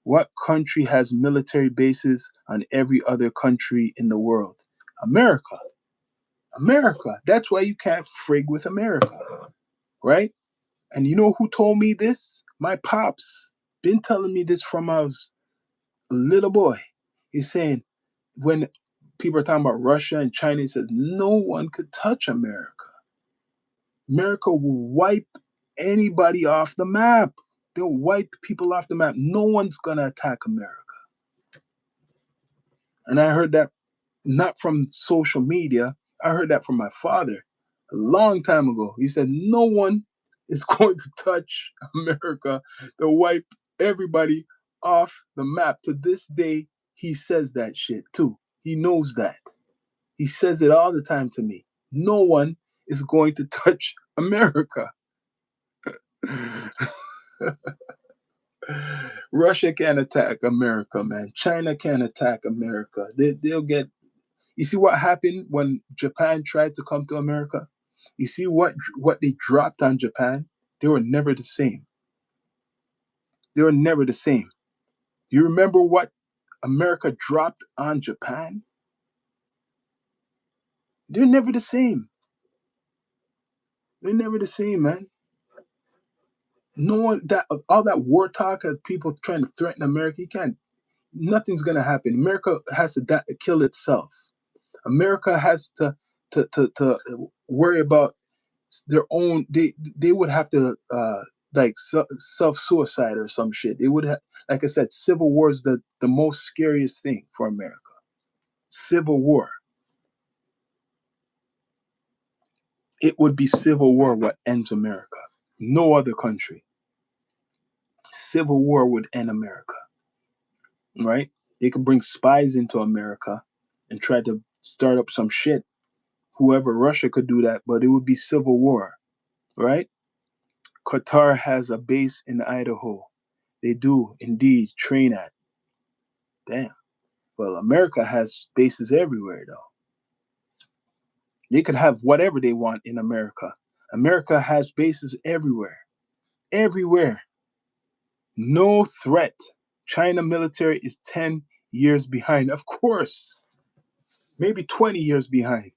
What country has military bases on every other country in the world? America. America. That's why you can't frig with America, right? And you know who told me this? My pops. Been telling me this from I was a little boy. He's saying when people are talking about Russia and China, he says no one could touch America. America will wipe anybody off the map. They'll wipe people off the map. No one's gonna attack America. And I heard that not from social media. I heard that from my father a long time ago. He said, no one is going to touch America. They'll wipe everybody off the map. To this day, he says that shit too. He knows that. He says it all the time to me. No one is going to touch America. Russia can attack America, man. China can attack America. They'll get. You see what happened when Japan tried to come to America? You see what they dropped on Japan? They were never the same. They were never the same. You remember what America dropped on Japan? They're never the same. They're never the same, man. No one that all that war talk of people trying to threaten America, you can't. Nothing's gonna happen. America has to kill itself. America has to worry about their own. They would have to like self suicide or some shit. They would have, like I said, civil war is the most scariest thing for America. Civil war. It would be civil war what ends America. No other country. Civil war would end America, right? They could bring spies into America and try to start up some shit. Whoever Russia could do that, but it would be civil war, right? Qatar has a base in Idaho. They do indeed train at. Damn. Well, America has bases everywhere, though. They could have whatever they want in America. America has bases everywhere. Everywhere. No threat. China military is 10 years behind. Of course. Maybe 20 years behind.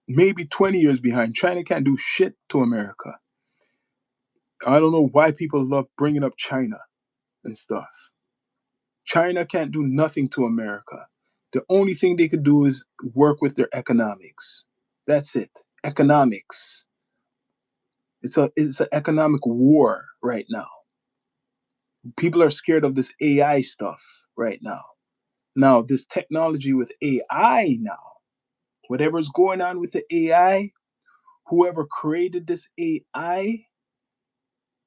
Maybe 20 years behind. China can't do shit to America. I don't know why people love bringing up China and stuff. China can't do nothing to America. The only thing they could do is work with their economics. That's it. Economics. It's an economic war right now. People are scared of this AI stuff right now. Now, this technology with AI now, whatever's going on with the AI, whoever created this AI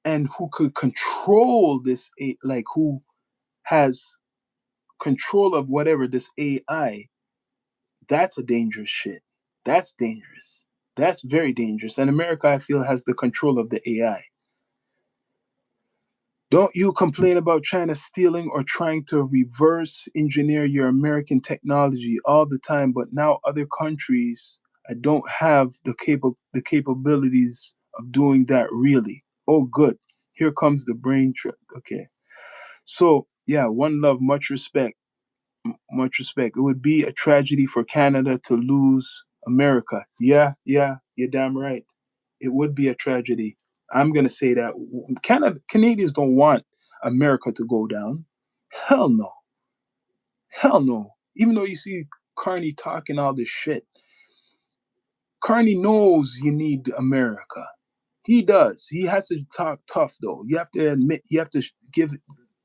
and who could control this, like who has control of whatever this AI, that's a dangerous shit. That's dangerous. That's very dangerous. And America, I feel, has the control of the AI. Don't you complain about China stealing or trying to reverse engineer your American technology all the time, but now other countries don't have the capabilities of doing that really. Oh, good. Here comes the brain trip. Okay. So, yeah, one love, much respect. Much respect. It would be a tragedy for Canada to lose America. Yeah, you're damn right. It would be a tragedy. I'm gonna say that Canadians don't want America to go down. Hell no. Hell no. Even though you see Carney talking all this shit, Carney knows you need America. He does. He has to talk tough though. You have to admit. You have to give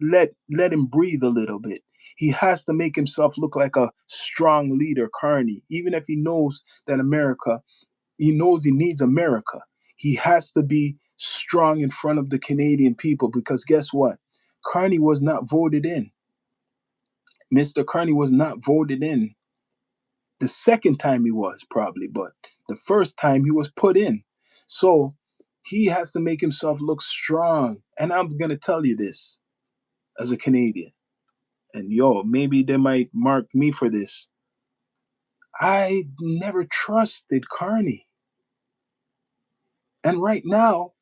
let him breathe a little bit. He has to make himself look like a strong leader, Carney. Even if he knows that he knows he needs America. He has to be strong in front of the Canadian people because guess what? Carney was not voted in. Mr. Carney was not voted in. The second time he was probably, but the first time he was put in. So he has to make himself look strong. And I'm going to tell you this as a Canadian. And yo, maybe they might mark me for this. I never trusted Carney. And right now,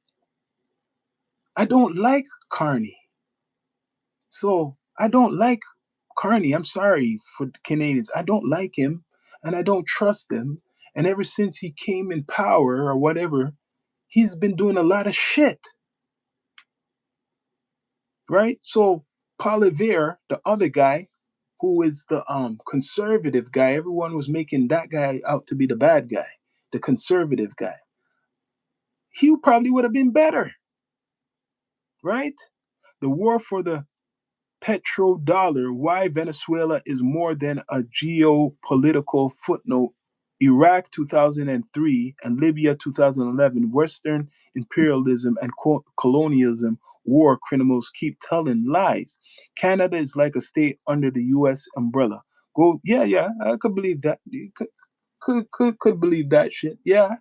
I don't like Carney. So I don't like Carney. I'm sorry for Canadians. I don't like him and I don't trust him. And ever since he came in power or whatever, he's been doing a lot of shit. Right? So Poilievre, the other guy, who is the conservative guy, everyone was making that guy out to be the bad guy, the conservative guy. He probably would have been better, right? The war for the petrodollar, why Venezuela is more than a geopolitical footnote. Iraq 2003 and Libya 2011, Western imperialism and colonialism war criminals keep telling lies. Canada is like a state under the US umbrella. Go, yeah, I could believe that. Could believe that shit. Yeah,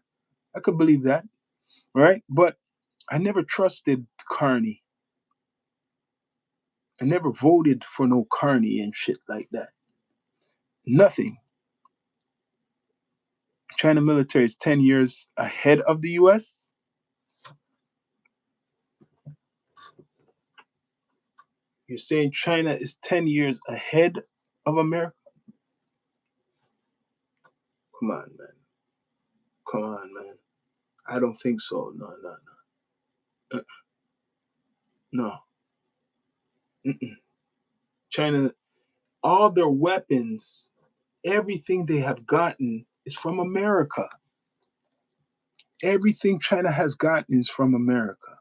I could believe that. Right? But I never trusted Carney. I never voted for no Carney and shit like that. Nothing. China military is 10 years ahead of the US. You're saying China is 10 years ahead of America? Come on, man. Come on, man. I don't think so. No. Uh, No. Mm-mm. China, all their weapons, everything they have gotten is from America. Everything China has gotten is from America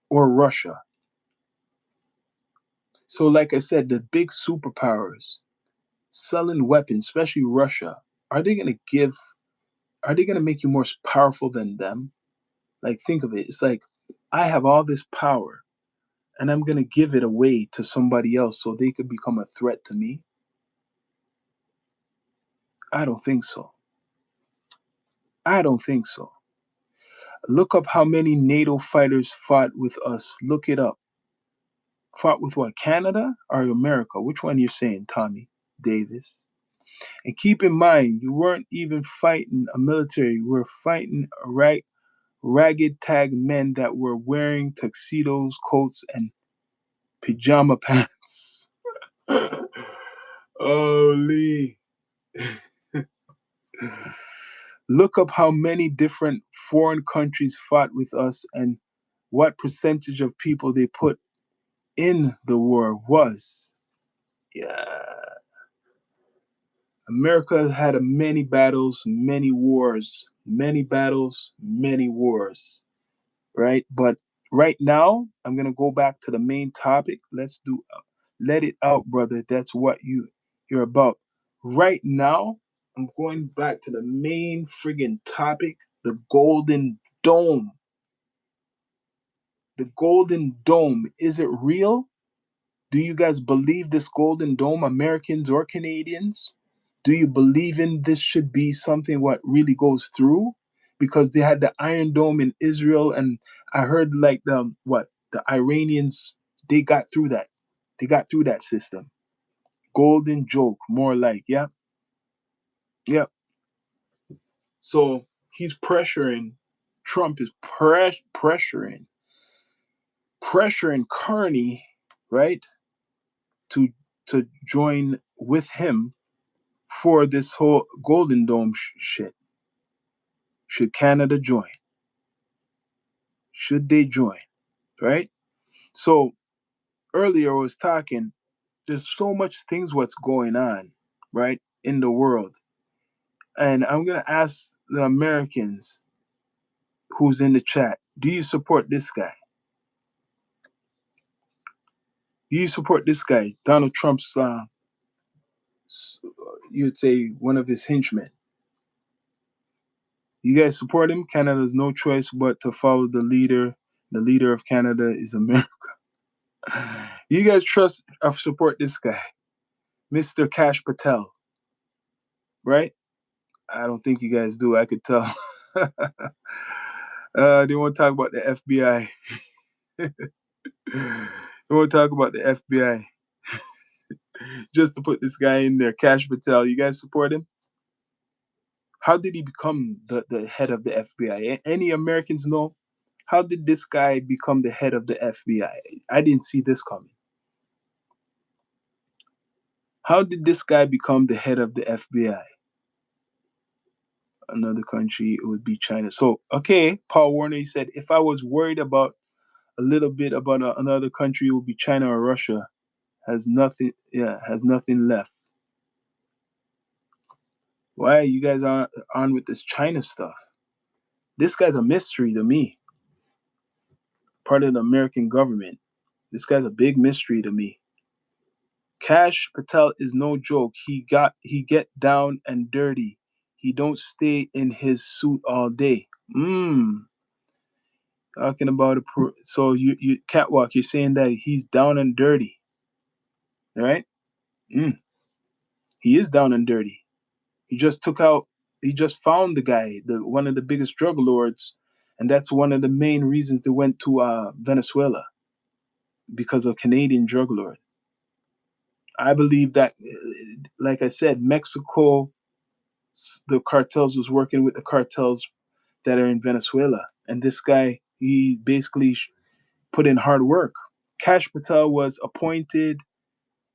or Russia. So, like I said, the big superpowers selling weapons, especially Russia, are they going to give? Are they going to make you more powerful than them? Like, think of it. It's like I have all this power, and I'm going to give it away to somebody else so they could become a threat to me. I don't think so. I don't think so. Look up how many NATO fighters fought with us. Look it up. Fought with what? Canada or America? Which one you're saying, Tommy Davis? And keep in mind, you weren't even fighting a military. You were fighting ragged tag men that were wearing tuxedos, coats, and pajama pants. Holy. Look up how many different foreign countries fought with us and what percentage of people they put in the war was. Yeah. America had many battles, many wars, many battles, many wars, right? But right now, I'm gonna go back to the main topic. Let's do let it out, brother. That's what you're about. Right now, I'm going back to the main friggin' topic, the Golden Dome. The Golden Dome, is it real? Do you guys believe this Golden Dome, Americans or Canadians? Do you believe in this should be something what really goes through? Because they had the Iron Dome in Israel, and I heard like the Iranians, they got through that. They got through that system. Golden joke, more like, yeah, yeah. So he's pressuring. Trump is pressuring Carney, right, to join with him for this whole Golden Dome shit. Should Canada join? Should they join? Right? So earlier I was talking, there's so much things what's going on, right, in the world. And I'm gonna ask the Americans who's in the chat, do you support this guy? Do you support this guy? Donald Trump's you'd say one of his henchmen. You guys support him? Canada's no choice but to follow the leader. The leader of Canada is America. You guys trust or support this guy, Mr. Cash Patel, right? I don't think you guys do. I could tell. They want to talk about the FBI. They want to talk about the FBI just to put this guy in there, Cash Patel. You guys support him? How did he become the head of the FBI? Any Americans know? How did this guy become the head of the FBI? I didn't see this coming. How did this guy become the head of the FBI? Another country, it would be China. So, okay, Paul Warner, he said, if I was worried about a little bit about another country, it would be China or Russia. Has nothing, yeah, has nothing left. Why are you guys on with this China stuff? This guy's a mystery to me. Part of the American government. This guy's a big mystery to me. Cash Patel is no joke. He get down and dirty. He don't stay in his suit all day. Talking about so you catwalk. You're saying that he's down and dirty, right? He is down and dirty. He just took out. He just found the guy, the one of the biggest drug lords, and that's one of the main reasons they went to Venezuela because of Canadian drug lord. I believe that, like I said, Mexico, the cartels was working with the cartels that are in Venezuela, and this guy he basically put in hard work. Cash Patel was appointed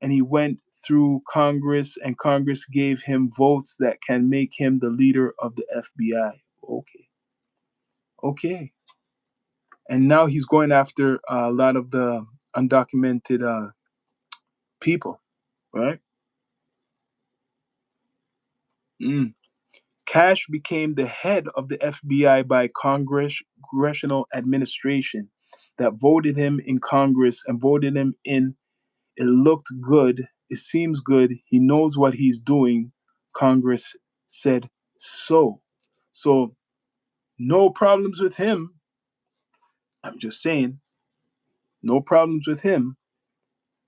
and he went through Congress, and Congress gave him votes that can make him the leader of the FBI. Okay. Okay. And now he's going after a lot of the undocumented people, right? Mm. Cash became the head of the FBI by congressional administration that voted him in Congress and voted him in. It looked good. It seems good. He knows what he's doing. Congress said so. So, no problems with him. I'm just saying, no problems with him.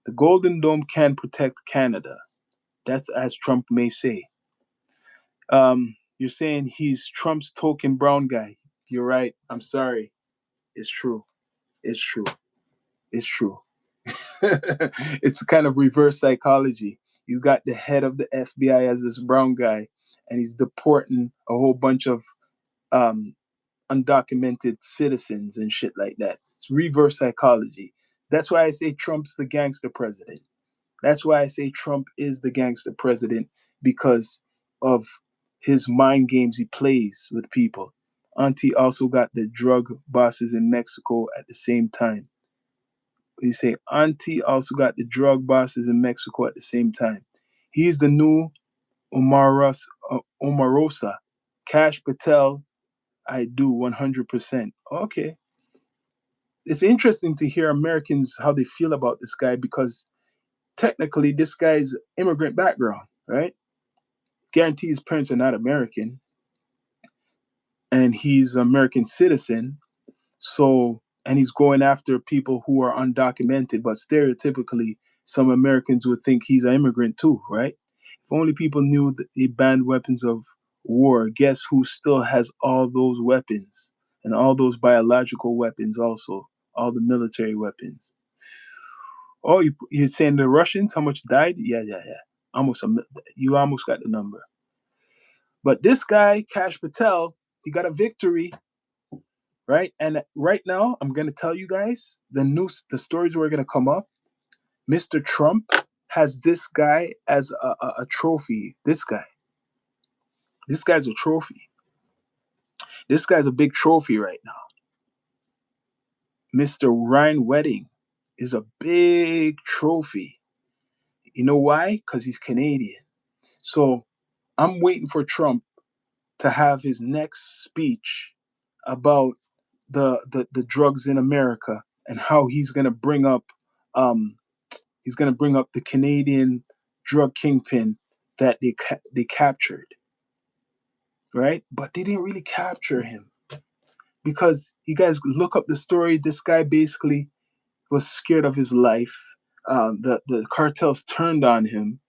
The Golden Dome can protect Canada. That's as Trump may say. You're saying he's Trump's token brown guy. You're right. I'm sorry. It's true. It's true. It's true. It's a kind of reverse psychology. You got the head of the FBI as this brown guy, and he's deporting a whole bunch of um, undocumented citizens and shit like that. It's reverse psychology. That's why I say Trump's the gangster president. That's why I say Trump is the gangster president, because of his mind games he plays with people. Auntie also got the drug bosses in Mexico at the same time. You say Auntie also got the drug bosses in Mexico at the same time. He's the new Omarosa. Cash Patel, I do 100%. Okay. It's interesting to hear Americans how they feel about this guy, because technically this guy's immigrant background, right? Guarantee his parents are not American, and he's an American citizen. So, and he's going after people who are undocumented, but stereotypically, some Americans would think he's an immigrant too, right? If only people knew that he banned weapons of war. Guess who still has all those weapons and all those biological weapons, also all the military weapons? Oh, you're saying the Russians? How much died? Yeah, yeah, yeah. You almost got the number. But this guy, Cash Patel, he got a victory, right? And right now, I'm gonna tell you guys the stories were gonna come up. Mr. Trump has this guy as a trophy. This guy's a trophy. This guy's a big trophy right now. Mr. Ryan Wedding is a big trophy. You know why? Because he's Canadian. So I'm waiting for Trump to have his next speech about the drugs in America, and how um, he's gonna bring up the Canadian drug kingpin that they captured, right? But they didn't really capture him, because you guys look up the story. This guy basically was scared of his life. The cartels turned on him,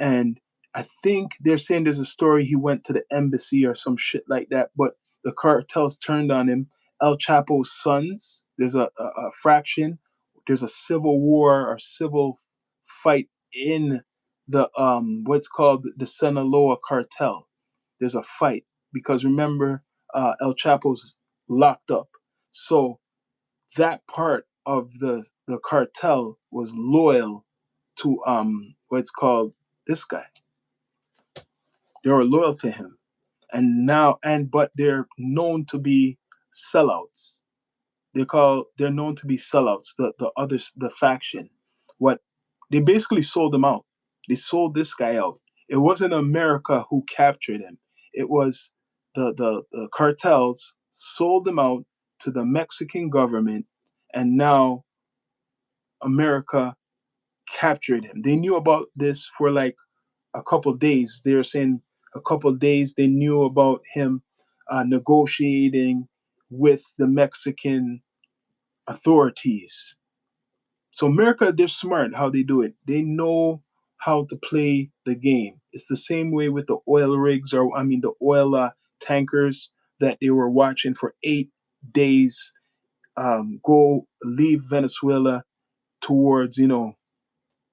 and I think they're saying there's a story he went to the embassy or some shit like that, but the cartels turned on him. El Chapo's sons, there's a fraction, there's a civil war or civil fight in the what's called the Sinaloa cartel. There's a fight because remember, El Chapo's locked up, so that part of the cartel was loyal to what's called this guy. They were loyal to him, and now and but they're known to be sellouts. They're known to be sellouts. The others, the faction, what they basically sold him out. They sold this guy out. It wasn't America who captured him. It was the cartels sold him out to the Mexican government, and now America captured him. They knew about this for like a couple of days. They were saying a couple of days they knew about him negotiating with the Mexican authorities. So America, they're smart how they do it. They know how to play the game. It's the same way with the oil rigs, or I mean the oil tankers that they were watching for 8 days go leave Venezuela towards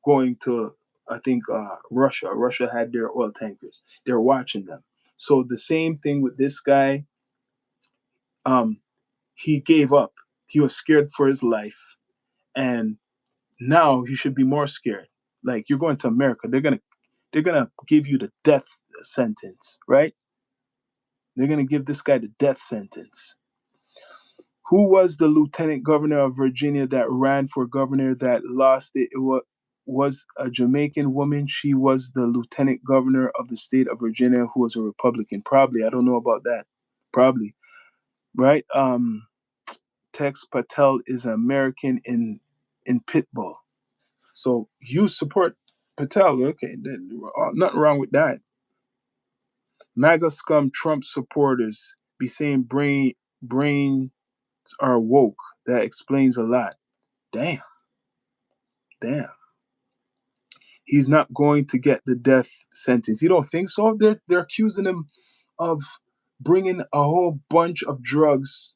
going to, I think, Russia. Russia had their oil tankers. They're watching them. So the same thing with this guy. Um, he gave up. He was scared for his life, and now he should be more scared. Like, you're going to America, they're gonna give you the death sentence, right? They're gonna give this guy the death sentence. Who was the lieutenant governor of Virginia that ran for governor that lost it? Was a Jamaican woman. She was the lieutenant governor of the state of Virginia, who was a Republican. Probably, I don't know about that. Probably, right? Tex Patel is an American in Pitbull. So you support Patel, okay? Then nothing wrong with that. MAGA scum Trump supporters be saying brains are woke. That explains a lot. Damn, damn. He's not going to get the death sentence. You don't think so? They're accusing him of bringing a whole bunch of drugs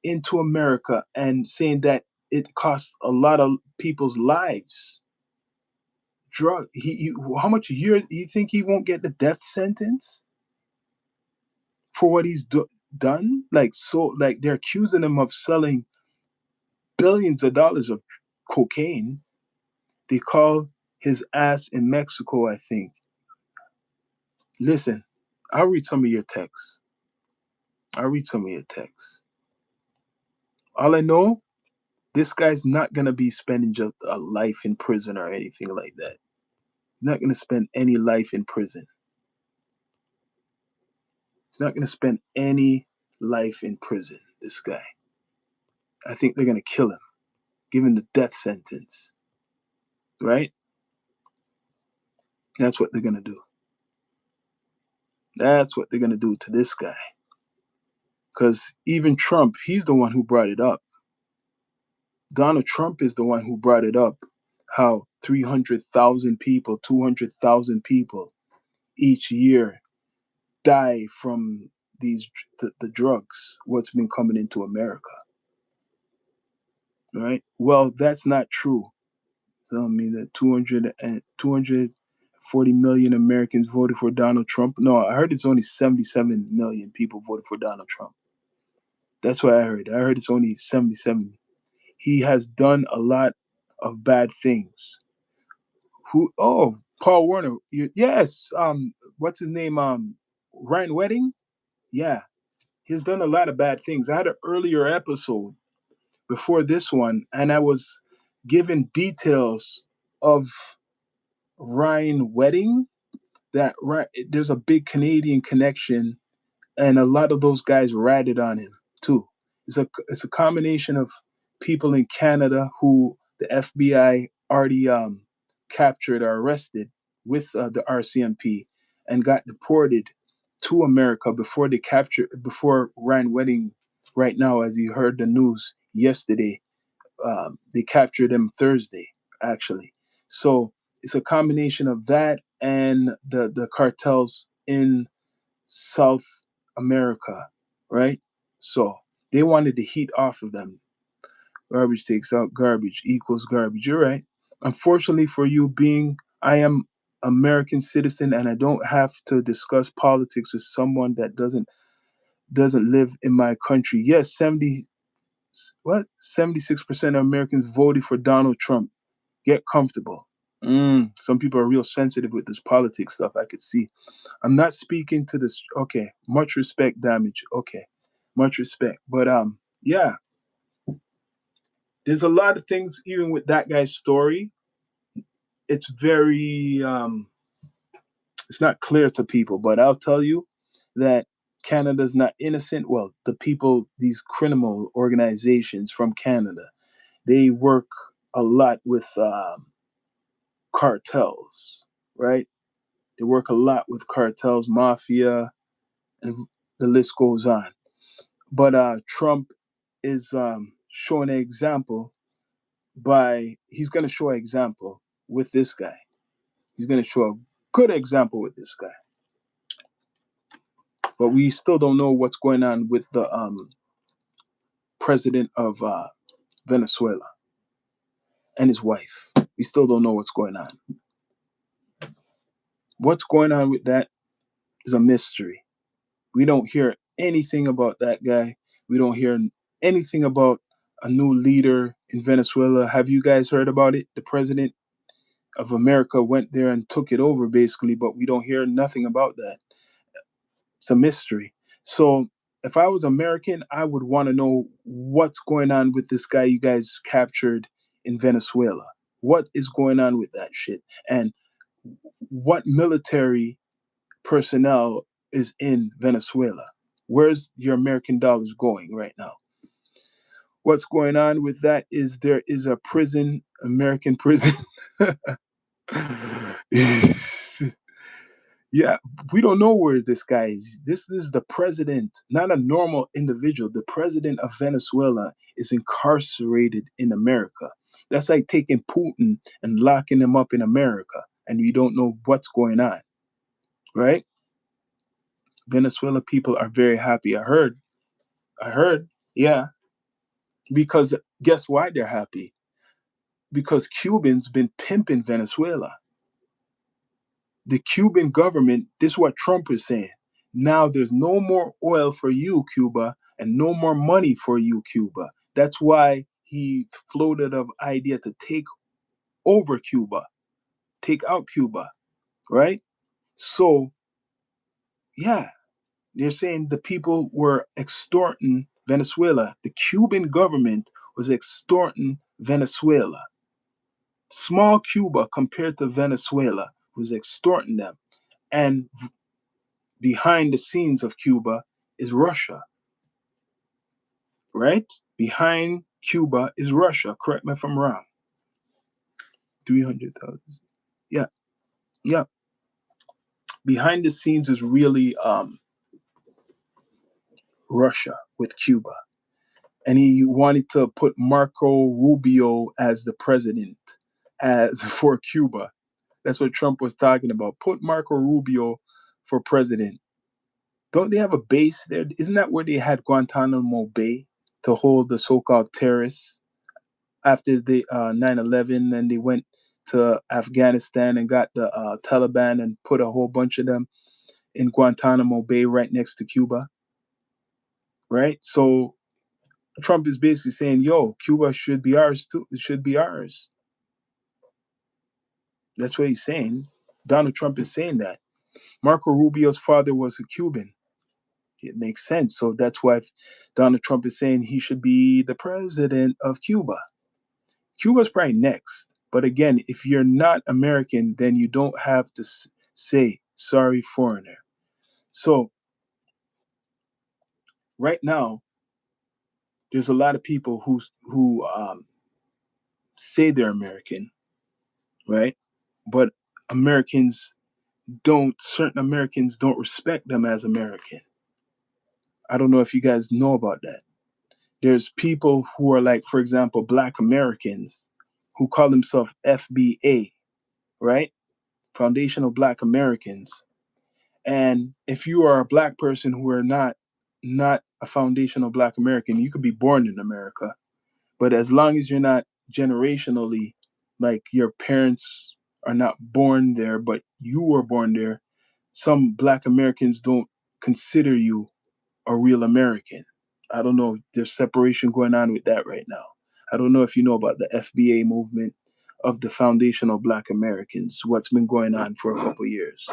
into America and saying that it costs a lot of people's lives. drug. How much years you think he won't get the death sentence for what he's done? Like, so, like, they're accusing him of selling billions of dollars of cocaine. They call his ass in Mexico, I think. Listen, I'll read some of your texts. I'll read some of your texts. All I know, this guy's not gonna be spending just a life in prison or anything like that. He's not gonna spend any life in prison. He's not gonna spend any life in prison. This guy. I think they're gonna kill him, give him the death sentence. Right? That's what they're gonna do. That's what they're gonna do to this guy. Because even Trump, he's the one who brought it up. Donald Trump is the one who brought it up. How 300,000 people, 200,000 people each year die from the drugs, what's been coming into America. Right? Well, that's not true. Tell me that 240 million Americans voted for Donald Trump. No, I heard it's only 77 million people voted for Donald Trump. That's what I heard. I heard it's only 77. He has done a lot of bad things. Who? Oh, Paul Warner. Yes. What's his name? Ryan Wedding. Yeah, he's done a lot of bad things. I had an earlier episode before this one, and I was given details of Ryan Wedding. That right, there's a big Canadian connection, and a lot of those guys ratted on him too. It's a combination of people in Canada who the FBI already captured or arrested with the RCMP and got deported to America before Ryan Wedding. Right now, as you heard the news yesterday, they captured him Thursday, actually. So it's a combination of that and the cartels in South America, right? So they wanted the heat off of them. Garbage takes out garbage equals garbage. You're right. Unfortunately for you, I am American citizen and I don't have to discuss politics with someone that doesn't live in my country. Yes, 76% of Americans voted for Donald Trump. Get comfortable. Some people are real sensitive with this politics stuff. I could see. I'm not speaking to this. Okay, much respect, damage. Okay, much respect. But yeah, there's a lot of things. Even with that guy's story, it's very it's not clear to people. But I'll tell you that Canada's not innocent. Well, the people, these criminal organizations from Canada, they work a lot with cartels, right? They work a lot with cartels, mafia, and the list goes on. But Trump is showing an example he's going to show an example with this guy. He's going to show a good example with this guy. But we still don't know what's going on with the president of Venezuela and his wife. We still don't know what's going on. What's going on with that is a mystery. We don't hear anything about that guy. We don't hear anything about a new leader in Venezuela. Have you guys heard about it? The president of America went there and took it over basically, but we don't hear nothing about that. It's a mystery. So if I was American, I would want to know what's going on with this guy you guys captured in Venezuela. What is going on with that shit? And what military personnel is in Venezuela? Where's your American dollars going right now? What's going on with that is there is a prison, American prison. Yeah, we don't know where this guy is. This is the president, not a normal individual. The president of Venezuela is incarcerated in America. That's like taking Putin and locking him up in America, and you don't know what's going on, right? Venezuela people are very happy. I heard, yeah, because guess why they're happy? Because Cubans been pimping Venezuela. The Cuban government, this is what Trump is saying. Now there's no more oil for you, Cuba, and no more money for you, Cuba. That's why he floated an idea to take over Cuba, take out Cuba, right? So, yeah, they're saying the people were extorting Venezuela. The Cuban government was extorting Venezuela. Small Cuba compared to Venezuela was extorting them. And behind the scenes of Cuba is Russia, right? Behind Cuba is Russia. Correct me if I'm wrong. 300,000. Yeah, yeah. Behind the scenes is really Russia with Cuba. And he wanted to put Marco Rubio as the president as for Cuba. That's what Trump was talking about. Put Marco Rubio for president. Don't they have a base there? Isn't that where they had Guantanamo Bay to hold the so-called terrorists after the 9/11? And they went to Afghanistan and got the Taliban and put a whole bunch of them in Guantanamo Bay right next to Cuba, right? So Trump is basically saying, yo, Cuba should be ours too. It should be ours. That's what he's saying. Donald Trump is saying that. Marco Rubio's father was a Cuban. It makes sense. So that's why Donald Trump is saying he should be the president of Cuba. Cuba's probably next. But again, if you're not American, then you don't have to say, sorry, foreigner. So right now, there's a lot of people who say they're American, right? But Americans certain Americans don't respect them as American. I don't know if you guys know about that. There's people who are like, for example, Black Americans who call themselves FBA, right? Foundational Black Americans. And if you are a Black person who are not a foundational Black American, you could be born in America, but as long as you're not generationally, like your parents are not born there, but you were born there, some Black Americans don't consider you a real American. I don't know. There's separation going on with that right now. I don't know if you know about the FBA movement of the foundational Black Americans, what's been going on for a couple years,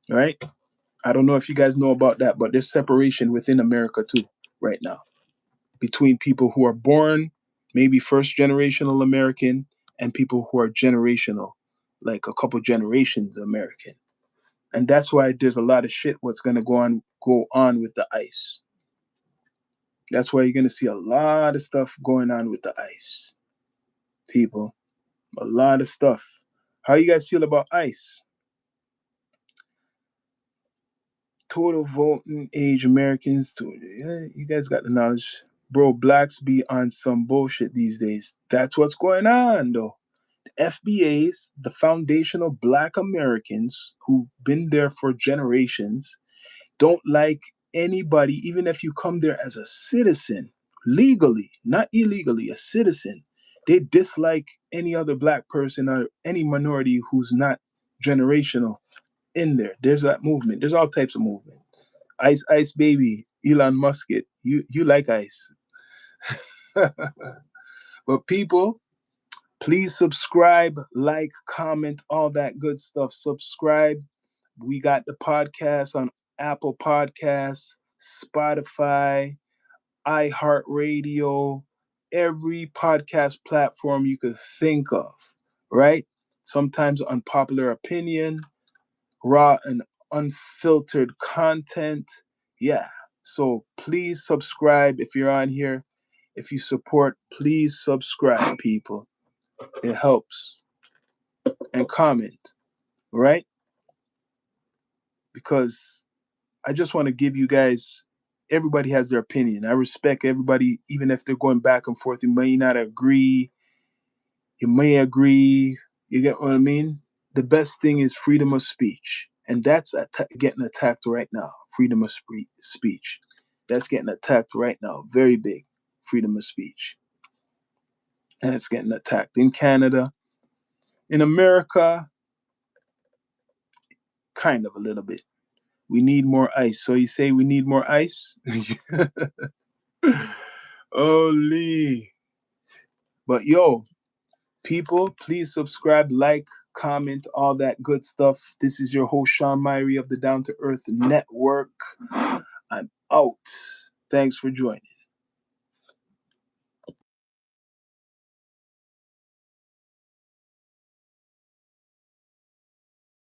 right? I don't know if you guys know about that, but there's separation within America too right now between people who are born maybe first generational American and people who are generational, like a couple generations American. And that's why there's a lot of shit what's gonna go on with the ICE. That's why you're gonna see a lot of stuff going on with the ICE. People. A lot of stuff. How you guys feel about ICE? Total voting age Americans to you guys got the knowledge. Bro, blacks be on some bullshit these days. That's what's going on though. FBAs, the foundational Black Americans who've been there for generations, don't like anybody, even if you come there as a citizen, legally, not illegally, a citizen. They dislike any other Black person or any minority who's not generational in there. There's that movement. There's all types of movement. Ice Ice Baby, Elon Musk, you like Ice. But people, please subscribe, like, comment, all that good stuff. Subscribe. We got the podcast on Apple Podcasts, Spotify, iHeartRadio, every podcast platform you could think of, right? Sometimes unpopular opinion, raw and unfiltered content. Yeah. So please subscribe if you're on here. If you support, please subscribe, people. It helps. And comment, right? Because I just want to give you guys, everybody has their opinion. I respect everybody, even if they're going back and forth. You may not agree. You may agree. You get what I mean? The best thing is freedom of speech. And that's getting attacked right now. Freedom of speech. That's getting attacked right now. Very big. Freedom of speech. And it's getting attacked in Canada, in America, Kind of a little bit. We need more ice. So you say we need more ice? Holy. But yo, people, please subscribe, like, comment, all that good stuff. This is your host, Sean Myrie of the Down to Earth Network. I'm out. Thanks for joining.